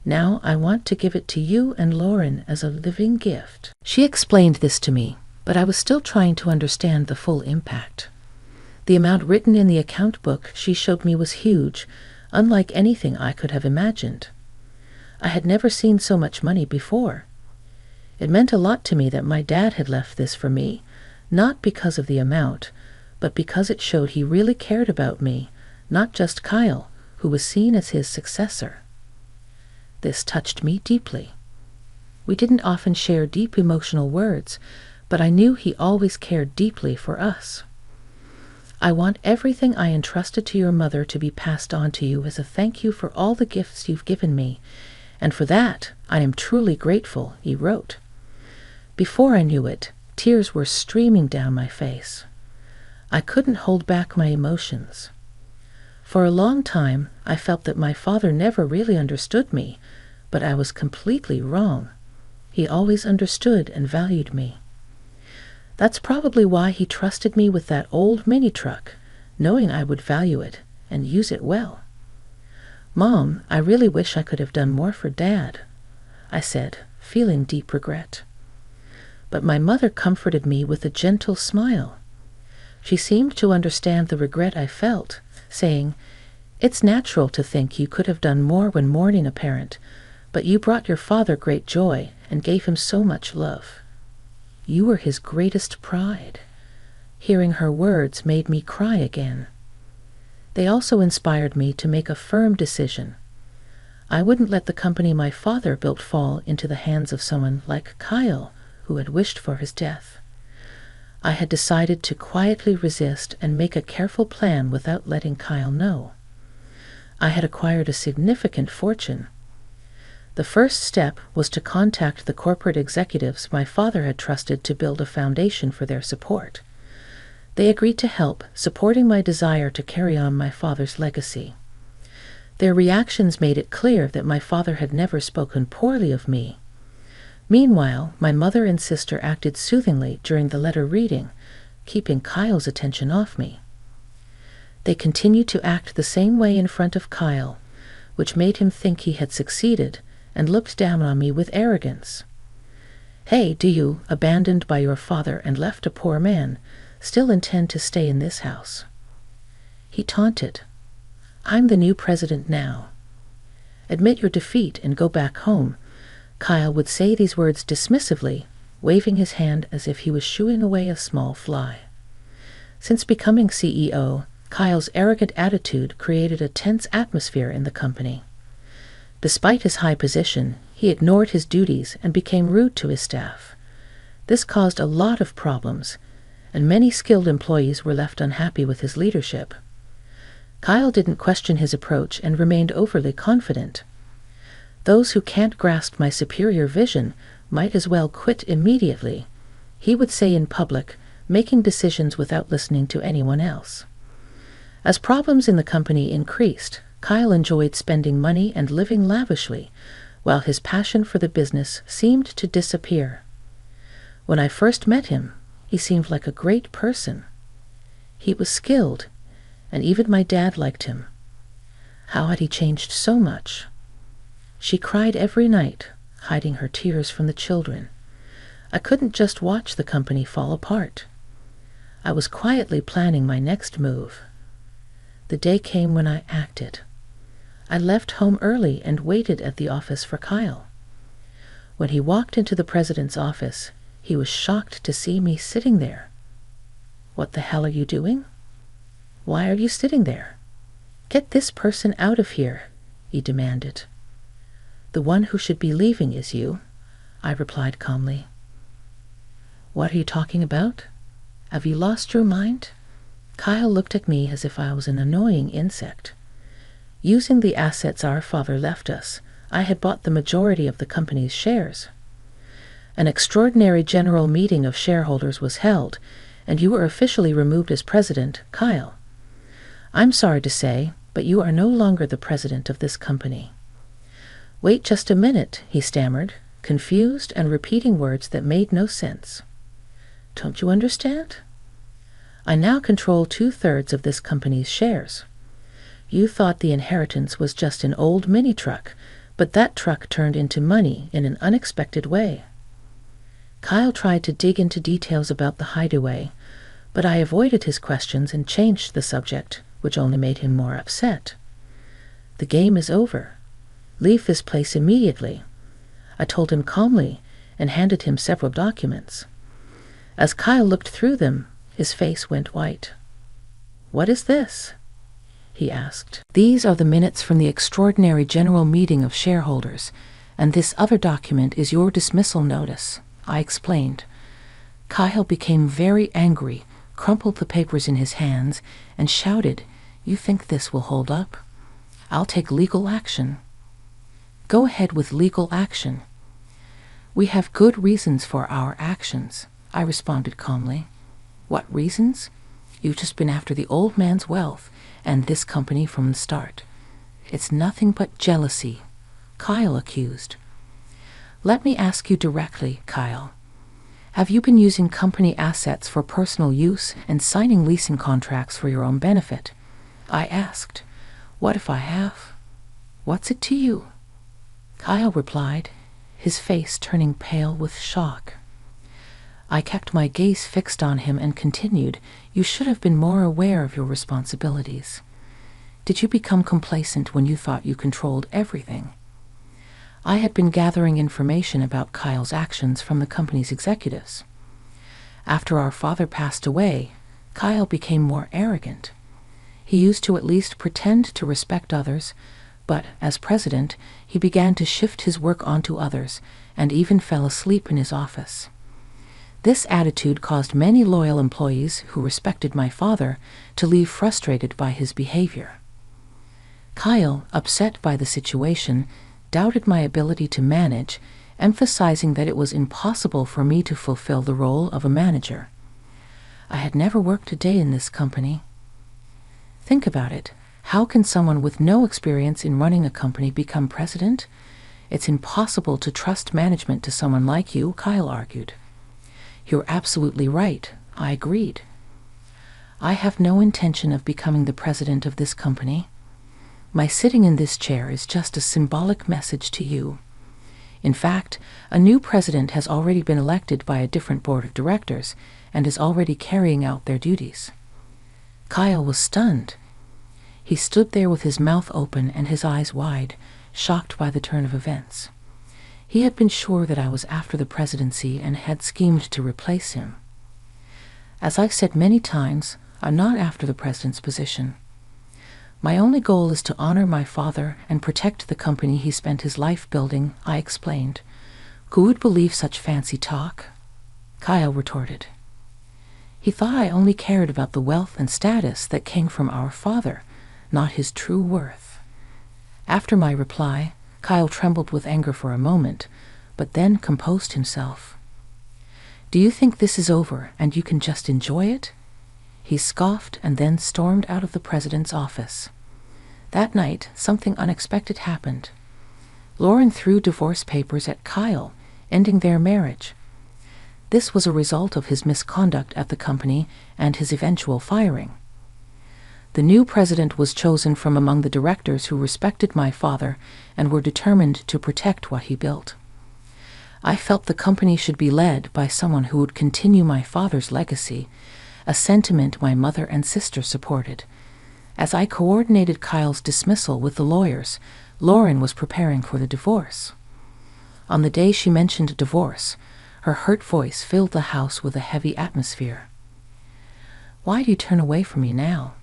Now I want to give it to you and Lauren as a living gift." She explained this to me, but I was still trying to understand the full impact. The amount written in the account book she showed me was huge, unlike anything I could have imagined. I had never seen so much money before. It meant a lot to me that my dad had left this for me, not because of the amount, but because it showed he really cared about me, not just Kyle, who was seen as his successor. This touched me deeply. We didn't often share deep emotional words, but I knew he always cared deeply for us. "I want everything I entrusted to your mother to be passed on to you as a thank you for all the gifts you've given me, and for that I am truly grateful," he wrote. Before I knew it, tears were streaming down my face. I couldn't hold back my emotions. For a long time, I felt that my father never really understood me, but I was completely wrong. He always understood and valued me. That's probably why he trusted me with that old mini-truck, knowing I would value it and use it well. "Mom, I really wish I could have done more for Dad," I said, feeling deep regret. But my mother comforted me with a gentle smile. She seemed to understand the regret I felt, saying, "It's natural to think you could have done more when mourning a parent, but you brought your father great joy and gave him so much love. You were his greatest pride." Hearing her words made me cry again. They also inspired me to make a firm decision. I wouldn't let the company my father built fall into the hands of someone like Kyle, who had wished for his death. I had decided to quietly resist and make a careful plan without letting Kyle know. I had acquired a significant fortune. The first step was to contact the corporate executives my father had trusted to build a foundation for their support. They agreed to help, supporting my desire to carry on my father's legacy. Their reactions made it clear that my father had never spoken poorly of me. Meanwhile, my mother and sister acted soothingly during the letter reading, keeping Kyle's attention off me. They continued to act the same way in front of Kyle, which made him think he had succeeded and looked down on me with arrogance. "Hey, do you, abandoned by your father and left a poor man, still intend to stay in this house?" He taunted. "I'm the new president now. Admit your defeat and go back home." Kyle would say these words dismissively, waving his hand as if he was shooing away a small fly. Since becoming CEO, Kyle's arrogant attitude created a tense atmosphere in the company. Despite his high position, he ignored his duties and became rude to his staff. This caused a lot of problems, and many skilled employees were left unhappy with his leadership. Kyle didn't question his approach and remained overly confident. Those who can't grasp my superior vision might as well quit immediately, he would say in public, making decisions without listening to anyone else. As problems in the company increased, Kyle enjoyed spending money and living lavishly, while his passion for the business seemed to disappear. When I first met him, he seemed like a great person. He was skilled, and even my dad liked him. How had he changed so much? She cried every night, hiding her tears from the children. I couldn't just watch the company fall apart. I was quietly planning my next move. The day came when I acted. I left home early and waited at the office for Kyle. When he walked into the president's office, he was shocked to see me sitting there. "What the hell are you doing? Why are you sitting there? Get this person out of here," he demanded. "The one who should be leaving is you," I replied calmly. "What are you talking about? Have you lost your mind?" Kyle looked at me as if I was an annoying insect. Using the assets our father left us, I had bought the majority of the company's shares. An extraordinary general meeting of shareholders was held, and you were officially removed as president, Kyle. I'm sorry to say, but you are no longer the president of this company. "Wait just a minute," he stammered, confused and repeating words that made no sense. "Don't you understand? I now control 2/3 of this company's shares. You thought the inheritance was just an old mini-truck, but that truck turned into money in an unexpected way." Kyle tried to dig into details about the hideaway, but I avoided his questions and changed the subject, which only made him more upset. "The game is over. Leave this place immediately," I told him calmly and handed him several documents. As Kyle looked through them, his face went white. "What is this?" he asked. "These are the minutes from the extraordinary general meeting of shareholders, and this other document is your dismissal notice," I explained. Kyle became very angry, crumpled the papers in his hands, and shouted, "You think this will hold up? I'll take legal action." "Go ahead with legal action." "We have good reasons for our actions," I responded calmly. "What reasons? You've just been after the old man's wealth and this company from the start. It's nothing but jealousy," Kyle accused. "Let me ask you directly, Kyle. Have you been using company assets for personal use and signing leasing contracts for your own benefit?" I asked. "What if I have? What's it to you?" Kyle replied, his face turning pale with shock. I kept my gaze fixed on him and continued, "You should have been more aware of your responsibilities. Did you become complacent when you thought you controlled everything?" I had been gathering information about Kyle's actions from the company's executives. After our father passed away, Kyle became more arrogant. He used to at least pretend to respect others, but as president, he began to shift his work onto others and even fell asleep in his office. This attitude caused many loyal employees who respected my father to leave frustrated by his behavior. Kyle, upset by the situation, doubted my ability to manage, emphasizing that it was impossible for me to fulfill the role of a manager. I had never worked a day in this company. Think about it. How can someone with no experience in running a company become president? It's impossible to trust management to someone like you, Kyle argued. "You're absolutely right," I agreed. "I have no intention of becoming the president of this company. My sitting in this chair is just a symbolic message to you. In fact, a new president has already been elected by a different board of directors and is already carrying out their duties." Kyle was stunned. He stood there with his mouth open and his eyes wide, shocked by the turn of events. He had been sure that I was after the presidency and had schemed to replace him. As I've said many times, I'm not after the president's position. My only goal is to honor my father and protect the company he spent his life building, I explained. "Who would believe such fancy talk?" Kyle retorted. He thought I only cared about the wealth and status that came from our father, not his true worth. After my reply, Kyle trembled with anger for a moment, but then composed himself. "Do you think this is over and you can just enjoy it?" He scoffed and then stormed out of the president's office. That night, something unexpected happened. Lauren threw divorce papers at Kyle, ending their marriage. This was a result of his misconduct at the company and his eventual firing. The new president was chosen from among the directors who respected my father and were determined to protect what he built. I felt the company should be led by someone who would continue my father's legacy, a sentiment my mother and sister supported. As I coordinated Kyle's dismissal with the lawyers, Lauren was preparing for the divorce. On the day she mentioned divorce, her hurt voice filled the house with a heavy atmosphere. "Why do you turn away from me now?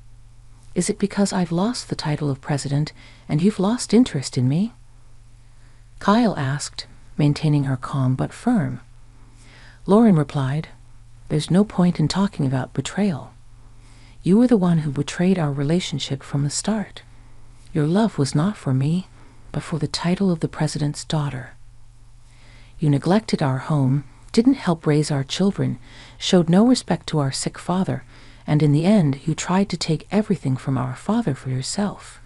Is it because I've lost the title of president and you've lost interest in me?" Kyle asked, maintaining her calm but firm. Lauren replied, "There's no point in talking about betrayal. You were the one who betrayed our relationship from the start. Your love was not for me, but for the title of the president's daughter. You neglected our home, didn't help raise our children, showed no respect to our sick father, and in the end you tried to take everything from our father for yourself.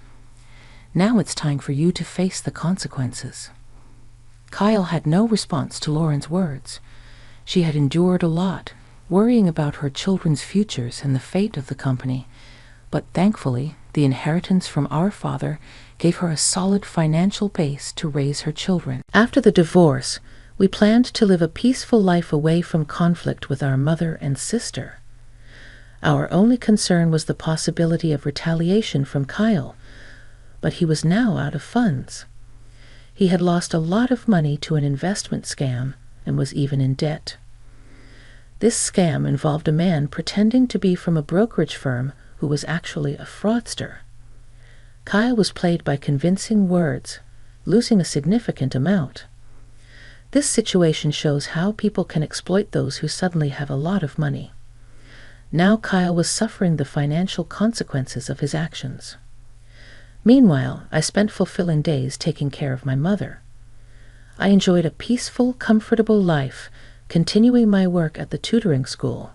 Now it's time for you to face the consequences." Kyle had no response to Lauren's words. She had endured a lot, worrying about her children's futures and the fate of the company, but thankfully the inheritance from our father gave her a solid financial base to raise her children. After the divorce, we planned to live a peaceful life away from conflict with our mother and sister. Our only concern was the possibility of retaliation from Kyle, but he was now out of funds. He had lost a lot of money to an investment scam and was even in debt. This scam involved a man pretending to be from a brokerage firm who was actually a fraudster. Kyle was played by convincing words, losing a significant amount. This situation shows how people can exploit those who suddenly have a lot of money. Now Kyle was suffering the financial consequences of his actions. Meanwhile, I spent fulfilling days taking care of my mother. I enjoyed a peaceful, comfortable life, continuing my work at the tutoring school.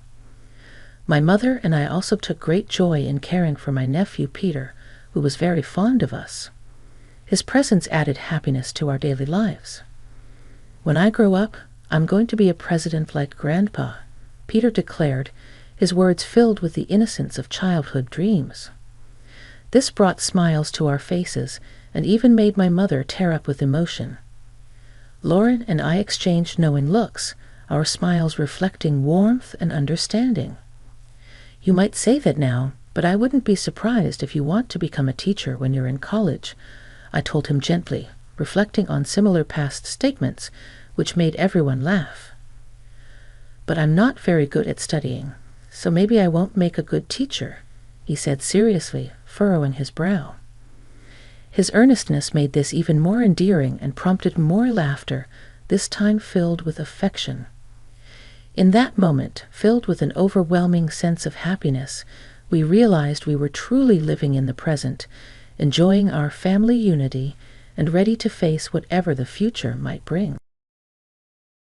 My mother and I also took great joy in caring for my nephew Peter, who was very fond of us. His presence added happiness to our daily lives. "When I grow up, I'm going to be a president like Grandpa," Peter declared, his words filled with the innocence of childhood dreams. This brought smiles to our faces and even made my mother tear up with emotion. Lauren and I exchanged knowing looks, our smiles reflecting warmth and understanding. "You might say that now, but I wouldn't be surprised if you want to become a teacher when you're in college," I told him gently, reflecting on similar past statements, which made everyone laugh. "But I'm not very good at studying, so maybe I won't make a good teacher," he said seriously, furrowing his brow. His earnestness made this even more endearing and prompted more laughter, this time filled with affection. In that moment, filled with an overwhelming sense of happiness, we realized we were truly living in the present, enjoying our family unity and ready to face whatever the future might bring.